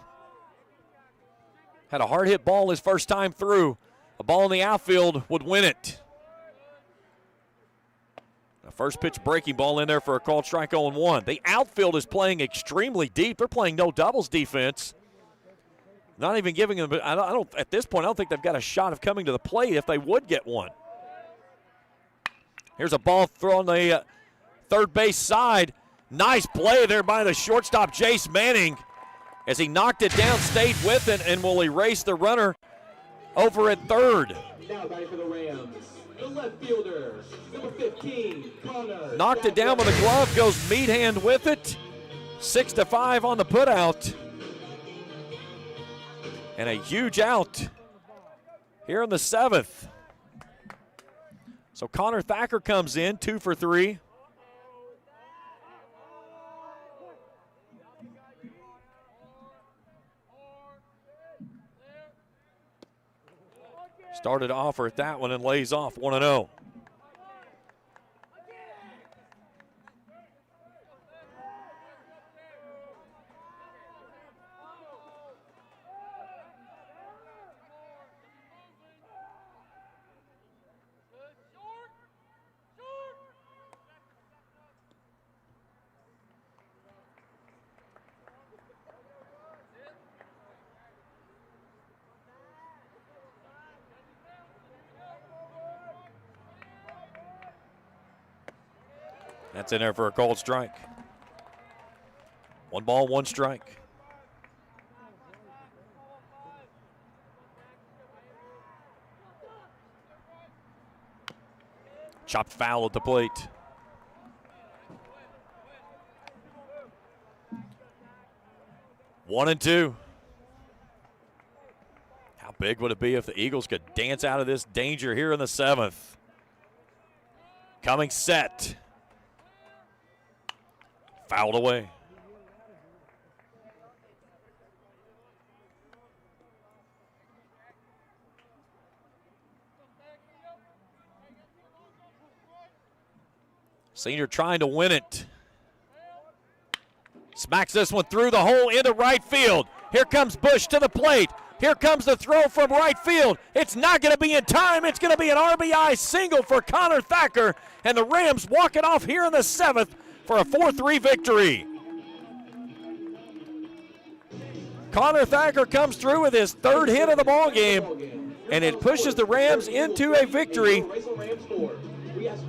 Speaker 2: Had a hard hit ball his first time through. A ball in the outfield would win it. A first pitch breaking ball in there for a called strike 0-1. The outfield is playing extremely deep. They're playing no doubles defense. Not even giving them, I don't at this point, I don't think they've got a shot of coming to the plate if they would get one. Here's a ball thrown on the third base side. Nice play there by the shortstop, Jace Manning, as he knocked it down, stayed with it, and will erase the runner over at third.
Speaker 15: Now batting for the Rams, the left fielder, number 15, Connor.
Speaker 2: Knocked it down with a glove, goes meat hand with it. 6-5 on the putout. And a huge out here in the 7th. So Connor Thacker comes in, 2 for 3. Started to offer at that one and lays off 1-0. That's in there for a called strike. 1 ball, 1 strike. Chopped foul at the plate. One and two. How big would it be if the Eagles could dance out of this danger here in the 7th? Coming set. Fouled away. Senior trying to win it. Smacks this one through the hole into right field. Here comes Bush to the plate. Here comes the throw from right field. It's not going to be in time. It's going to be an RBI single for Connor Thacker, and the Rams walk it off here in the 7th for a 4-3 victory. Connor Thacker comes through with his 3rd hit of the ball game, and it pushes the Rams into a victory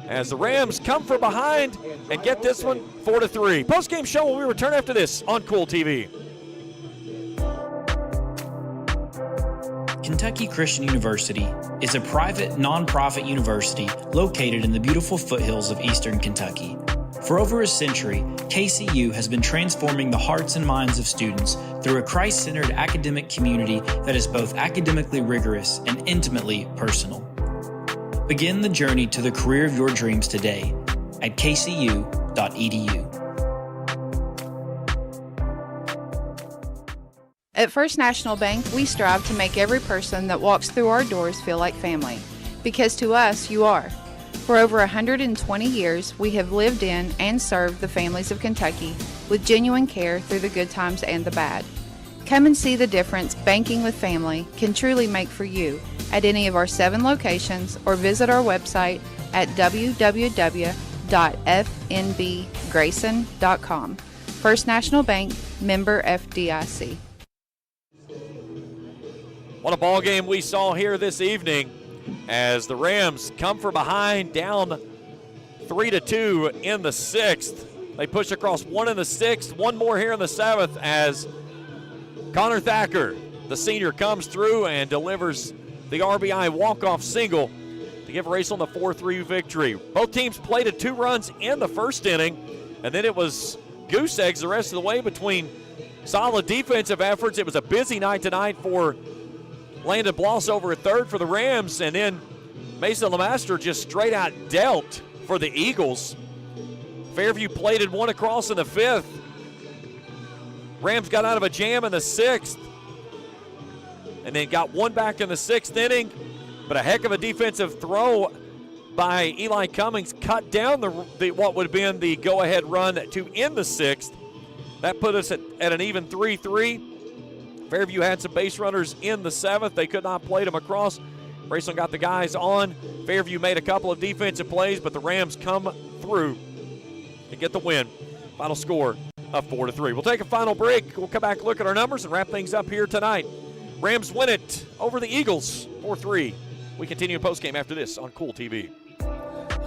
Speaker 2: as the Rams come from behind and get this one 4-3. Postgame show when we return after this on Kool TV.
Speaker 20: Kentucky Christian University is a private, nonprofit university located in the beautiful foothills of eastern Kentucky. For over a century, KCU has been transforming the hearts and minds of students through a Christ-centered academic community that is both academically rigorous and intimately personal. Begin the journey to the career of your dreams today at kcu.edu.
Speaker 7: At First National Bank, we strive to make every person that walks through our doors feel like family, because to us, you are. For over 120 years, we have lived in and served the families of Kentucky with genuine care through the good times and the bad. Come and see the difference banking with family can truly make for you at any of our 7 locations, or visit our website at www.fnbgrayson.com. First National Bank, member FDIC.
Speaker 2: What a ball game we saw here this evening as the Rams come from behind, down 3-2 in the 6th. They push across 1 in the 6th, 1 more here in the 7th as Connor Thacker, the senior, comes through and delivers the RBI walk-off single to give Raceland the 4-3 victory. Both teams plated 2 runs in the first inning, and then it was goose eggs the rest of the way between solid defensive efforts. It was a busy night tonight for Landon Bloss over at third for the Rams, and then Mason Lemaster just straight out dealt for the Eagles. Fairview plated 1 across in the 5th. Rams got out of a jam in the 6th, and then got 1 back in the 6th inning, but a heck of a defensive throw by Eli Cummings cut down the what would have been the go-ahead run to end the 6th. That put us at an even 3-3. Fairview had some base runners in the 7th. They could not play them across. Raceland got the guys on. Fairview made a couple of defensive plays, but the Rams come through to get the win. Final score of 4-3. We'll take a final break. We'll come back, look at our numbers, and wrap things up here tonight. Rams win it over the Eagles, 4-3. We continue postgame after this on Kool TV.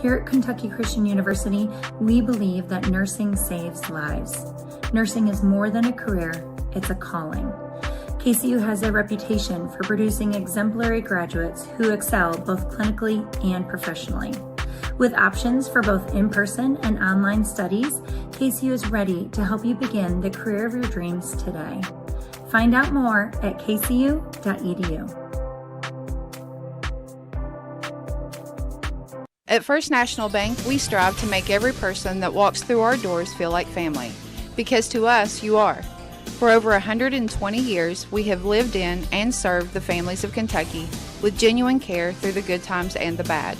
Speaker 22: Here at Kentucky Christian University, we believe that nursing saves lives. Nursing is more than a career, it's a calling. KCU has a reputation for producing exemplary graduates who excel both clinically and professionally. With options for both in-person and online studies, KCU is ready to help you begin the career of your dreams today. Find out more at kcu.edu.
Speaker 7: At First National Bank, we strive to make every person that walks through our doors feel like family, because to us, you are. For over 120 years, we have lived in and served the families of Kentucky with genuine care through the good times and the bad.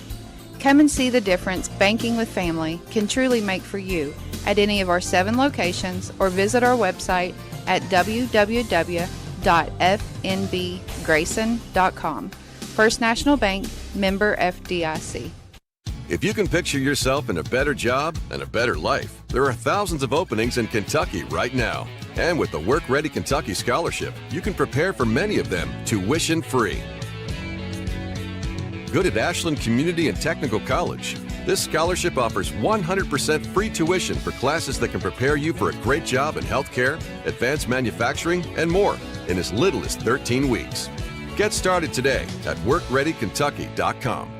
Speaker 7: Come and see the difference banking with family can truly make for you at any of our 7 locations, or visit our website at www.fnbgrayson.com. First National Bank, member FDIC.
Speaker 9: If you can picture yourself in a better job and a better life, there are thousands of openings in Kentucky right now. And with the Work Ready Kentucky Scholarship, you can prepare for many of them tuition-free. Good at Ashland Community and Technical College. This scholarship offers 100% free tuition for classes that can prepare you for a great job in healthcare, advanced manufacturing, and more in as little as 13 weeks. Get started today at workreadykentucky.com.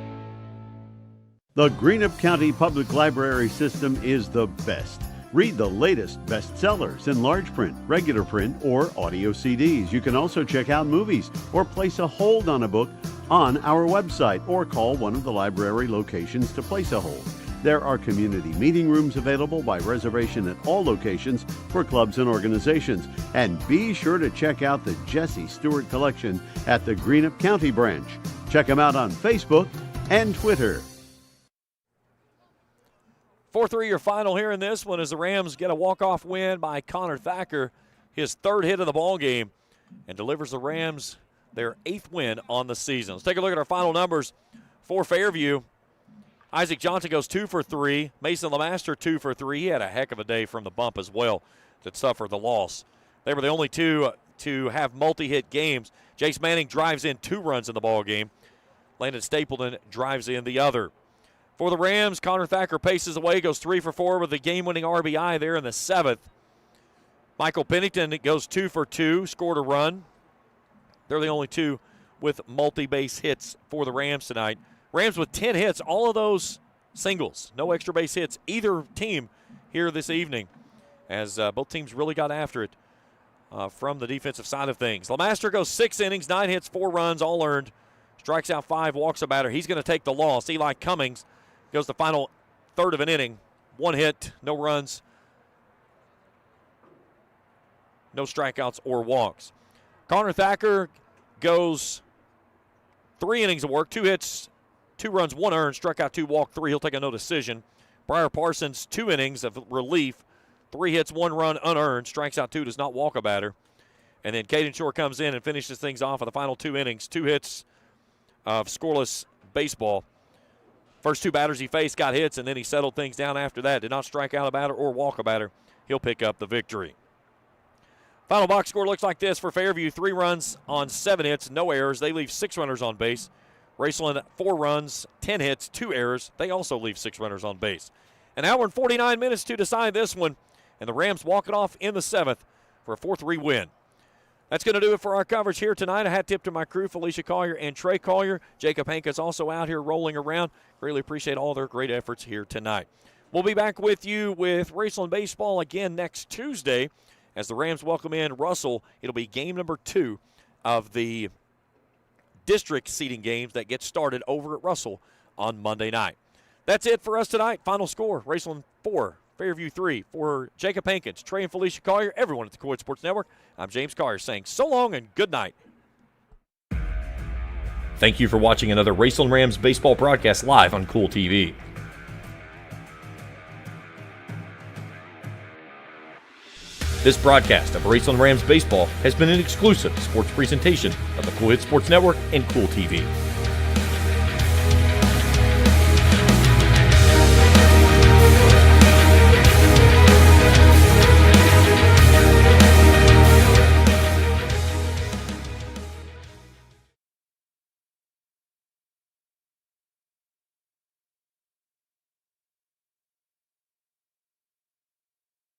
Speaker 6: The Greenup County Public Library System is the best. Read the latest bestsellers in large print, regular print, or audio CDs. You can also check out movies or place a hold on a book on our website, or call one of the library locations to place a hold. There are community meeting rooms available by reservation at all locations for clubs and organizations. And be sure to check out the Jesse Stewart collection at the Greenup County branch. Check them out on Facebook and Twitter.
Speaker 2: 4-3 your final here in this one as the Rams get a walk-off win by Connor Thacker, his third hit of the ball game, and delivers the Rams their 8th win on the season. Let's take a look at our final numbers for Fairview. Isaac Johnson goes 2 for 3. Mason Lemaster 2 for 3. He had a heck of a day from the bump as well to suffer the loss. They were the only two to have multi-hit games. Jace Manning drives in 2 runs in the ball game. Landon Stapleton drives in the other. For the Rams, Connor Thacker paces away, goes 3 for 4 with a game-winning RBI there in the 7th. Michael Pennington goes 2 for 2, scored a run. They're the only two with multi-base hits for the Rams tonight. Rams with 10 hits, all of those singles. No extra base hits, either team here this evening, as both teams really got after it from the defensive side of things. Lemaster goes 6 innings, 9 hits, 4 runs, all earned. Strikes out 5, walks a batter. He's going to take the loss. Eli Cummings goes the final third of an inning. 1 hit, no runs, no strikeouts or walks. Connor Thacker goes 3 innings of work, 2 hits, 2 runs, 1 earned, struck out 2, walked 3. He'll take a no decision. Briar Parsons, 2 innings of relief, 3 hits, 1 run, unearned, strikes out 2, does not walk a batter. And then Caden Shore comes in and finishes things off in the final 2 innings, 2 hits of scoreless baseball. First 2 batters he faced got hits, and then he settled things down after that. Did not strike out a batter or walk a batter. He'll pick up the victory. Final box score looks like this for Fairview. 3 runs on 7 hits, no errors. They leave 6 runners on base. Raceland, 4 runs, 10 hits, 2 errors. They also leave 6 runners on base. An hour and 49 minutes to decide this one, and the Rams walk it off in the 7th for a 4-3 win. That's going to do it for our coverage here tonight. A hat tip to my crew, Felicia Collier and Trey Collier. Jacob Hanka's also out here rolling around. Really appreciate all their great efforts here tonight. We'll be back with you with Raceland Baseball again next Tuesday as the Rams welcome in Russell. It'll be game number 2 of the district seeding games that get started over at Russell on Monday night. That's it for us tonight. Final score, Raceland 4, Fairview 3. For Jacob Hankins, Trey and Felicia Collier, everyone at the Kool Sports Network, I'm James Collier saying so long and good night. Thank you for watching another Raceland Rams baseball broadcast live on Kool TV. This broadcast of Raceland Rams baseball has been an exclusive sports presentation of the Kool Sports Network and Kool TV.